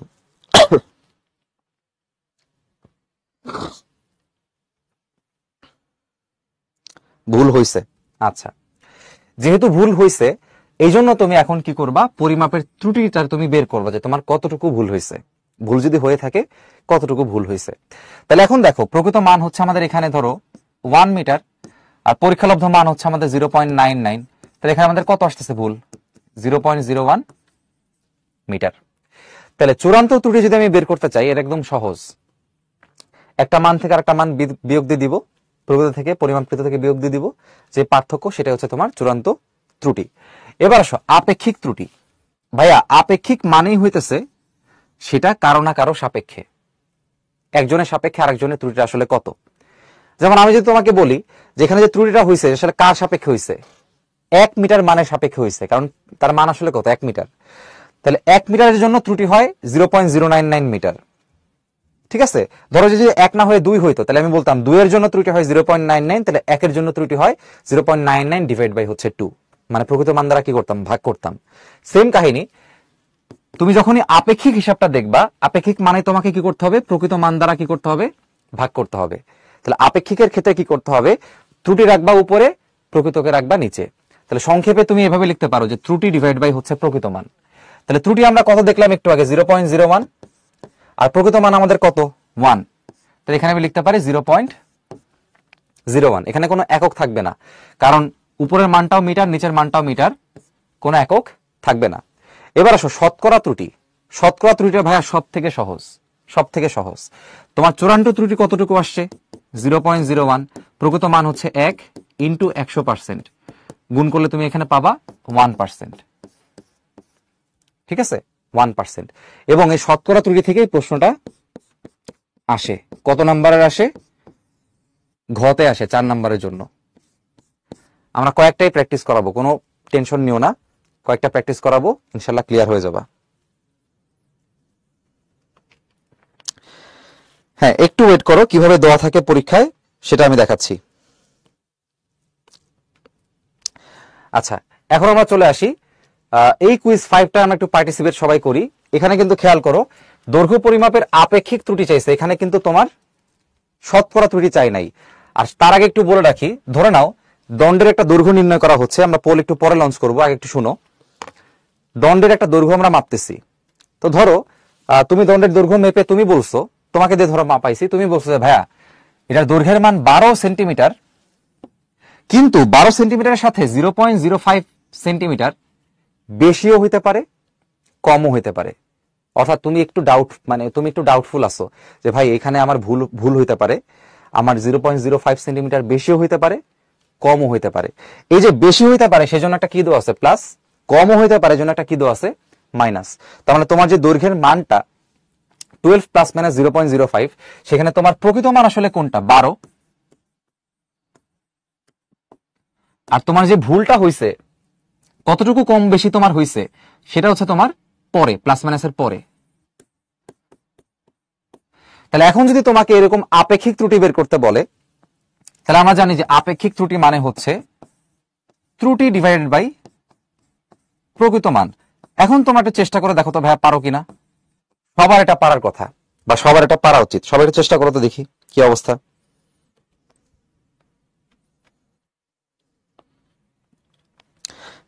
ভুল হয়েছে। আচ্ছা, যেহেতু ভুল হয়েছে, এই জন্য তুমি এখন কি করবা, পরিমাপের ত্রুটিটা তুমি বের করবা যে তোমার কতটুকু ভুল হয়েছে। ভুল যদি হয়ে থাকে, কতটুকু ভুল হয়েছে। তাহলে এখন দেখো, প্রকৃত মান হচ্ছে আমাদের এখানে ধরো 1 মিটার, আর পরীক্ষালব্ধ মান হচ্ছে আমাদের 0.99। তাহলে এখানে আমাদের কত আসতেছে ভুল? 0.01 মিটার। তাহলে চূড়ান্ত ত্রুটি যদি আমি বের করতে চাই, এটা একদম সহজ। একটা মান থেকে আরেকটা মান বিয়োগ দিয়ে দিব, প্রকৃত থেকে পরিমাপকৃত থেকে বিয়োগ দিয়ে দিব, যে পার্থক্য সেটা হচ্ছে তোমার চূড়ান্ত ত্রুটি। এবার আসো আপেক্ষিক ত্রুটি। ভাইয়া আপেক্ষিক মানেই হইতেছে সেটা কারো না কারো সাপেক্ষে, একজনের সাপেক্ষে আরেকজনের ত্রুটিটা আসলে কত। যেমন আমি যদি তোমাকে বলি যেখানে যে ত্রুটিটা হয়েছে আসলে কার সাপেক্ষে হয়েছে, 1 মিটার মানের সাপেক্ষে হয়েছে, কারণ তার মান আসলে কত, 1 মিটার। তাহলে 1 মিটারের জন্য ত্রুটি হয় 0.099 মিটার। ঠিক আছে, ধরো যদি 1 না হয়ে 2 হইতো, তাহলে আমি বলতাম 2 এর জন্য ত্রুটি হয় 0.99, তাহলে 1 এর জন্য ত্রুটি হয় 0.99 ডিভাইড বাই হচ্ছে 2, মানে প্রকৃত মান দ্বারা কি করতাম, ভাগ করতাম। সেম কাহিনী, তুমি যখনই আপেক্ষিক হিসাবটা দেখবা, আপেক্ষিক মানে তোমাকে কি করতে হবে, প্রকৃত মান দ্বারা কি করতে হবে, ভাগ করতে হবে। তাহলে আপেক্ষিকের ক্ষেত্রে কি করতে হবে, ত্রুটি রাখবা উপরে, প্রকৃতকে রাখবা নিচে। তাহলে সংক্ষেপে তুমি এভাবে লিখতে পারো যে ত্রুটি ডিভাইড বাই হচ্ছে প্রকৃত মান। তাহলে ত্রুটি আমরা কত দেখলাম একটু আগে, 0.01, আর প্রকৃত মান আমাদের কত, 1। তাহলে এখানে আমি লিখতে পারি 0.01। এখানে কোনো একক থাকবে না, কারণ উপরের মানটাও মিটার, নিচের মানটাও মিটার, কোনো একক থাকবে না। এবার আসো শতকরা ত্রুটি। শতকরা ত্রুটিটা ভাইয়া সব থেকে সহজ, সব থেকে সহজ। তোমার চূড়ান্ত ত্রুটি কতটুকু আসছে, 0.01, প্রকৃত মান হচ্ছে 1 ইন্টু 100%, গুণ করলে তুমি এখানে পাবা 1%। ঠিক আছে, 1%। এবং এই শতকরা ত্রুটি থেকেই প্রশ্নটা আসে। কত নাম্বারের আসে, ঘতে আসে, 4 নাম্বারের জন্য। আমরা কয়েকটাই প্র্যাকটিস করাবো, কোনো টেনশন নিও না, কয়েকটা প্র্যাকটিস করাবো, ইনশাল্লাহ ক্লিয়ার হয়ে যাবা। হ্যাঁ, একটু ওয়েট করো, কিভাবে দেওয়া থাকে পরীক্ষায় সেটা আমি দেখাচ্ছি। আচ্ছা, এখন আমরা চলে আসি এই কুইজ 5টা আমরা একটু পার্টিসিপেট সবাই করি। এখানে কিন্তু খেয়াল করো, দৈর্ঘ্য পরিমাপের আপেক্ষিক ত্রুটি চাইছে, এখানে কিন্তু তোমার শতকরা ত্রুটি চাই নাই। আর তার আগে একটু বলে রাখি, ধরে নাও দণ্ডের একটা দৈর্ঘ্য নির্ণয় করা হচ্ছে, আমরা পোল একটু পরে লঞ্চ করবো, আগে একটু শুনো। দণ্ডের একটা দৈর্ঘ্য আমরা মাপতেছি। তো ধরো তুমি দণ্ডের দৈর্ঘ্য মেপে তুমি বলছো, তোমাকে দিয়ে ধরো মাপাইছি, তুমি বলছো যে ভাইয়া এটার দৈর্ঘ্যের মান 12 সেন্টিমিটার, কিন্তু 12 সেন্টিমিটারের সাথে 0.05 সেন্টিমিটার বেশিও হইতে পারে, কমও হইতে পারে। অর্থাৎ তুমি একটু ডাউটফুল আছো যে ভাই এখানে আমার ভুল হইতে পারে, আমার 0.05 সেন্টিমিটার বেশিও হইতে পারে, কমও হইতে পারে। এই যে বেশি হইতে পারে সেজন্য একটা কি দেওয়া আছে প্লাস, কমও হইতে পারে জন্য একটা কি দেওয়া আছে মাইনাস। তার মানে তোমার যে দৈর্ঘ্যের মানটা 12 প্লাস মাইনাস 0.05, সেখানে তোমার প্রকৃত মান আসলে কোনটা, 12। আর তোমার যে ভুলটা হইছে, কতটুকু কম বেশি তোমার হইছে, সেটা হচ্ছে তোমার পরে, প্লাস মাইনাসের পরে। তাহলে এখন যদি তোমাকে এরকম আপেক্ষিক ত্রুটি বের করতে বলে, তাহলে আমরা জানি যে আপেক্ষিক ত্রুটি মানে হচ্ছে ত্রুটি ডিভাইডেড বাই প্রকৃত মান। এখন তোমরা একটা চেষ্টা করে দেখো তো ভাইয়া পারো কিনা। সবার এটা পারার কথা বা সবার এটা পারা উচিত, সবাই এটা চেষ্টা করো তো দেখি কি অবস্থা।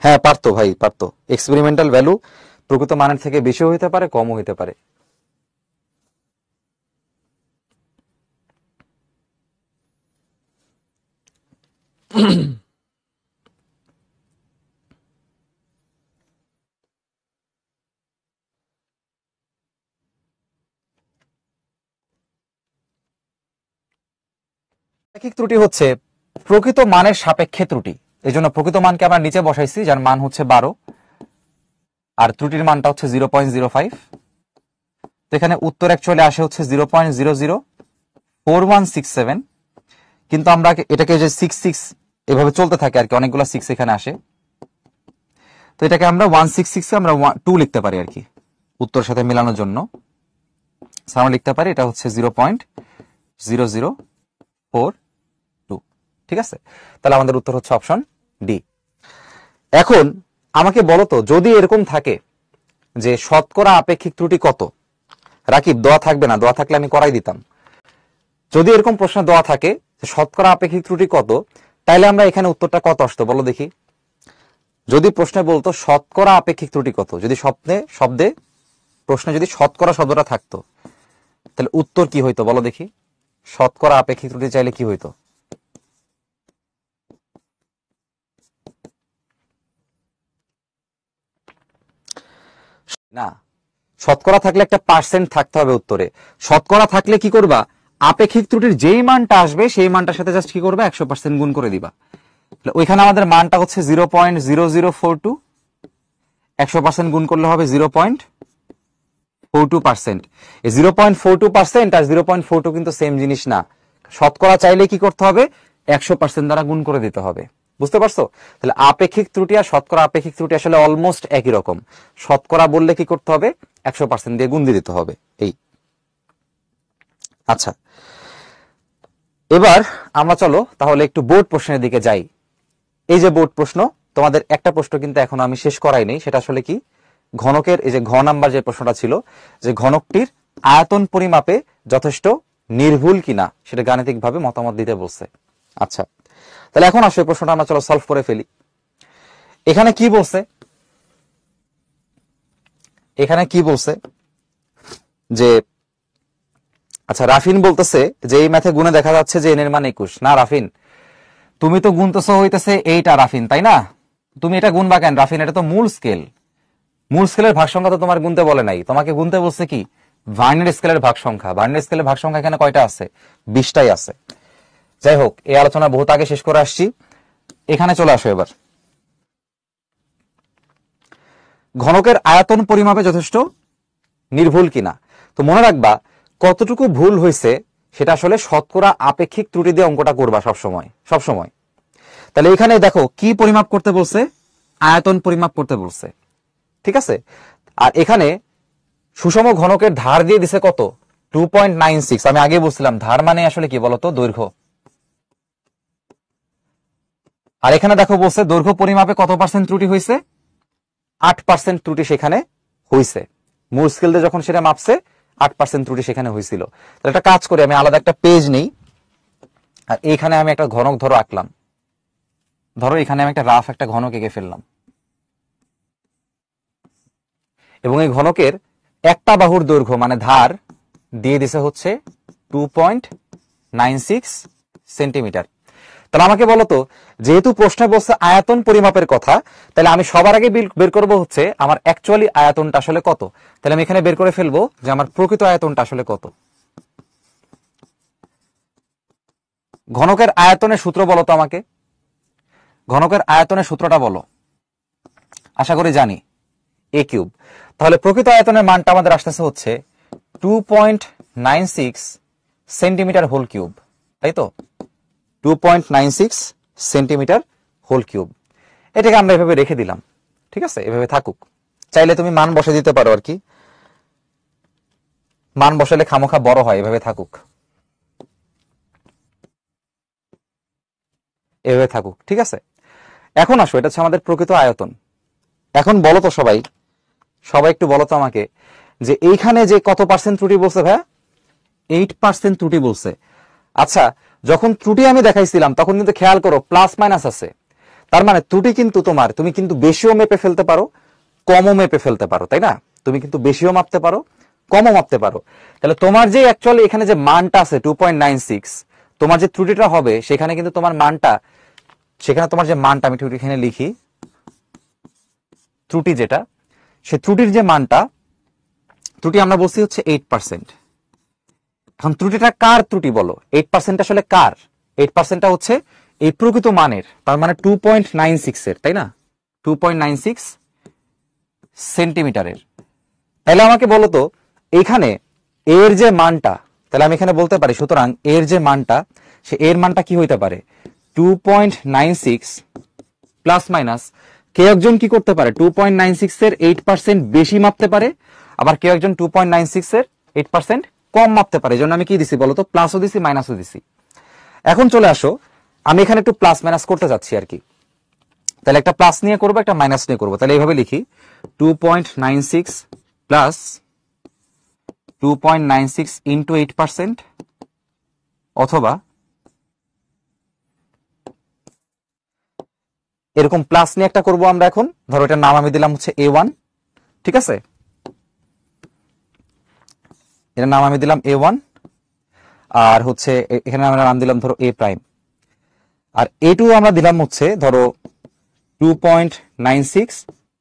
হ্যাঁ পারতো ভাই, পারতো। এক্সপেরিমেন্টাল ভ্যালু প্রকৃত মানের থেকে বেশিও হইতে পারে, কমও হইতে পারে। আপেক্ষিক ত্রুটি হচ্ছে প্রকৃত মানের সাপেক্ষে ত্রুটি। এই জন্য প্রকৃত মানকে আমরা নিচে বসাইছি, যার মান হচ্ছে 12, আর ত্রুটির মানটা হচ্ছে 0.05। তো এখানে উত্তর অ্যাকচুয়ালি আসে হচ্ছে 0.004167, কিন্তু আমরা এটাকে যে 66 এভাবে চলতে থাকে আর কি, অনেকগুলো 6 এখানে আসে, তো এটাকে আমরা 166 আমরা 2 লিখতে পারি আর কি, উত্তর সাথে মেলানোর জন্য। আমরা লিখতে পারি এটা হচ্ছে 0.0042। ঠিক আছে, তাহলে আমাদের উত্তর হচ্ছে অপশন ডি। এখন আমাকে বলো তো, যদি এরকম থাকে যে শতকরা আপেক্ষিক ত্রুটি কত, রাকিব দোয়া থাকবে না, দোয়া থাকলে আমি করাই দিতাম। যদি এরকম প্রশ্ন দেওয়া থাকে যে শতকরা আপেক্ষিক ত্রুটি কত, তাহলে আমরা এখানে উত্তরটা কত আসতো বলো দেখি। যদি প্রশ্নে বলতো শতকরা আপেক্ষিক ত্রুটি কত, যদি শব্দে প্রশ্নে যদি শতকরা শব্দটা থাকতো, তাহলে উত্তর কি হইতো বলো দেখি। শতকরা আপেক্ষিক ত্রুটি চাইলে কি হইতো? না, শতকরা থাকলে একটা পার্সেন্ট থাকতে হবে উত্তরে। শতকরা থাকলে কি করবা, আপেক্ষিক ত্রুটির যেই মানটা আসবে সেই মানটার সাথে জাস্ট কি করবে, 100% গুণ করে দিবা। ওইখানে আমাদের মানটা হচ্ছে 0.0042, 100% গুণ করলে হবে 0.42%। এই 0.42% আর 0.42 কিন্তু সেম জিনিস না। শতকরা চাইলে কি করতে হবে, 100% দ্বারা গুণ করে দিতে হবে। বুঝতে পারছো? তাহলে আপেক্ষিক ত্রুটি আর শতকরা আপেক্ষিক ত্রুটি আসলে অলমোস্ট একই রকম। শতকরা বললে কি করতে হবে, 100% দিয়ে গুণ দিয়ে দিতে হবে। এই আচ্ছা, এবার আমরা চলো তাহলে একটু বোর্ড প্রশ্নের দিকে যাই। এই যে বোর্ড প্রশ্ন, তোমাদের একটা প্রশ্ন কিন্তু এখনো আমি শেষ করাইনি, সেটা আসলে কি, ঘনকের এই যে ঘ নাম্বার যে প্রশ্নটা ছিল, যে ঘনকটির আয়তন পরিমাপে যথেষ্ট নির্ভুল কিনা সেটা গাণিতিকভাবে মতামত দিতে বলছে। আচ্ছা, তাহলে এখন আসলে প্রশ্নটা আমরা চলো সলভ করে ফেলি। এখানে কি বলছে, এখানে কি বলছে যে, আচ্ছা রাফিন বলতেছে যে এই ম্যাথে গুণে দেখা যাচ্ছে যে এন এর মান 21। না রাফিন, তুমি তো গুনতেছো হইতেছে এইটা রাফিন, তাই না? তুমি এটা গুনবা কেন রাফিন? এটা তো মূল স্কেল। মূল স্কেলের ভাগ সংখ্যা তো তোমার গুনতে বলে নাই, তোমাকে গুনতে বলছে কি, ভার্নের স্কেলের ভাগ সংখ্যা। ভার্নের স্কেলের ভাগ সংখ্যা এখানে কয়টা আছে, 20টাই আছে। যাই হোক, এই আলোচনা বহুত আগে শেষ করে আসছি, এখানে চলে আসো এবার। ঘনকের আয়তন পরিমাপে যথেষ্ট নির্ভুল কিনা। তো মনে রাখবা, কতটুকু ভুল হয়েছে সেটা আসলে শতকরা আপেক্ষিক ত্রুটি দিয়ে অঙ্কটা করবা সবসময় সবসময়। তাহলে এখানে দেখো কি পরিমাপ করতে বলছে, আয়তন পরিমাপ করতে বলছে। ঠিক আছে, আর এখানে সুষম ঘনকের ধার দিয়ে দিছে কত, 2.96। আমি আগে বলছিলাম ধার মানে আসলে কি বলতো, দৈর্ঘ্য। আর এখানে দেখো বলছে দৈর্ঘ্য পরিমাপে কত পার্সেন্ট ত্রুটি হয়েছে, 8% ত্রুটি সেখানে হয়েছে। মূল স্কেল দিয়ে যখন সেটা মাপছে 8% ত্রুটি সেখানে হয়েছিল। তাহলে একটা কাজ করে আমি আলাদা একটা পেজ নেই, আর এইখানে আমি একটা ঘনক ধরো আঁকলাম। ধরো এখানে আমি একটা রাফ একটা ঘনক এঁকে ফেললাম, এবং এই ঘনকের একটা বাহুর দৈর্ঘ্য মানে ধার দিয়ে দিছে হচ্ছে 2.96 সেন্টিমিটার। তাহলে আমাকে বলতো, যেহেতু প্রশ্নে বলছে আয়তন পরিমাপের কথা, তাহলে আমি সবার আগে বের করব হচ্ছে আমার অ্যাকচুয়ালি আয়তনটা আসলে কত। তাহলে আমি এখানে বের করে ফেলবো যে আমার প্রকৃত আয়তনটা আসলে কত। ঘনকের আয়তনের সূত্র বলো তো আমাকে, ঘনকের আয়তনের সূত্রটা বলো। আশা করি জানি, এ কিউব। তাহলে প্রকৃত আয়তনের মানটা আমাদের আসতেছে হচ্ছে 2.96 সেন্টিমিটার হোল কিউব, তাই তো? 2.96 সেন্টিমিটার হোল কিউব। এটাকে আমরা এভাবে রেখে দিলাম, ঠিক আছে, এভাবে থাকুক। চাইলে তুমি মান বসে দিতে পারো আর কি, মান বসালে খামোখা বড় হয়, এভাবে থাকুক, এভাবে থাকুক, ঠিক আছে। এখন আসো, এটা হচ্ছে আমাদের প্রকৃত আয়তন। এখন বলো তো সবাই, সবাই একটু বলো তো আমাকে যে এইখানে যে কত পার্সেন্ট ত্রুটি বলছে ভাইয়া? 8% ত্রুটি বলছে। আচ্ছা, যখন ত্রুটি আমি দেখাইছিলাম তখন কিন্তু খেয়াল করো প্লাস মাইনাস আছে, তার মানে ত্রুটি কিন্তু তুমি কিন্তু বেশিও মেপে ফেলতে পারো, কমও মেপে ফেলতে পারো, তাই না? তুমি কিন্তু বেশিও মাপতে পারো, কমও মাপতে পারো। তাহলে তোমার যে অ্যাকচুয়ালি এখানে যে মানটা আছে 2.96, তোমার যে ত্রুটিটা হবে সেখানে কিন্তু তোমার মানটা, সেখানে তোমার যে মানটা আমি ঠিক এখানে লিখি, ত্রুটি যেটা, সে ত্রুটির যে মানটা, ত্রুটি আমরা বলছি হচ্ছে 8%। এখন ত্রুটিটা কার ত্রুটি বলো? 8% আসলে কার? 8%টা হচ্ছে এই প্রকৃত মানের, তার মানে 2.96 এর, তাই না? 2.96 সেন্টিমিটারের। তাহলে আমাকে বলো তো এখানে এর যে মানটা, তাহলে আমি এখানে বলতে পারি সুতরাং এর যে মানটা, সে এর মানটা কি হইতে পারে? 2.96 প্লাস মাইনাস কেউ একজন কি করতে পারে 2.96 এর 8% বেশি মাপতে পারে, আবার কেউ একজন 2.96 এর 8% কম মাপতে পারে। এই জন্য আমি কি দিছি বলতো? প্লাসও দিছি মাইনাসও দিছি। এখন চলে আসো, আমি এখানে একটু প্লাস মাইনাস করতে যাচ্ছি আর কি। তাহলে একটা প্লাস নিয়ে করবো, একটা মাইনাস নিয়ে করবো। তাহলে এইভাবে লিখি 2.96 প্লাস 2.96 ইন্টু 8%, অথবা এরকম প্লাস নিয়ে একটা করবো আমরা এখন। ধরো এটার নাম আমি দিলাম হচ্ছে A1, ঠিক আছে? এটার নাম আমি দিলাম A1, আর হচ্ছে এখানে আমরা নাম দিলাম ধরো A প্রাইম, আর A2 আমরা দিলাম হচ্ছে ধরো 2.96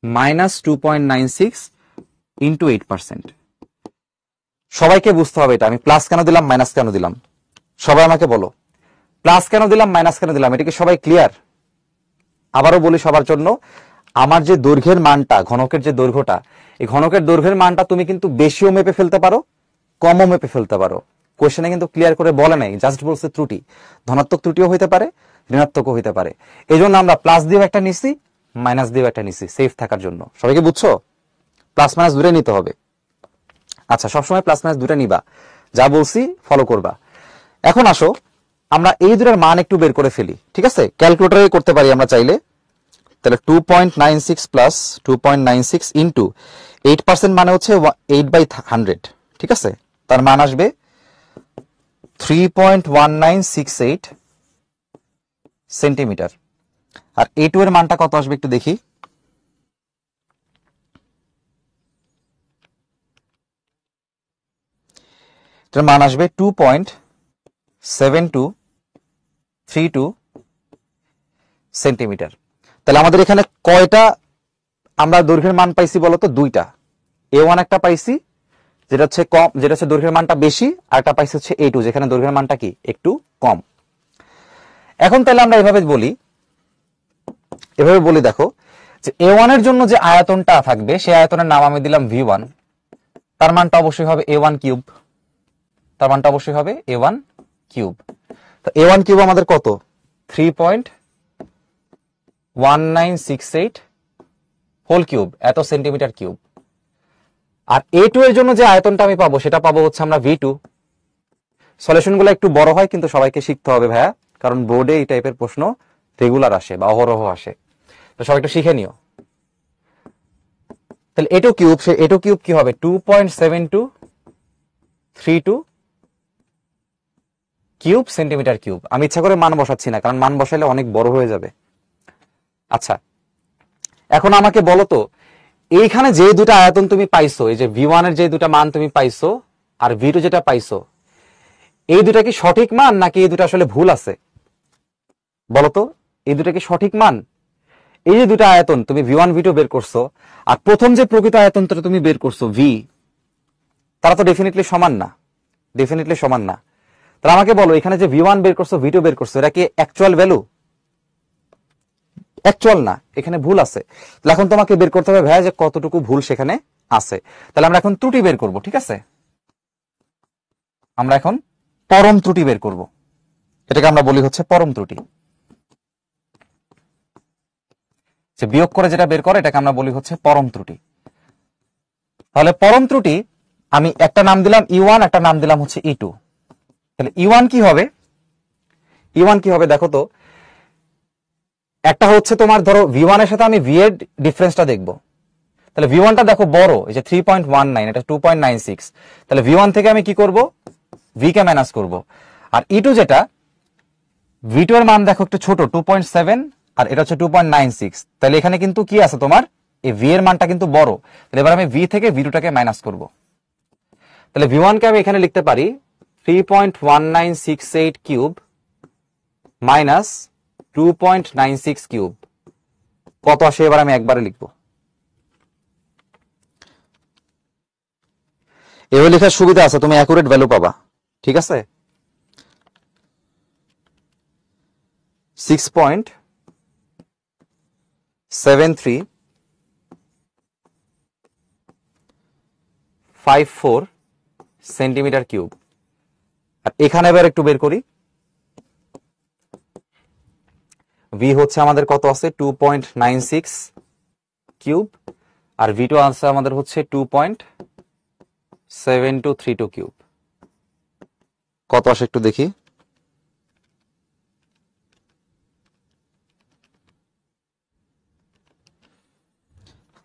মাইনাস 2.96 ইন্টু 8%। সবাইকে বুঝতে হবে এটা আমি প্লাস কেন দিলাম, মাইনাস কেন দিলাম। সবাই আমাকে বলো প্লাস কেন দিলাম, মাইনাস কেন দিলাম, এটা কি সবাই ক্লিয়ার? আবারও বলি সবার জন্য, আমার যে দৈর্ঘ্যের মানটা, ঘনকের যে দৈর্ঘ্যটা, এই ঘনকের দৈর্ঘ্যের মানটা তুমি কিন্তু বেশিও মেপে ফেলতে পারো, কমও মেপে ফেলতে পারো। কোশ্চেনে কিন্তু ক্লিয়ার করে বলে নাই, জাস্ট বলছে ত্রুটি। ধনাত্মক ত্রুটিও হইতে পারে, ঋণাত্মকও হইতে পারে। এই জন্য আমরা প্লাস দিয়েও একটা নিছি, মাইনাস দিয়েও একটা নিছি, সেফ থাকার জন্য। সবাইকে বুঝছো? প্লাস মাইনাস দূরে নিতে হবে। আচ্ছা, সবসময় প্লাস মাইনাস দুটা নিবা, যা বলছি ফলো করবা। এখন আসো আমরা এই দুটার মান একটু বের করে ফেলি, ঠিক আছে? ক্যালকুলেটরে করতে পারি আমরা চাইলে। তাহলে 2.96 প্লাস 2.96 ইন্টু 8% মানে হচ্ছে 8/100, ঠিক আছে? তার মান আসবে 3.1968 সেন্টিমিটার। আর A2 এর মানটা কত আসবে একটু দেখি। এটার মান আসবে 2.7232 সেন্টিমিটার। তাহলে আমাদের এখানে কয়টা আমরা দৈর্ঘ্যের মান পাইছি বলতো? দুইটা। A1 একটা পাইছি যেটা হচ্ছে কম, যেটা হচ্ছে দৈর্ঘ্যের মানটা বেশি, আর একটা পাইছি হচ্ছে A2 যেখানে দৈর্ঘ্যের মানটা কি একটু কম। এখন তাহলে আমরা এভাবে বলি দেখো যে A1 এর জন্য যে আয়তনটা থাকবে সেই আয়তনের নাম আমি দিলাম V1, তার মানটা অবশ্যই হবে A1 কিউব, তার মানটা অবশ্যই হবে A1 কিউব। তো A1 কিউব আমাদের কত? 3.1968 হোল কিউব, এত সেন্টিমিটার কিউব। আর A2 এর জন্য যে আয়তনটা আমি পাবো সেটা পাবো হচ্ছে আমরা V2। সলিউশনগুলো একটু বড় হয় কিন্তু সবাইকে শিখতে হবে ভাইয়া, কারণ বোর্ডে এই টাইপের প্রশ্ন রেগুলার আসে বা অহরহ আসে, তো সবাই একটু শিখে নিও। তাহলে A2 কিউব, সে A2 কিউব কি হবে? 2.7232 কিউব সেন্টিমিটার কিউব। আমি ইচ্ছা করে মান বসাচ্ছি না, কারণ মান বসাইলে অনেক বড় হয়ে যাবে। আচ্ছা, এখন আমাকে বলো তো এইখানে যে দুটা আয়তন তুমি পাইছো, এই যে V1 এর যে দুটা মান তুমি পাইছো আর V2 যেটা পাইছো, এই দুটা কি সঠিক মান নাকি এই দুটা আসলে ভুল আছে? বলতো এই দুটা কি সঠিক মান? এই যে দুটা আয়তন তুমি V1 V2 বের করছো, আর প্রথম যে প্রকৃত আয়তনটা তুমি বের করছো V, তারা তো ডেফিনেটলি সমান না, ডেফিনেটলি সমান না। তাহলে আমাকে বলো এখানে যে V1 বের করছো, V2 বের করছো, এটা কি অ্যাকচুয়াল ভ্যালু? অ্যাকচুয়াল না, এখানে ভুল আছে। তাহলে এখন তোমাকে বের করতে হবে ভাইয়া যে কতটুকু ভুল সেখানে আছে। তাহলে আমরা এখন ত্রুটি বের করব, ঠিক আছে? আমরা এখন পরম ত্রুটি বের করব, এটাকে আমরা বলি হচ্ছে পরম ত্রুটি। যে বিয়োগ করে যেটা বের করে এটাকে আমরা বলি হচ্ছে পরম ত্রুটি। তাহলে পরম ত্রুটি আমি একটা নাম দিলাম E1, একটা নাম দিলাম হচ্ছে E2। তাহলে E1 কি হবে? E1 কি হবে দেখো তো, একটা হচ্ছে তোমার ধরো V1 এর সাথে আমি V এর ডিফারেন্সটা দেখবো। তাহলে V1টা দেখো বড়, এই যে 3.19, এটা 2.96, তাহলে V1 থেকে আমি কি করব, V কে মাইনাস করব। আর E2 যেটা, V2 এর মান দেখো একটু ছোট 2.7, আর এটা হচ্ছে 2.96, তাহলে এখানে কিন্তু কি আছে তোমার, এই V এর মানটা কিন্তু বড়। তাহলে এবার আমি V থেকে V2টাকে মাইনাস করব। তাহলে V1 কে আমি এখানে লিখতে পারি 3.1968 কিউব মাইনাস 2.96 কিউব, কত আসে এবার আমি একবারে লিখবো। এভাবে লেখার সুবিধা আছে, তুমি অ্যাকুরেট ভ্যালু পাবা, ঠিক আছে। 6.7354 সেন্টিমিটার কিউব। আর এখানে এবার একটু বের করি, ভি হচ্ছে আমাদের কত আছে 2.96 কিউব, আর V2 আছে আমাদের হচ্ছে 2.7232 কিউব। কত আসে একটু দেখি,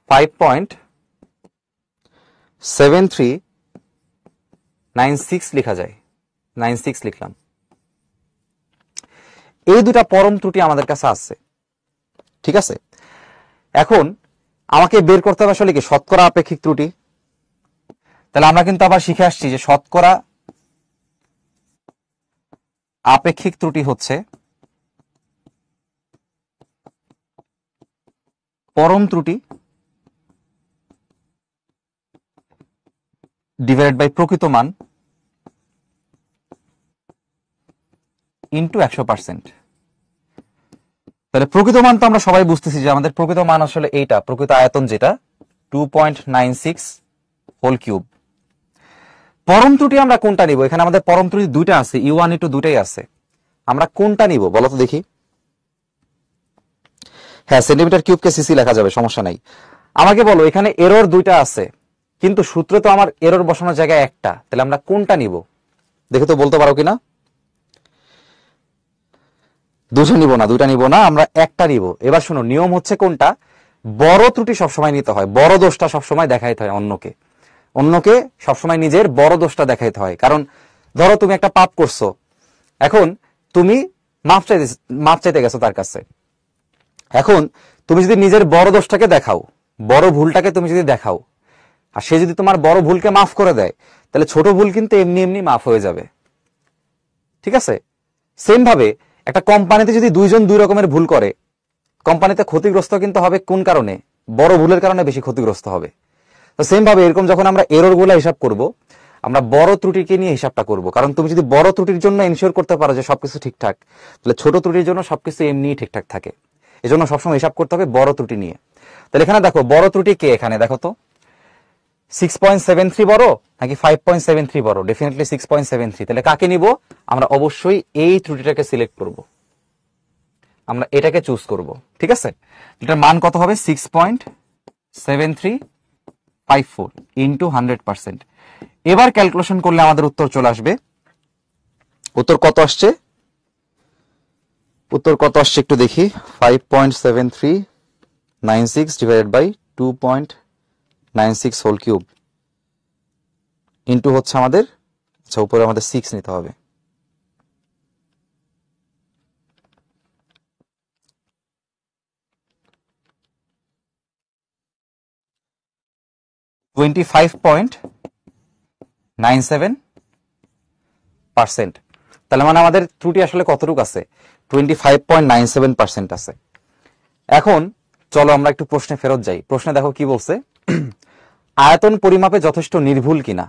$5.7396 লেখা যায়, 96 লিখলাম। এই দুটা পরম ত্রুটি আমাদের কাছে আছে, ঠিক আছে। এখন আমাকে বের করতে হবে আসলে কি শতকরা আপেক্ষিক ত্রুটি। তাহলে আমরা কিন্তু আবার শিখে আসছি যে শতকরা আপেক্ষিক ত্রুটি হচ্ছে পরম ত্রুটি ডিভাইডেড বাই প্রকৃত মান ইন্টু 100%। তাহলে প্রকৃত মান তো আমরা সবাই বুঝতেছি যে আমাদের প্রকৃত মান আসলে এইটা, প্রকৃত আয়তন যেটা 2.96 হোল কিউব। পরম ত্রুটি আমরা কোনটা নিব, এখানে আমাদের পরম ত্রুটি দুইটা আছে, U1 U2 দুইটাই আছে, আমরা কোনটা নিব বলো তো দেখি। হ্যাঁ, সেন্টিমিটার কিউবকে সিসি লেখা যাবে, সমস্যা নাই। আমাকে বলো এখানে এরর দুইটা আছে, কিন্তু সূত্রে তো আমার এরর বসানোর জায়গায় একটা, তাহলে আমরা কোনটা নিব দেখে তো বলতে পারো কিনা। দুটো নিব না, দুইটা নিব না, আমরা একটা নিব। এবার শোনো, নিয়ম হচ্ছে কোনটা, বড় ত্রুটি সবসময় নিতে হয়, বড় দোষটা সবসময় দেখাইতে হয় অন্যকে, অন্যকে সবসময় নিজের বড় দোষটা দেখাইতে হয়। কারণ ধরো তুমি একটা পাপ করছো, এখন তুমি মাফ চাইতে গেছো তার কাছে, এখন তুমি যদি নিজের বড় দোষটাকে দেখাও, বড় ভুলটাকে তুমি যদি দেখাও, আর সে যদি তোমার বড় ভুলকে মাফ করে দেয়, তাহলে ছোট ভুল কিন্তু এমনি এমনি মাফ হয়ে যাবে, ঠিক আছে। সেম ভাবে একটা কোম্পানিতে যদি দুইজন দুই রকমের ভুল করে, কোম্পানিতে ক্ষতিগ্রস্ত কিন্তু হবে কোন কারণে, বড় ভুলের কারণে বেশি ক্ষতিগ্রস্ত হবে। তো সেম ভাবে এরকম যখন আমরা এরর গুলা হিসাব করব, আমরা বড় ত্রুটিকে নিয়ে হিসাবটা করব। কারণ তুমি যদি বড় ত্রুটির জন্য এনশিওর করতে পারো যে সবকিছু ঠিকঠাক, তাহলে ছোট ত্রুটির জন্য সবকিছু এমনিই ঠিকঠাক থাকে। এজন্য সবসময় হিসাব করতে হবে বড় ত্রুটি নিয়ে। তাহলে এখানে দেখো বড় ত্রুটি কে, এখানে দেখো তো 6.73 বড় নাকি 5.73 বড়, ডেফিনেটলি 6.73। তাহলে কাকে নিব, আমরা অবশ্যই এই ত্রুটিটাকে সিলেক্ট করব, আমরা এটাকে চুজ করব, ঠিক আছে। এটার মান কত হবে 6.7354 ইন্টু 100%। এবার ক্যালকুলেশন করলে আমাদের উত্তর চলে আসবে। উত্তর কত আসছে, উত্তর কত আসছে একটু দেখি, 5.7396 divided by 2.96 whole cube into হচ্ছে আমাদের, আচ্ছা উপরে আমাদের 6 নিতে হবে, $25.97। তাহলে মানে আমাদের ত্রুটি আসলে কতটুকু আছে, 25.97% আছে। এখন চলো আমরা একটু প্রশ্নে ফেরত যাই। প্রশ্নে দেখো কি বলছে, আয়তন পরিমাপে যথেষ্ট নির্ভুল কিনা।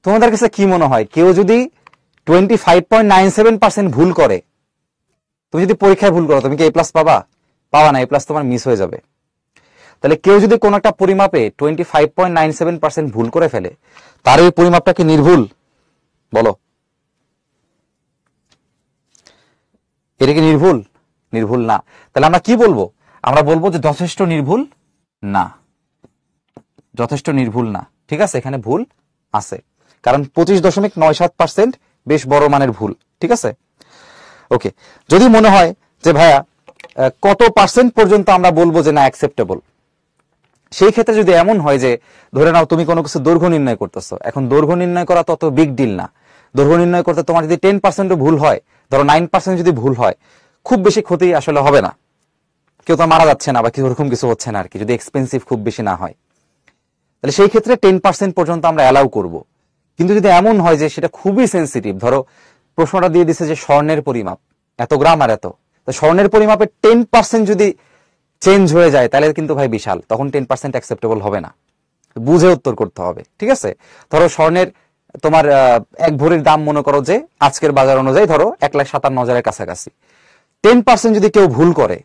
তোমাদের কাছে কি মনে হয়, কেউ যদি 25.97% ভুল করে, তুমি যদি পরীক্ষায় ভুল করো, তুমি কি A+ পাবা? পাবা না, A+ তোমার মিস হয়ে যাবে। তাহলে কেউ যদি কোন একটা পরিমাপে 25.97% ভুল করে ফেলে, তার ওই পরিমাপটা কি নির্ভুল বলো, এটা কি নির্ভুল? নির্ভুল না। তাহলে আমরা কি বলবো, আমরা বলবো যে যথেষ্ট নির্ভুল না, যথেষ্ট নির্ভুল না, ঠিক আছে, এখানে ভুল আছে। কারণ 25.97% বেশ বড় মানের ভুল, ঠিক আছে। ওকে, যদি মনে হয় যে ভাইয়া কত পার্সেন্ট পর্যন্ত আমরা বলবো যে না অ্যাকসেপ্টেবল, সেই ক্ষেত্রে যদি এমন হয় যে ধরে নাও তুমি কোনো কিছু দৈর্ঘ্য নির্ণয় করতেছো, এখন দৈর্ঘ্য নির্ণয় করা তত বিগ ডিল না। দৈর্ঘ্য নির্ণয় করতে তোমার যদি 10% ভুল হয়, ধরো 9% যদি ভুল হয়, খুব বেশি ক্ষতি আসলে হবে না, কেউ তো মারা যাচ্ছে না বা কিছু ওরকম কিছু হচ্ছে না আর কি, যদি এক্সপেন্সিভ খুব বেশি না হয়। তাহলে সেই ক্ষেত্রে 10% পর্যন্ত আমরা অ্যালাউ করব। কিন্তু যদি এমন হয় যে সেটা খুবই সেন্সিটিভ, ধরো প্রশ্নটা দিয়ে দিচ্ছে যে স্বর্ণের পরিমাপ এত গ্রাম আর এত, তো স্বর্ণের পরিমাপে 10% যদি চেঞ্জ হয়ে যায় তাহলে কিন্তু ভাই বিশাল, তখন 10% অ্যাকসেপ্টেবল হবে না, বুঝে উত্তর করতে হবে। ঠিক আছে, ধরো স্বর্ণের তোমার 1 ভরির দাম মনে করো যে আজকের বাজার অনুযায়ী ধরো 1,57,000-এর কাছাকাছি। 10% যদি কেউ ভুল করে,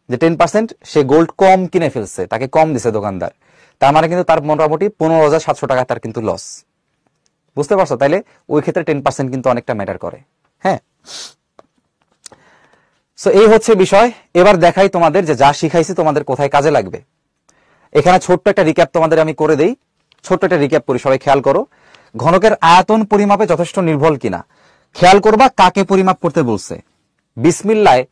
যে 10% সে গোল্ড কম কিনে ফেলছে, তাকে কম দিছে দোকানদার, তার মানে কিন্তু তার মোটামুটি 15,700 টাকা তার কিন্তু লস। বুঝতে পারছো? তাইলে ওই ক্ষেত্রে 10% কিন্তু অনেকটা ম্যাটার করে। হ্যাঁ, সো এই হচ্ছে বিষয়। এবার দেখাই তোমাদের যে যা শিখাইছি তোমাদের কোথায় কাজে লাগবে। এখানে ছোট্ট একটা রিক্যাপ তোমাদের আমি করে দেই, ছোট্ট একটা রিক্যাপ করি, সবাই খেয়াল করো। ঘনকের আয়তন পরিমাপে যথেষ্ট নির্ভুল কিনা খেয়াল করবা, কাকে পরিমাপ করতে বলছে, বিসমিল্লায়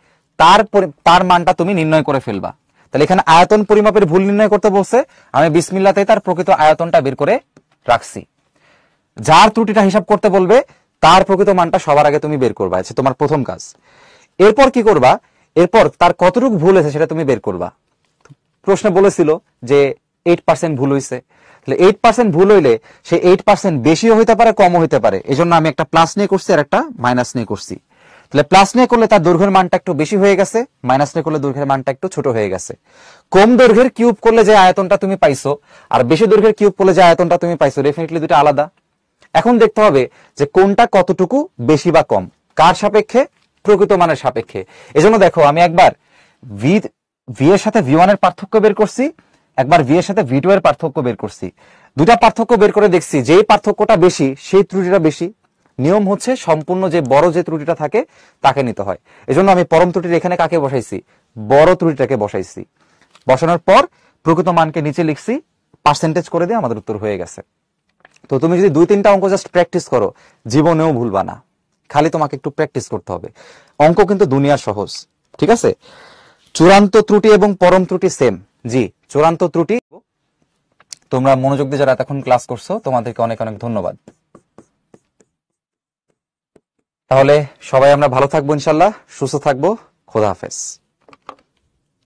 তার মানটা তুমি নির্ণয় করে ফেলবা। তাহলে এখানে আয়তন পরিমাপের ভুল নির্ণয় করতে বলছে, আমি বিসমিল্লাতে তার প্রকৃত আয়তনটা বের করে রাখছি। যার ত্রুটিটা হিসাব করতে বলবে তার প্রকৃত মানটা সবার আগে তুমি বের করবা, আছে তোমার প্রথম কাজ। এরপর কি করবা, এরপর তার কতটুকু ভুল হয়েছে সেটা তুমি বের করবা। প্রশ্নে বলেছিল যে 8% ভুল হয়েছে, তাহলে 8% ভুল হইলে সে 8% বেশিও হইতে পারে কমও হইতে পারে, এই জন্য আমি একটা প্লাস নিয়ে করছি আর একটা মাইনাস নিয়ে করছি। তাহলে প্লাস নিয়ে করলে তার দৈর্ঘ্যের মানটা একটু বেশি হয়ে গেছে, মাইনাস নিয়ে করলে দৈর্ঘ্যের মানটা একটু ছোট হয়ে গেছে। কম দৈর্ঘ্যের কিউব করলে যে আয়তনটা তুমি পাইছো আর বেশি দৈর্ঘ্যের কিউব করলে যে আয়তনটা তুমি পাইছো, ডেফিনেটলি দুটো আলাদা। এখন দেখতে হবে যে কোনটা কতটুকু বেশি বা কম, কার সাপেক্ষে, প্রকৃত মানের সাপেক্ষে। এজন্য দেখো আমি একবার ভি এর সাথে ভি1 এর পার্থক্য বের করছি, একবার ভি এর সাথে ভি2 এর পার্থক্য বের করছি। দুটা পার্থক্য বের করে দেখছি যে পার্থক্যটা বেশি সেই ত্রুটিটা বেশি। নিয়ম হচ্ছে সম্পূর্ণ যে বড় যে ত্রুটিটা থাকে তাকে নিতে হয়। এজন্য আমি পরম ত্রুটির এখানে কাকে বসাইছি, বড় ত্রুটিটাকে বসাইছি। বসানোর পর প্রকৃত মানকে নিচে লিখছি, পার্সেন্টেজ করে দিয়ে আমাদের উত্তর হয়ে গেছে। তো তুমি যদি 2-3টা অঙ্ক জাস্ট প্র্যাকটিস করো, জীবনেও ভুলবা না, খালি তোমাকে একটু প্র্যাকটিস করতে হবে। অঙ্ক কিন্তু দুনিয়ার সহজ। ঠিক আছে, চূড়ান্ত ত্রুটি এবং পরম ত্রুটি সেম। জি, চূড়ান্ত ত্রুটি। তোমরা মনোযোগ দিয়ে যারা এতক্ষণ ক্লাস করছো তোমাদেরকে অনেক অনেক ধন্যবাদ। তাহলে সবাই আমরা ভালো থাকবো ইনশাল্লাহ, সুস্থ থাকবো। খোদা হাফেজ।